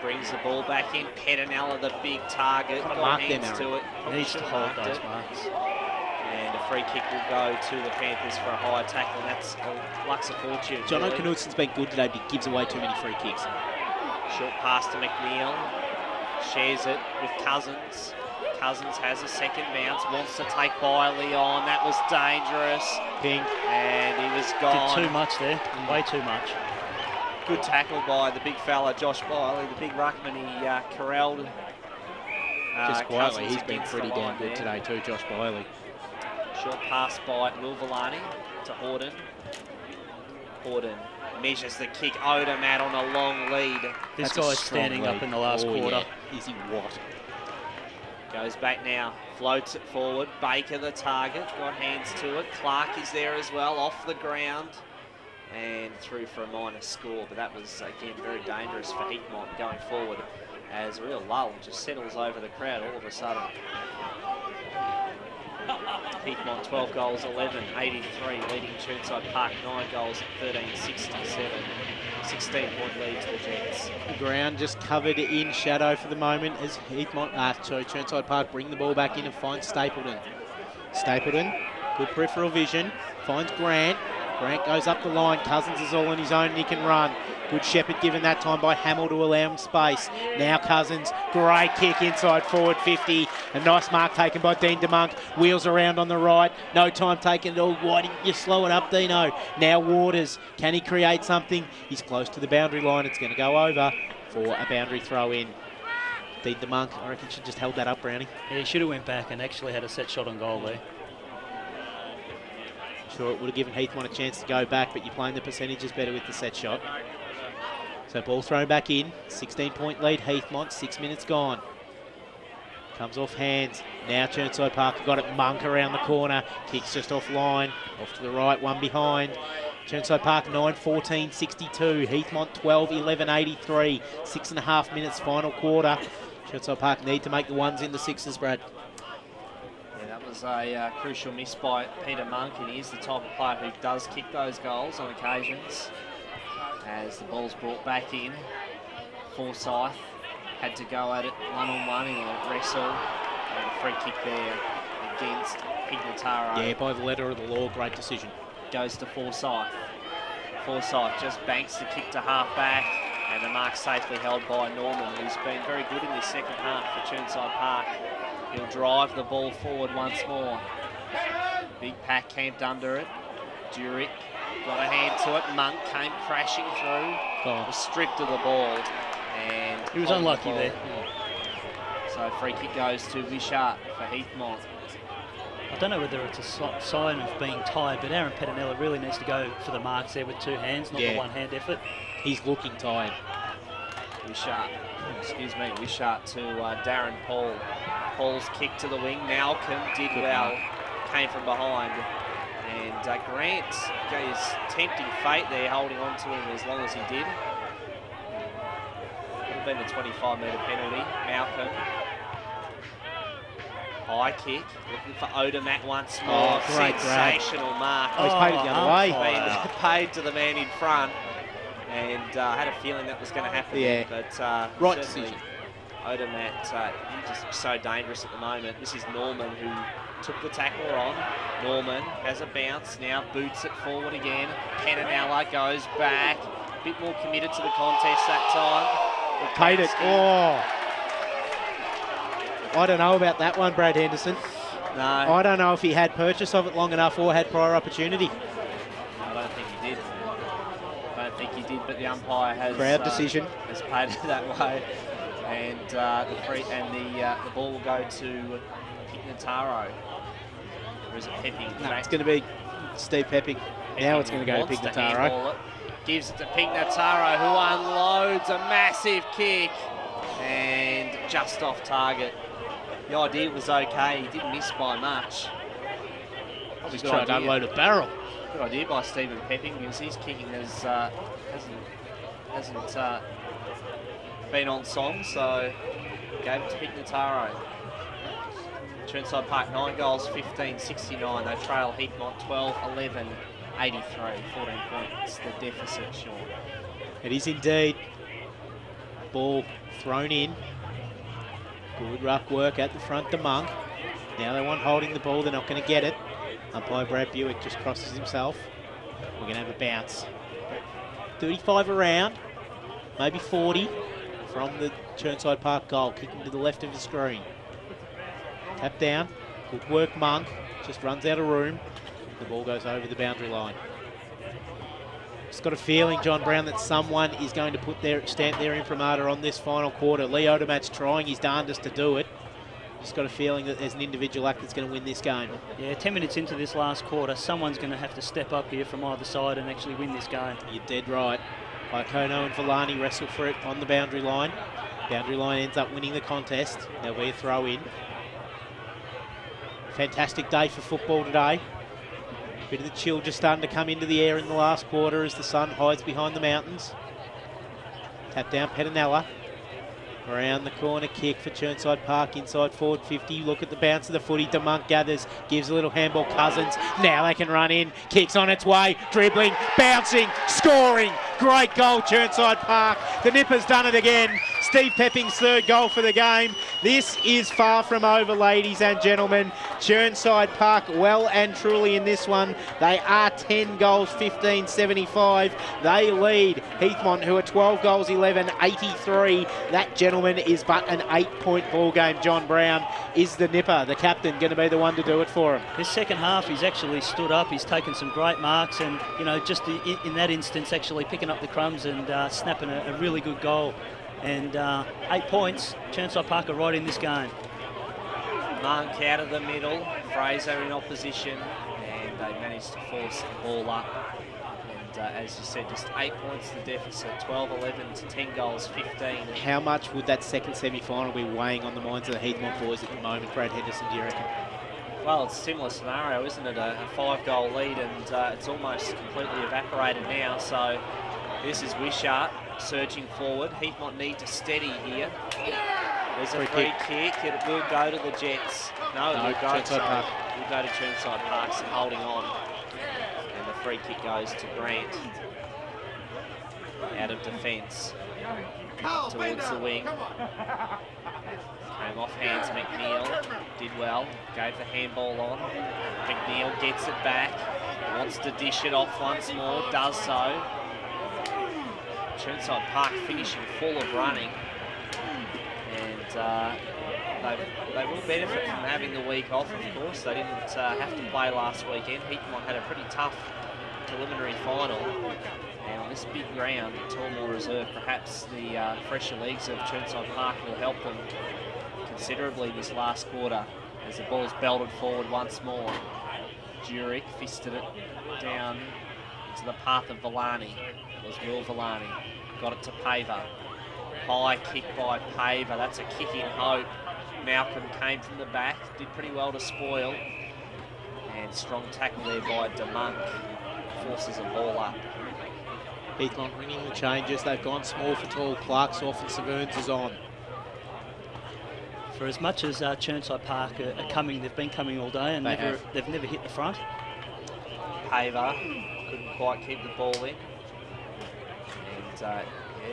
S2: brings the ball back in. Pettinella, the big target. Got hands to it.
S4: Needs to hold those marks.
S2: And a free kick will go to the Panthers for a high tackle. And that's a lux of fortune.
S3: Jono Knudsen's been good today, but he gives away too many free kicks.
S2: Short pass to McNeil. Shares it with Cousins. Cousins has a second bounce, wants to take Biley on. That was dangerous.
S3: Ping.
S2: And he was gone.
S4: Did too much there, way too much.
S2: Good tackle by the big fella, Josh Biley, the big ruckman. He corralled.
S3: Just quietly,
S2: Cousins
S3: he's been pretty damn good today too, Josh Biley.
S2: Short pass by Will Villani to Horden. Horden measures the kick. Odomat on a long lead.
S4: This guy's standing up in the last quarter.
S3: Yeah. Is he what?
S2: Goes back now, floats it forward. Baker the target, got hands to it. Clark is there as well, off the ground. And through for a minor score, but that was, again, very dangerous for Heathmont going forward as a real lull just settles over the crowd all of a sudden. Heathmont 12 goals, 11-83, leading Chirnside Park 9 goals, 13-67. 16-point lead to the Jets.
S3: The ground just covered in shadow for the moment as Chirnside Park bring the ball back in and find Stapleton. Stapleton, good peripheral vision, finds Grant. Grant goes up the line. Cousins is all on his own and he can run. Good Shepherd given that time by Hamill to allow him space. Now Cousins, great kick inside forward 50. A nice mark taken by Dean DeMonk. Wheels around on the right. No time taken at all. Why didn't you slow it up, Dino? Now Waters. Can he create something? He's close to the boundary line. It's going to go over for a boundary throw in. Dean DeMonk, I reckon, should just held that up, Brownie.
S4: Yeah, he should have went back and actually had a set shot on goal there.
S3: Sure, it would have given Heathmont a chance to go back, but you're playing the percentages better with the set shot. So ball thrown back in, 16-point lead, Heathmont, 6 minutes gone. Comes off hands, now Chirnside Park got it, Monk around the corner, kicks just off line, off to the right, one behind. Chirnside Park 9-14-62, Heathmont 12-11-83, 6.5 minutes final quarter. Chirnside Park need to make the ones into sixes, Brad.
S2: That was a crucial miss by Peter Monk, and he is the type of player who does kick those goals on occasions. As the ball's brought back in, Forsyth had to go at it one-on-one in a wrestle, and a free kick there against Pignataro.
S3: Yeah, by the letter of the law, great decision.
S2: Goes to Forsyth. Forsyth just banks the kick to half-back, and the mark safely held by Norman, who's been very good in this second half for Chirnside Park. He'll drive the ball forward once more. Big pack camped under it. Durick got a hand to it. Monk came crashing through. Was stripped of the ball. And
S4: he was unlucky there.
S2: So free kick goes to Wishart for Heathmont.
S4: I don't know whether it's a sign of being tired, but Aaron Pettinella really needs to go for the marks there with 2 hands, not the one-hand effort.
S3: He's looking tired.
S2: Wishart to Darren Paul. Paul's kick to the wing. Malcolm did well. Came from behind. And Grant is tempting fate there, holding on to him as long as he did. Would have been a 25-metre penalty. Malcolm. High kick, looking for Odermatt once more.
S3: Oh, great
S2: sensational mark.
S3: Oh, he's paid it the other way.
S2: Been paid to the man in front, and had a feeling that was going to happen.
S3: Yeah,
S2: but
S3: right decision.
S2: Odermatt, he's just so dangerous at the moment. This is Norman who took the tackler on. Norman has a bounce, now boots it forward again. Penanella goes back, a bit more committed to the contest that time.
S3: Paid it. Oh. I don't know about that one, Brad Henderson.
S2: No.
S3: I don't know if he had purchase of it long enough or had prior opportunity.
S2: I don't think he did. But the umpire has
S3: crowd decision
S2: has paid it that way, and the ball will go to Pignataro. Or is it Pepping?
S3: No, it's going to be Steve Pepping. Now it's going to go to Pignataro.
S2: Gives it to Pignataro, who unloads a massive kick, and just off target. The idea was okay. He didn't miss by much.
S3: Just tried to unload a barrel.
S2: Good idea by Stephen Pepping, because his kicking hasn't been on song, so gave it to Pignataro. Chirnside Park 9 goals, 15-69. They trail Heathmont 12-11, 83, 14 points. The deficit, Sean.
S3: It is indeed. Ball thrown in. Good ruck work at the front to Monk. Now they want holding the ball. They're not going to get it. Umpire Brad Buick just crosses himself. We're going to have a bounce. 35 around, maybe 40 from the Chirnside Park goal. Kicking to the left of the screen. Tap down. Good work, Monk. Just runs out of room. The ball goes over the boundary line. Just got a feeling, John Brown, that someone is going to put their stamp their imprimatur on this final quarter. Lee Odermatt's trying his darndest to do it. Just got a feeling that there's an individual act that's going to win this game.
S4: Yeah, 10 minutes into this last quarter, someone's going to have to step up here from either side and actually win this game.
S3: You're dead right. Iacono and Villani wrestle for it on the boundary line. Boundary line ends up winning the contest. There'll be a throw in. Fantastic day for football today. Bit of the chill just starting to come into the air in the last quarter as the sun hides behind the mountains. Tap down Penanella. Around the corner kick for Chirnside Park, inside forward 50. Look at the bounce of the footy. DeMonk gathers, gives a little handball. Cousins, now they can run in. Kicks on its way, dribbling, bouncing, scoring. Great goal, Chirnside Park. The Nippers done it again. Steve Pepping's third goal for the game. This is far from over, ladies and gentlemen. Chirnside Park well and truly in this one. They are 10 goals, 15-75. They lead Heathmont, who are 12 goals, 11, 83. That gentleman is but an 8-point ball game. John Brown is the nipper, the captain, going to be the one to do it for him.
S4: This second half, he's actually stood up. He's taken some great marks, and just in that instance, actually picking up the crumbs and snapping a really good goal. And 8 points. Chirnside Park are right in this game.
S2: Monk out of the middle, Fraser in opposition, and they managed to force the ball up. And as you said, just 8 points to the deficit, 12-11 to 10 goals, 15.
S3: How much would that second semi-final be weighing on the minds of the Heathmont boys at the moment, Brad Henderson, do you reckon?
S2: Well, it's a similar scenario, isn't it? A 5-goal lead, and it's almost completely evaporated now. So this is Wishart surging forward. Heathmont need to steady here. There's a free kick. It will go to the Jets. No, it will go to Chirnside Park, so holding on. And the free kick goes to Grant. Out of defence. Towards the wing. Came off hands, McNeil. Did well. Gave the handball on. McNeil gets it back. Wants to dish it off once more. Does so. Chirnside Park finishing full of running, and they will benefit from having the week off, of course. They didn't have to play last weekend. Heathmont had a pretty tough preliminary final, and on this big ground, Tormore Reserve, perhaps the fresher legs of Chirnside Park will help them considerably this last quarter as the ball's belted forward once more. Jurek fisted it down into the path of Villani. It was Will Villani. Got it to Paver. High kick by Paver. That's a kick in hope. Malcolm came from the back. Did pretty well to spoil. And strong tackle there by DeMunk. Forces a ball up.
S3: Heathmont ringing the changes. They've gone small for tall. Clark's off and Severns is on.
S4: For as much as Chirnside Park are coming, they've been coming all day and they've never hit the front.
S2: Paver couldn't quite keep the ball in. And yeah,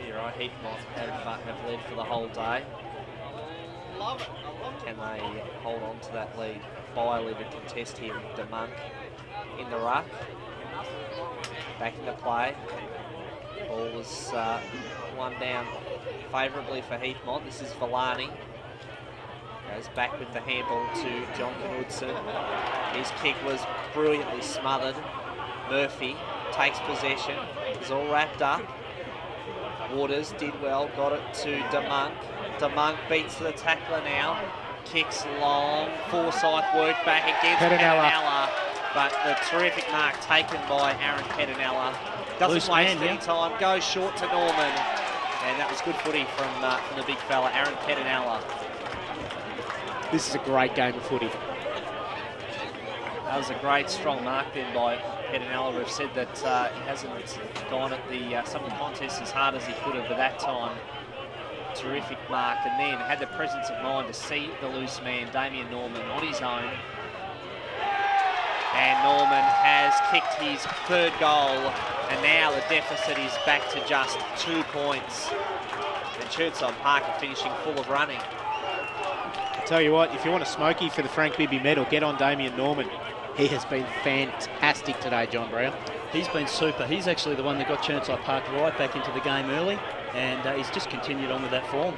S2: you're right, Heathmont have led for the whole day. Can they hold on to that lead? Biley to contest here with DeMunk in the ruck. Back into play. Ball was one down favourably for Heathmont. This is Villani. Goes back with the handball to John Knudsen. His kick was brilliantly smothered. Murphy takes possession. It's all wrapped up. Waters did well, got it to DeMunk. DeMunk beats the tackler now. Kicks long. Forsyth work back against Petinella. But the terrific mark taken by Aaron Petinella. Doesn't waste any time. Goes short to Norman. And that was good footy from the big fella, Aaron Petinella.
S3: This is a great game of footy.
S2: That was a great strong mark then by Petinella. We've said that he hasn't gone at some of the contests as hard as he could have, but that time, terrific mark. And then had the presence of mind to see the loose man, Damien Norman, on his own. And Norman has kicked his third goal, and now the deficit is back to just 2 points. And Chirnside Park are finishing full of running.
S3: Tell you what, if you want a smoky for the Frank Bibby medal, get on Damien Norman. He has been fantastic today, John Brown.
S4: He's been super. He's actually the one that got Chirnside Park right back into the game early, and he's just continued on with that form.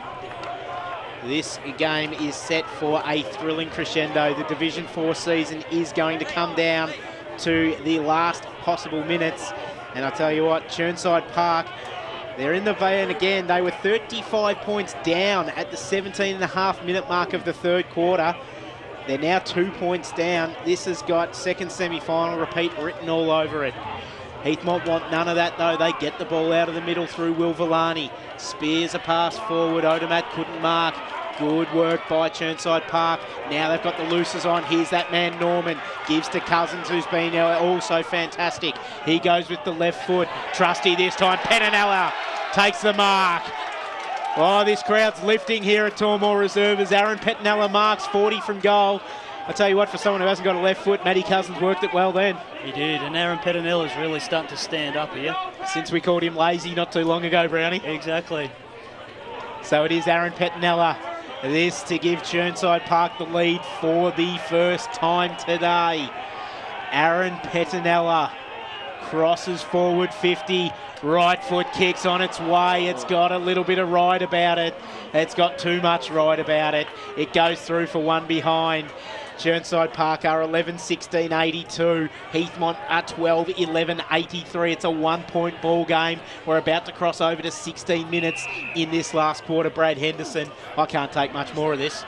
S3: This game is set for a thrilling crescendo. The Division 4 season is going to come down to the last possible minutes. And I tell you what, Chirnside Park, they're in the van again. They were 35 points down at the 17.5-minute mark of the third quarter. They're now 2 points down. This has got second semi-final repeat written all over it. Heathmont want none of that, though. They get the ball out of the middle through Will Villani. Spears a pass forward. Odomat couldn't mark. Good work by Chirnside Park. Now they've got the looses on. Here's that man, Norman. Gives to Cousins, who's been also fantastic. He goes with the left foot. Trusty this time. Petinella takes the mark. Oh, this crowd's lifting here at Tormore Reserve as Aaron Petinella marks 40 from goal. I tell you what, for someone who hasn't got a left foot, Matty Cousins worked it well then.
S4: He did, and Aaron Petinella's really starting to stand up here.
S3: Since we called him lazy not too long ago, Brownie.
S4: Exactly.
S3: So it is Aaron Petinella. This to give Chirnside Park the lead for the first time today. Aaron Petinella crosses forward 50. Right foot kicks on its way. It's got a little bit of ride about it. It's got too much ride about it. It goes through for one behind. Chirnside Park are 11-16-82. Heathmont are 12-11-83. It's a 1 point ball game. We're about to cross over to 16 minutes in this last quarter. Brad Henderson, I can't take much more of this.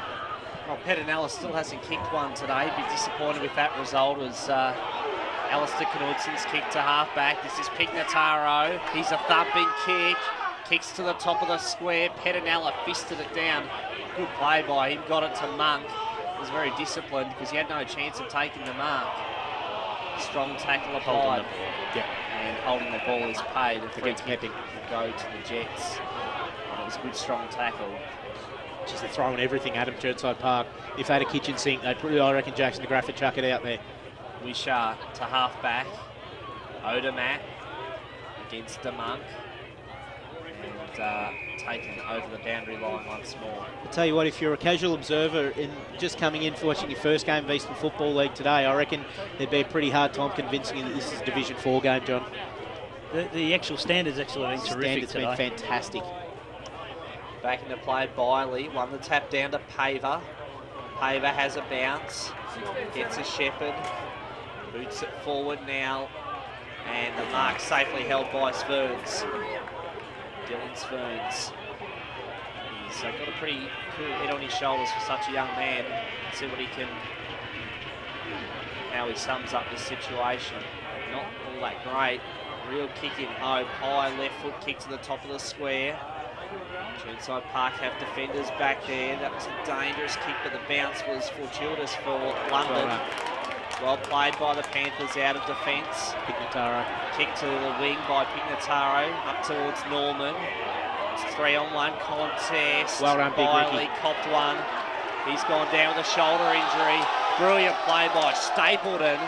S2: Well, Petinella still hasn't kicked one today. Be disappointed with that result. Was Alistair Knudsen's kick to half-back. This is Pignataro. He's a thumping kick. Kicks to the top of the square. Petinella fisted it down. Good play by him. Got it to Monk. Was very disciplined because he had no chance of taking the mark. Strong tackle applied. And holding the ball is paid. The free kick will go to the Jets. And it was a good strong tackle.
S3: Just they're throwing everything at him, Chirnside Park. If they had a kitchen sink, they'd probably, I reckon, Jackson DeGraff would chuck it out there.
S2: Wishart to half-back. Odomat against DeMunk. And taken over the boundary line once more.
S3: I'll tell you what, if you're a casual observer and just coming in for watching your first game of Eastern Football League today, I reckon there'd be a pretty hard time convincing you that this is a Division 4 game, John.
S4: The actual standards actually have been terrific today.
S3: Standards been fantastic.
S2: Back into play, Biley. Won the tap down to Paver. Paver has a bounce. Gets a Shepherd. Boots it forward now. And the mark safely held by Sverns. Dylan Sverns. He's got a pretty cool head on his shoulders for such a young man. Let's see what he can, how he sums up this situation. Not all that great. Real kick in hope. High left foot kick to the top of the square. Chirnside Park have defenders back there. That was a dangerous kick, but the bounce was fortuitous for London. Well played by the Panthers out of defence.
S3: Pignataro.
S2: Kick to the wing by Pignataro, up towards Norman. It's 3-on-1 contest.
S3: Well done, Big
S2: Biley
S3: Ricky.
S2: copped one. He's gone down with a shoulder injury. Brilliant play by Stapleton.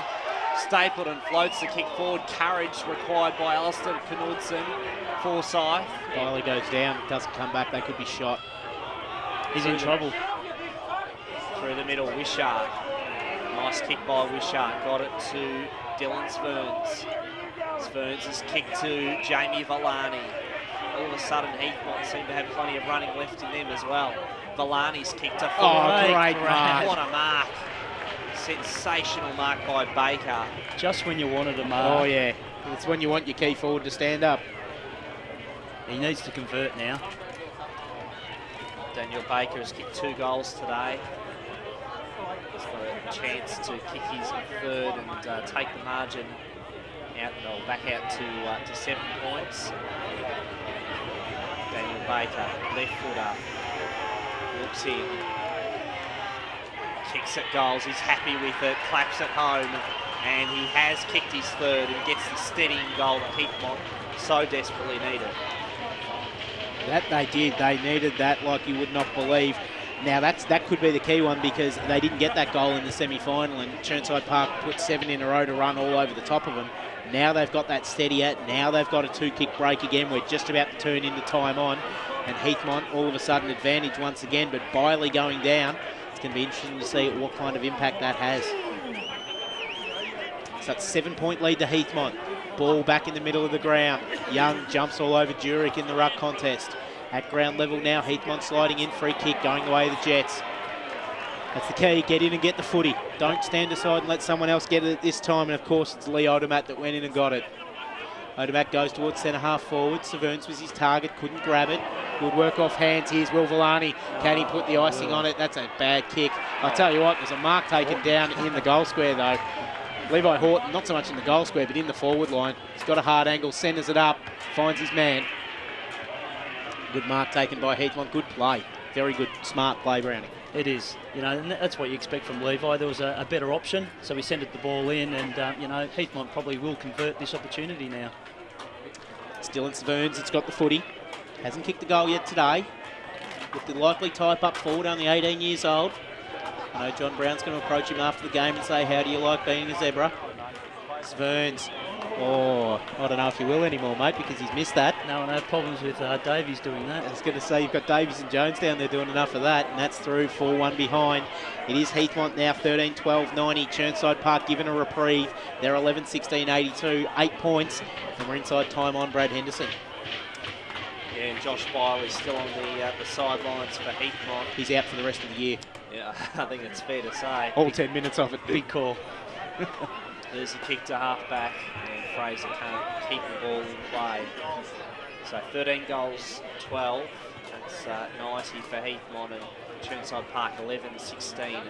S2: Stapleton floats the kick forward. Courage required by Alistair Knudsen. Forsyth.
S3: Biley goes down, doesn't come back, they could be shot.
S4: He's in trouble.
S2: Through the middle, Wishart. Nice kick by Wishart. Got it to Dylan Sverns. Sverns' kick to Jamie Villani. All of a sudden, Heathmont seem to have plenty of running left in them as well. Villani's kick to full.
S3: Oh, great mark.
S2: What a mark. Sensational mark by Baker.
S4: Just when you wanted a mark.
S3: Oh, yeah. It's when you want your key forward to stand up.
S4: He needs to convert now.
S2: Daniel Baker has kicked 2 goals today. He's got a chance to kick his third and take the margin out, or back out to 7 points. Daniel Baker, left footer, looks in, kicks at goals, he's happy with it, claps at home, and he has kicked his third and gets the steadying goal that Heathmont so desperately needed.
S3: That they did. They needed that like you would not believe. Now that could be the key one, because they didn't get that goal in the semi-final, and Chirnside Park put 7 in a row to run all over the top of them. Now they've got that steady at. Now they've got a 2-kick break again. We're just about to turn into time on, and Heathmont all of a sudden advantage once again. But Biley going down, it's going to be interesting to see what kind of impact that has. So it's a 7-point lead to Heathmont. Ball back in the middle of the ground. Young jumps all over Jurek in the ruck contest. At ground level now, Heathmont sliding in, free kick going the way of the Jets. That's the key, get in and get the footy. Don't stand aside and let someone else get it at this time, and of course it's Lee Odermatt that went in and got it. Odermatt goes towards centre half forward. Severns was his target, couldn't grab it. Good work off hands. Here's Will Villani. Can he put the icing on it? That's a bad kick. I'll tell you what, there's a mark taken down in the goal square though. Levi Horton, not so much in the goal square, but in the forward line. He's got a hard angle, centres it up, finds his man. Good mark taken by Heathmont. Good play. Very good, smart play, Browning.
S4: It is, you know, and that's what you expect from Levi. There was a better option, so he sent the ball in, and you know, Heathmont probably will convert this opportunity now.
S3: Still in Severns, it's got the footy. Hasn't kicked the goal yet today. With the likely type up forward, only 18 years old. I know John Brown's going to approach him after the game and say, how do you like being a zebra? Severns. Oh, I don't know if he will anymore, mate, because he's missed that.
S4: No, I have problems with Davies doing that.
S3: I was going to say, you've got Davies and Jones down there doing enough of that, and that's through 4-1 behind. It is Heathmont now, 13-12-90. Chirnside Park given a reprieve. They're 11-16-82, 8 points, and we're inside time on Brad Henderson.
S2: Yeah, and Josh Biley's still on the sidelines for Heathmont.
S3: He's out for the rest of the year.
S2: Yeah, I think it's fair to say.
S3: All 10 minutes of it.
S4: Big call.
S2: There's a kick to half-back, and Fraser can't keep the ball in play. So 13 goals, 12. That's 90 for Heathmont, and Chirnside Park 11-16.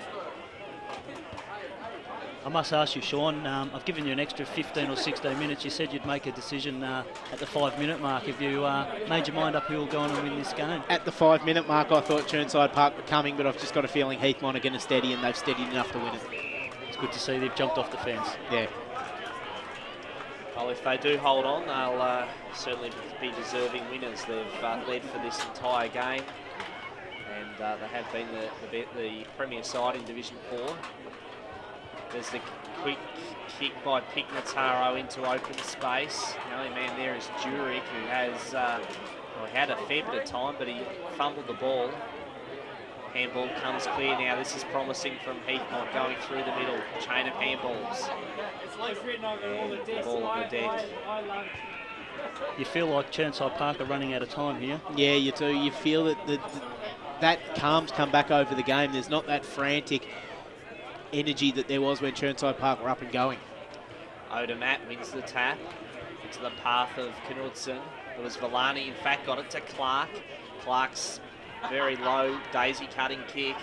S4: I must ask you, Sean, I've given you an extra 15 or 16 minutes. You said you'd make a decision at the 5-minute mark. Have you made your mind up who will go on and win this game? At
S3: the 5-minute mark, I thought Chirnside Park were coming, but I've just got a feeling Heathmont are going to steady, and they've steadied enough to win it.
S4: It's good to see they've jumped off the fence.
S3: Yeah.
S2: Well, if they do hold on, they'll certainly be deserving winners. They've led for this entire game, and they have been the premier side in Division 4. There's the quick kick by Pignataro into open space. The only man there is Jurek, who has had a fair bit of time, but he fumbled the ball. Handball comes clear now. This is promising from Heathmont going through the middle. Chain of handballs. And ball on the deck.
S4: You feel like Chirnside Park are running out of time here.
S3: Yeah, you do. You feel that that calm's come back over the game. There's not that frantic energy that there was when Chirnside Park were up and going.
S2: Odermatt wins the tap into the path of Knudsen. It was Villani, in fact, got it to Clark. Clark's very low daisy cutting kick,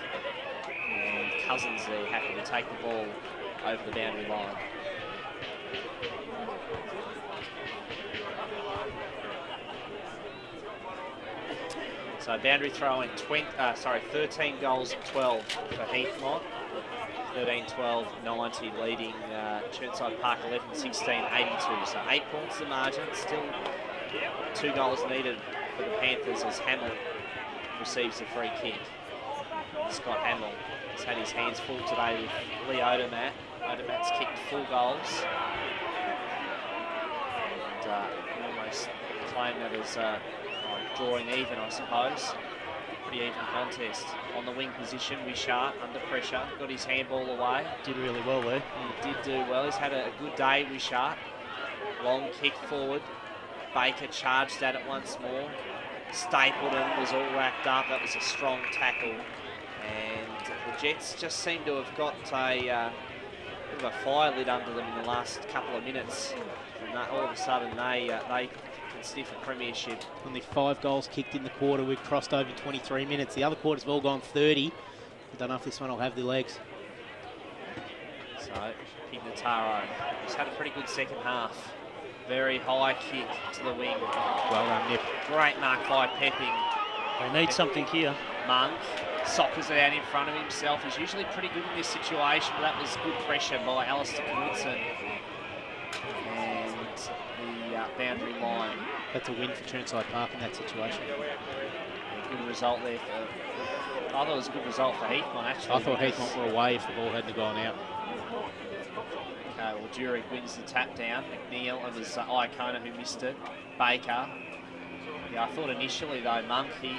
S2: and Cousins there happy to take the ball over the boundary line. So boundary throw in 13 goals, 12 for Heathmont. 13-12-90, leading Chirnside Park 11-16-82. So 8 points the margin. Still 2 goals needed for the Panthers as Hamill receives the free kick. Scott Hamill has had his hands full today with Lee Odermatt. Odermatt's kicked 4 goals. And almost claim that as drawing even, I suppose. Pretty even contest. On the wing position, Wishart under pressure, got his handball away.
S4: Did really well there.
S2: He did do well. He's had a good day, Wishart. Long kick forward. Baker charged at it once more. Stapleton was all wrapped up. That was a strong tackle. And the Jets just seem to have got a bit of a fire lit under them in the last couple of minutes. And all of a sudden they can sniff a premiership.
S3: Only 5 goals kicked in the quarter. We've crossed over 23 minutes. The other quarters have all gone 30. I don't know if this one will have the legs.
S2: So, Pignataro, he's had a pretty good second half. Very high kick to the wing.
S3: Well done, Nip.
S2: Great mark by Pepping.
S4: They need something here.
S2: Monk soccers it out in front of himself. He's usually pretty good in this situation, but that was good pressure by Alistair Knudsen. And the boundary line.
S3: That's a win for Chirnside Park in that situation.
S2: A good result there for... I thought it was a good result for Heathmont, actually.
S3: I thought Heathmont were away if the ball hadn't gone out.
S2: Okay, well, Jurek wins the tap down. McNeil, it was Iacona who missed it. Baker. Yeah, I thought initially, though, Monk, he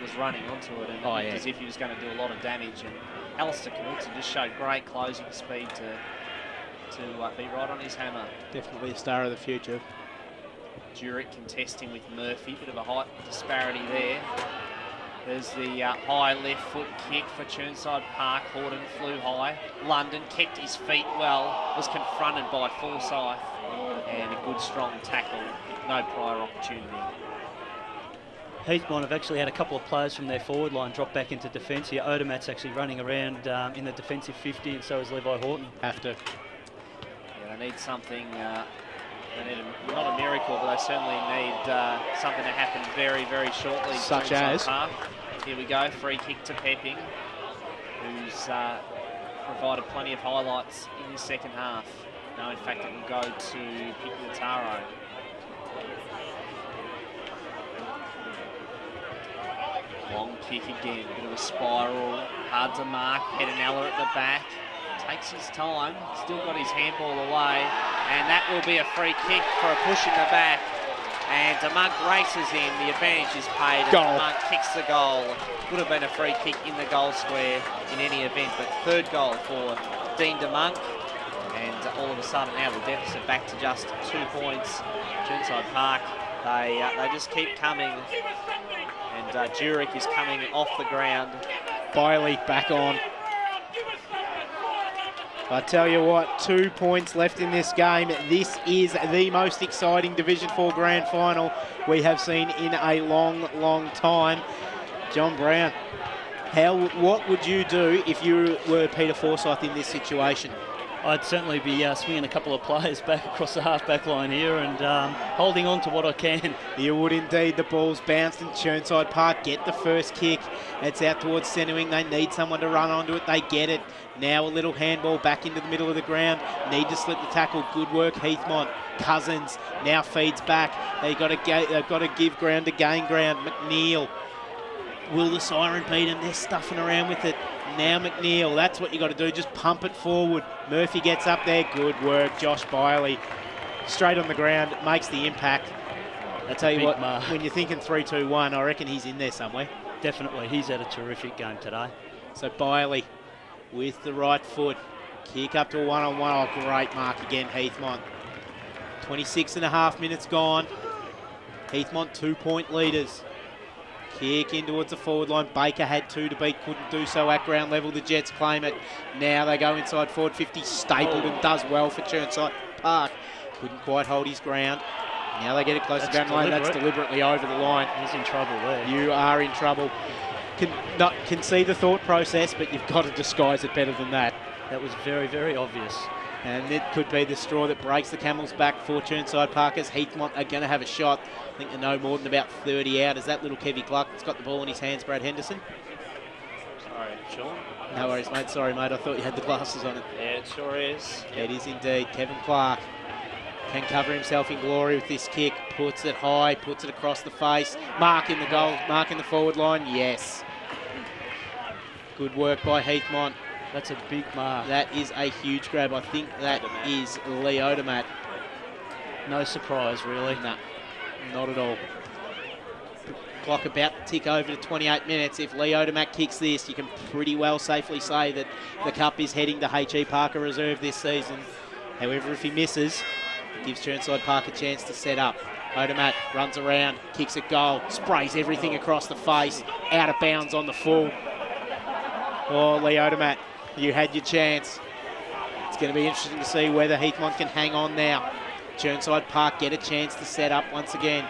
S2: was running onto it and looked as if he was going to do a lot of damage. And Alistair Knudsen just showed great closing speed to be right on his hammer.
S3: Definitely a star of the future.
S2: Jurek contesting with Murphy. Bit of a height disparity there. There's the high left foot kick for Chirnside Park. Horton flew high. London kept his feet well, was confronted by Forsyth, and a good strong tackle. No prior opportunity.
S4: Heathmont have actually had a couple of players from their forward line drop back into defence here. Odermatt's actually running around in the defensive 50, and so is Levi Horton.
S3: Have to.
S2: Yeah, they need something. They need not a miracle, but they certainly need something to happen very, very shortly.
S3: Such as?
S2: Park. Here we go, free kick to Pepping, who's provided plenty of highlights in the second half. No, in fact, it will go to Pignataro. Long kick again, bit of a spiral, hard to mark. Pedinella at the back, takes his time, still got his handball away, and that will be a free kick for a push in the back. And DeMunk races in, the advantage is paid, and DeMunk kicks the goal. Would have been a free kick in the goal square in any event, but third goal for Dean DeMunk. And all of a sudden now the deficit back to just 2 points. Chirnside Park, they just keep coming. And Jurek is coming off the ground.
S3: Biley back on. I tell you what, 2 points left in this game. This is the most exciting Division 4 Grand Final we have seen in a long, long time. John Brown, what would you do if you were Peter Forsyth in this situation?
S4: I'd certainly be swinging a couple of players back across the half-back line here and holding on to what I can.
S3: You would indeed. The ball's bounced in Chirnside Park. Get the first kick. It's out towards centre wing. They need someone to run onto it. They get it. Now a little handball back into the middle of the ground. Need to slip the tackle. Good work, Heathmont. Cousins now feeds back. They've got to give ground to gain ground. McNeil. Will the siren beat him? They're stuffing around with it. Now McNeil, that's what you got to do, just pump it forward. Murphy gets up there, good work. Josh Biley, straight on the ground, makes the impact. I tell you what, when you're thinking 3-2-1, I reckon he's in there somewhere.
S4: Definitely, he's had a terrific game today.
S3: So Biley with the right foot, kick up to a one-on-one. Oh, great mark again, Heathmont. 26.5 minutes gone. Heathmont 2-point leaders. Kick in towards the forward line. Baker had 2 to beat, couldn't do so at ground level. The Jets claim it. Now they go inside forward 50. Stapleton does well for Chirnside Park. Couldn't quite hold his ground. Now they get it close to ground line. That's deliberately over the line.
S4: He's in trouble there.
S3: You are in trouble. Can see the thought process, but you've got to disguise it better than that.
S4: That was very, very obvious.
S3: And it could be the straw that breaks the camel's back for Chirnside Parkers. Heathmont are going to have a shot. I think they're no more than about 30 out. Is that little Kevy Clark that's got the ball in his hands, Brad Henderson?
S2: Sorry, Sean.
S3: No worries, mate. Sorry, mate. I thought you had the glasses on it.
S2: Yeah, it sure is.
S3: It is indeed. Kevin Clark can cover himself in glory with this kick. Puts it high, puts it across the face. Mark in the goal, mark in the forward line. Yes. Good work by Heathmont.
S4: That's a big mark.
S3: That is a huge grab. I think that is Lee Odermatt.
S4: No surprise, really.
S3: No, not at all. Clock about to tick over to 28 minutes. If Lee Odermatt kicks this, you can pretty well safely say that the cup is heading to H.E. Parker Reserve this season. However, if he misses, it gives Chirnside Park a chance to set up. Odermatt runs around, kicks a goal, sprays everything across the face, out of bounds on the full. Oh, Lee Odermatt, you had your chance. It's going to be interesting to see whether Heathmont can hang on now. Chirnside Park get a chance to set up once again.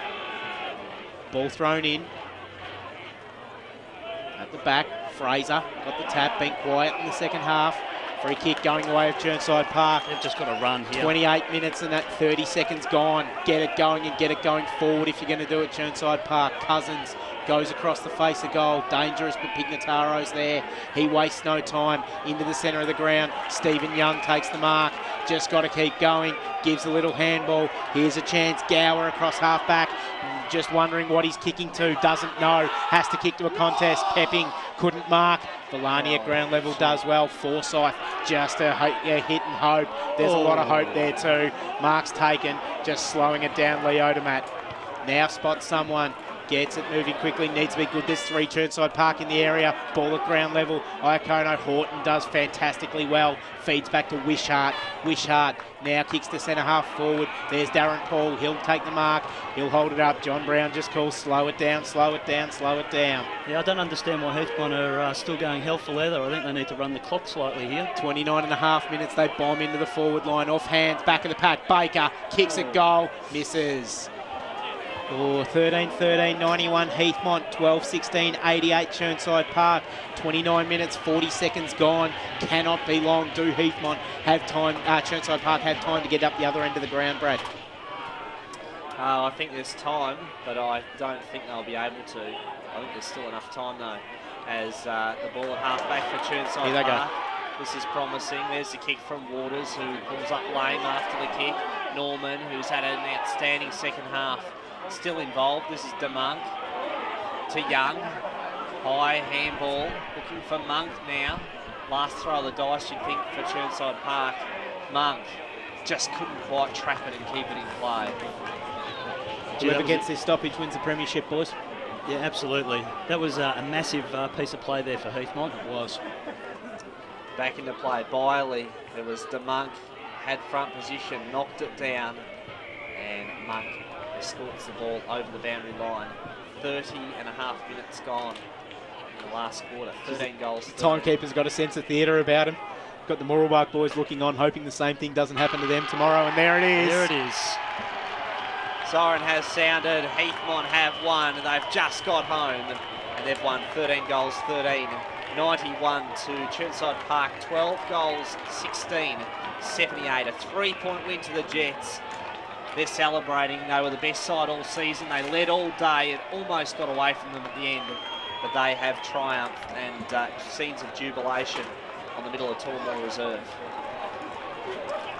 S3: Ball thrown in. At the back, Fraser got the tap, been quiet in the second half. Free kick going away of Chirnside Park.
S4: They've just got to run here.
S3: 28 minutes and that 30 seconds gone. Get it going and get it going forward if you're going to do it, Chirnside Park. Cousins goes across the face of goal. Dangerous, but Pignataro's there. He wastes no time. Into the centre of the ground. Stephen Young takes the mark. Just got to keep going. Gives a little handball. Here's a chance. Gower across half-back. Just wondering what he's kicking to. Doesn't know. Has to kick to a contest. Pepping couldn't mark. Villani at ground level does well. Forsyth just a hit and hope. There's a lot of hope there too. Mark's taken. Just slowing it down, Lee Odermatt. Now spots someone. Gets it moving quickly, needs to be good. There's 3 Chirnside Park in the area. Ball at ground level. Iakono Horton does fantastically well. Feeds back to Wishart. Wishart now kicks to centre half forward. There's Darren Paul. He'll take the mark. He'll hold it up. John Brown just calls slow it down, slow it down, slow it down.
S4: Yeah, I don't understand why Heathmont are still going hell for leather. I think they need to run the clock slightly here.
S3: 29 and a half minutes. They bomb into the forward line. Off hands, back of the pack. Baker kicks a goal. Misses. Oh, 13-13, 91 Heathmont, 12-16, 88 Chirnside Park. 29 minutes, 40 seconds gone. Cannot be long. Do Heathmont have time, Chirnside Park have time to get up the other end of the ground, Brad?
S2: I think there's time, but I don't think they'll be able to. I think there's still enough time though, as the ball at half-back for Chirnside
S3: Here they
S2: Park.
S3: go.
S2: This is promising. There's the kick from Waters, who pulls up lame after the kick. Norman, who's had an outstanding second half. Still involved. This is DeMonk to Young. High handball. Looking for Monk now. Last throw of the dice, you'd think, for Chirnside Park. Monk just couldn't quite trap it and keep it in play.
S3: Whoever gets this stoppage wins the premiership, boys.
S4: Yeah, absolutely. That was a massive piece of play there for Heathmont. It was.
S2: Back into play. Biley. There was DeMonk. Had front position. Knocked it down. And Monk escorts the ball over the boundary line. 30 and a half minutes gone in the last quarter. 13 goals.
S3: Timekeeper's got a sense of theatre about him. Got the Mooralbark boys looking on, hoping the same thing doesn't happen to them tomorrow, and there it is.
S4: There it is.
S2: Siren has sounded. Heathmont have won, and they've just got home, and they've won 13 goals, 13. 91 to Chirnside Park, 12 goals, 16, 78. A 3-point win to the Jets. They're celebrating. They were the best side all season. They led all day. It almost got away from them at the end, but they have triumphed, and scenes of jubilation on the middle of Tullamore Reserve.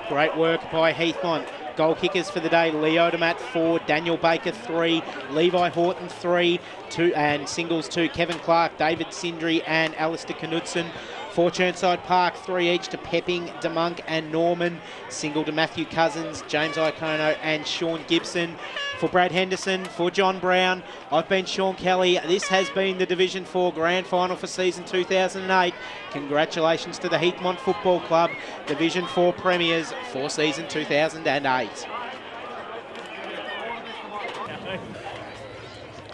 S3: Great work by Heathmont. Goal kickers for the day: Lee Odermatt 4, Daniel Baker 3, Levi Horton 3, 2, and singles 2, Kevin Clark, David Sindri and Alistair Knudsen. For Chirnside Park, 3 each to Pepping, DeMonk and Norman. Single to Matthew Cousins, James Iakono and Sean Gibson. For Brad Henderson, for John Brown, I've been Sean Kelly. This has been the Division 4 Grand Final for season 2008. Congratulations to the Heathmont Football Club, Division 4 Premiers for season 2008.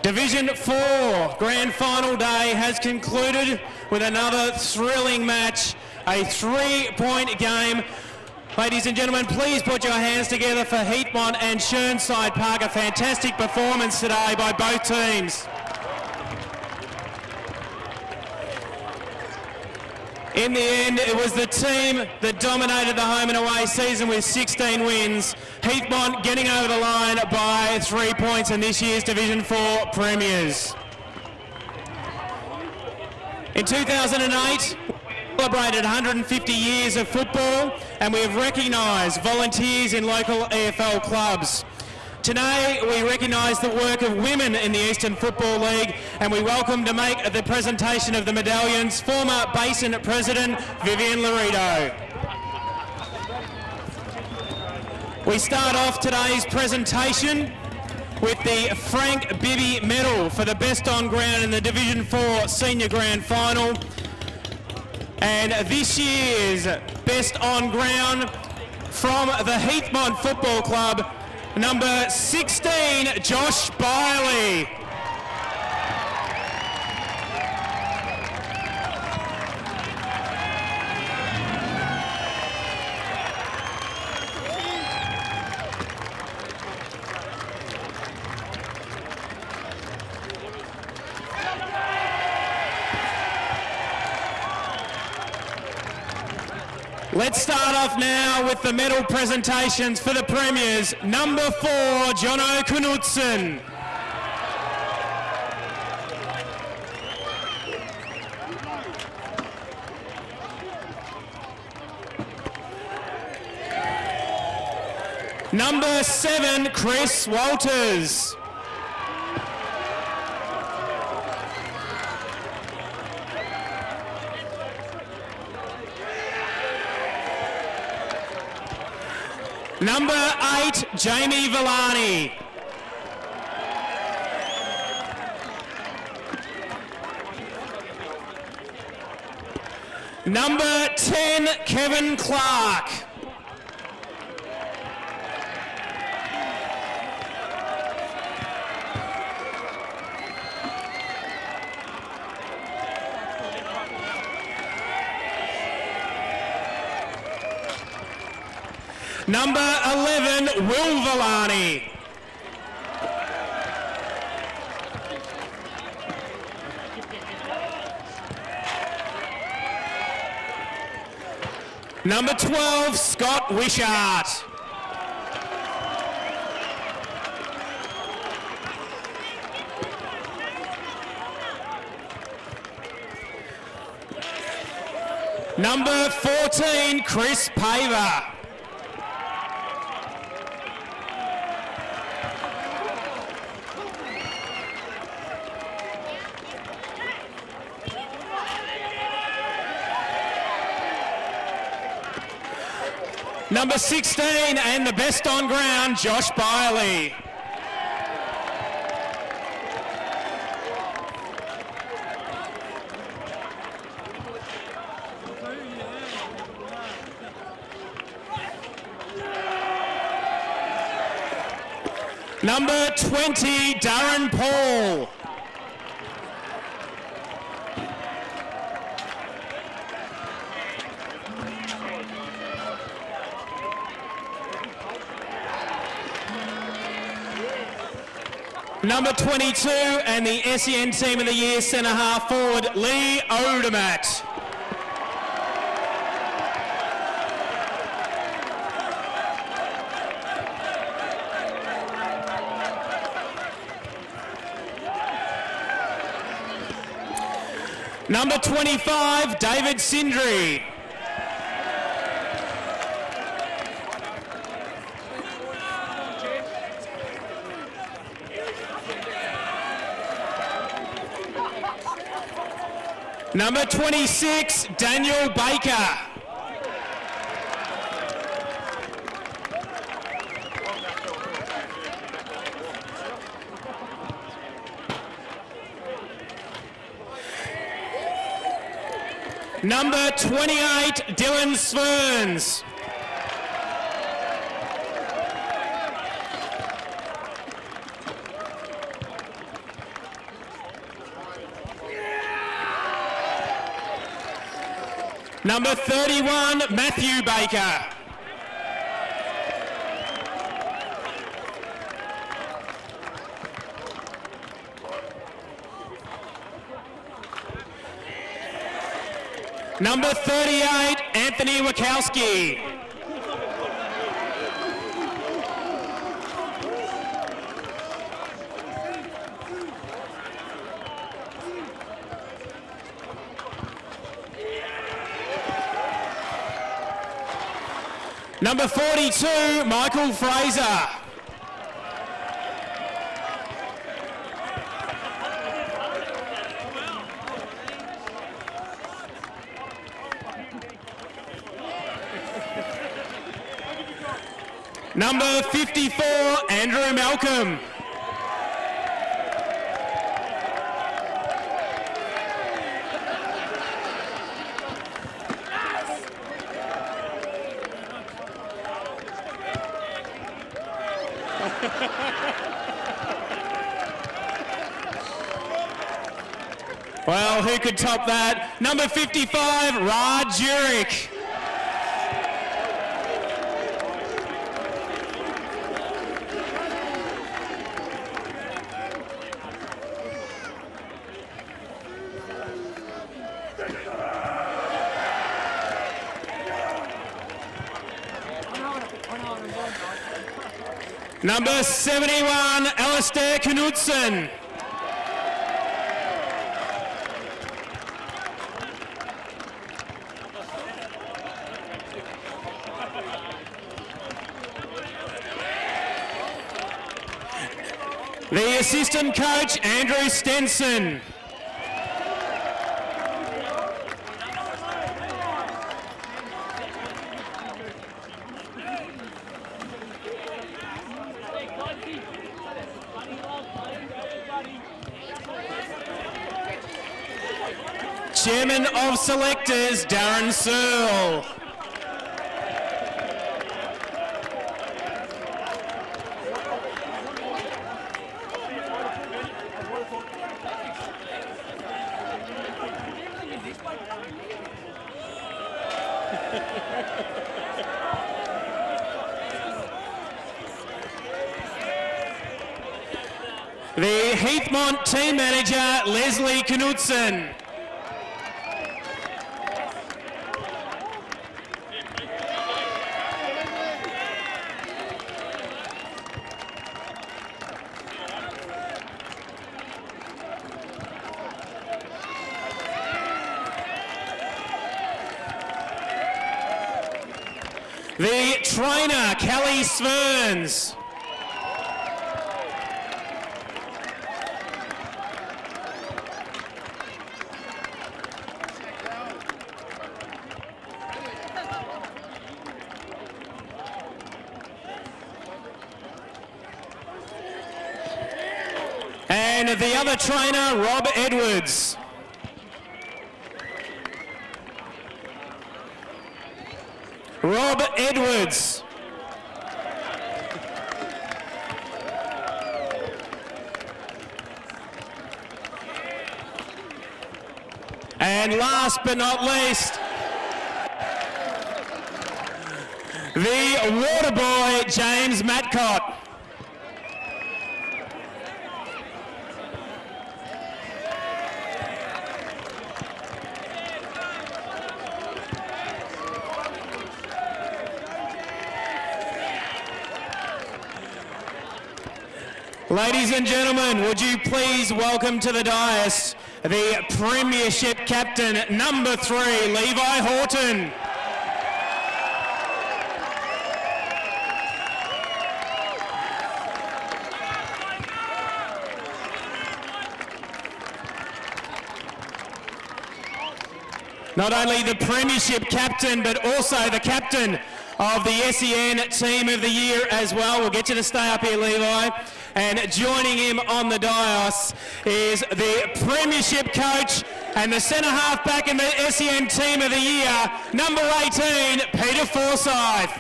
S1: Division 4 Grand Final day has concluded with another thrilling match, a 3-point game. Ladies and gentlemen, please put your hands together for Heathmont and Chirnside Park. A fantastic performance today by both teams. In the end, it was the team that dominated the home and away season with 16 wins. Heathmont getting over the line by 3 points in this year's Division 4 Premiers. In 2008, we celebrated 150 years of football, and we have recognised volunteers in local EFL clubs. Today, we recognise the work of women in the Eastern Football League, and we welcome to make the presentation of the medallions former Basin President Vivian Laredo. We start off today's presentation with the Frank Bibby Medal for the best on ground in the Division 4 Senior Grand Final. And this year's best on ground from the Heathmont Football Club, number 16, Josh Biley. Let's start off now with the medal presentations for the Premiers. Number 4, Jono Knudsen. Number 7, Chris Walters. Number 8, Jamie Villani. Number 10, Kevin Clark. Number 11, Will Villani. Number 12, Scott Wishart. Number 14, Chris Paver. Number 16 and the best on ground, Josh Biley. Number 20, Darren Paul. Number 22 and the SEN Team of the Year centre half forward, Lee Odermatt. Number 25, David Sindri. Number 26, Daniel Baker. Number 28, Dylan Sverns. Number 31, Matthew Baker. Number 38, Anthony Wachowski. Number 42, Michael Fraser. Number 54, Andrew Malcolm. Well, who could top that? Number 55, Raj Jurek. Number 71, Alistair Knudsen. The assistant coach, Andrew Stenson. Chairman of Selectors, Darren Searle. The Heathmont team manager, Leslie Knudsen. The trainer, Kelly Sverns. And the other trainer, Rob Edwards. Rob Edwards. And last but not least, the water boy, James Matcott. Ladies and gentlemen, would you please welcome to the dais the Premiership captain, number 3, Levi Horton. Not only the Premiership captain, but also the captain of the SEN Team of the Year as well. We'll get you to stay up here, Levi. And joining him on the dais is the Premiership coach and the centre half back in the SEN Team of the Year, number 18, Peter Forsyth.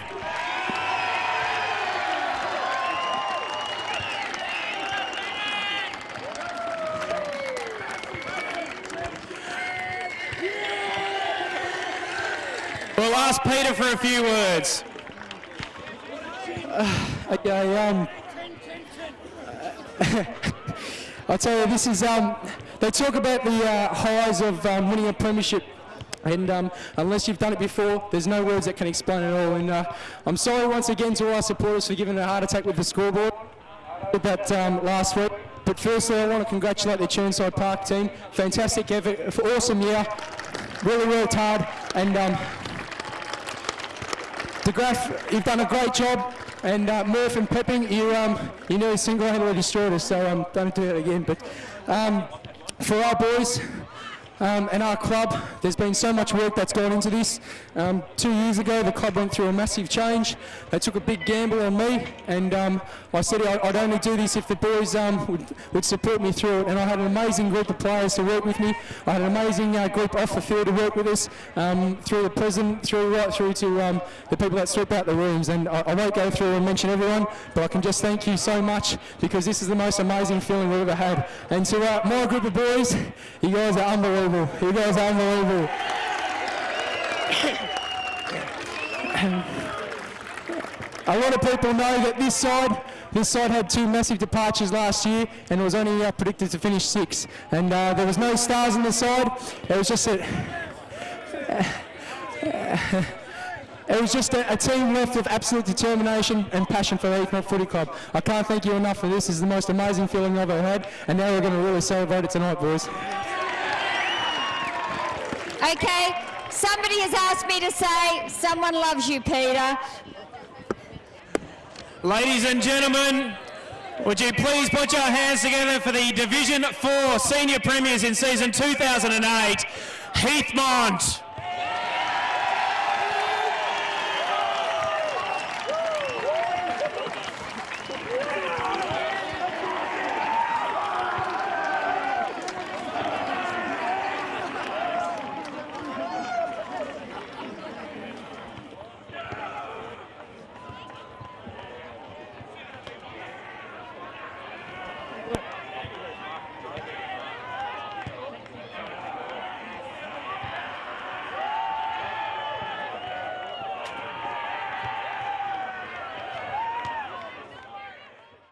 S1: We'll ask Peter for a few words.
S5: Okay, I'll tell you, this is, they talk about the highs of winning a premiership, and unless you've done it before, there's no words that can explain it all. And I'm sorry once again to all our supporters for giving a heart attack with the scoreboard with that last week. But firstly, I want to congratulate the Chirnside Park team. Fantastic effort, awesome year, really worked hard, and De Graaf, you've done a great job, and Murph and Pepping, you nearly single-handedly destroyed us, so don't do that again. But for our boys and our club, there's been so much work that's gone into this. 2 years ago, the club went through a massive change. They took a big gamble on me, and I said I'd only do this if the boys would support me through it. And I had an amazing group of players to work with me. I had an amazing group off the field to work with us, through the president, right through to the people that sweep out the rooms. And I won't go through and mention everyone, but I can just thank you so much, because this is the most amazing feeling we've ever had. And to my group of boys, you guys are unbelievable. You guys are unbelievable. A lot of people know that this side had 2 massive departures last year, and it was only predicted to finish 6. And there was no stars on the side. It was just a team left with absolute determination and passion for Heathmont Footy Club. I can't thank you enough for this. This is the most amazing feeling I've ever had, and now we're going to really celebrate it tonight, boys.
S6: Okay, somebody has asked me to say, someone loves you, Peter.
S1: Ladies and gentlemen, would you please put your hands together for the Division 4 Senior Premiers in season 2008, Heathmont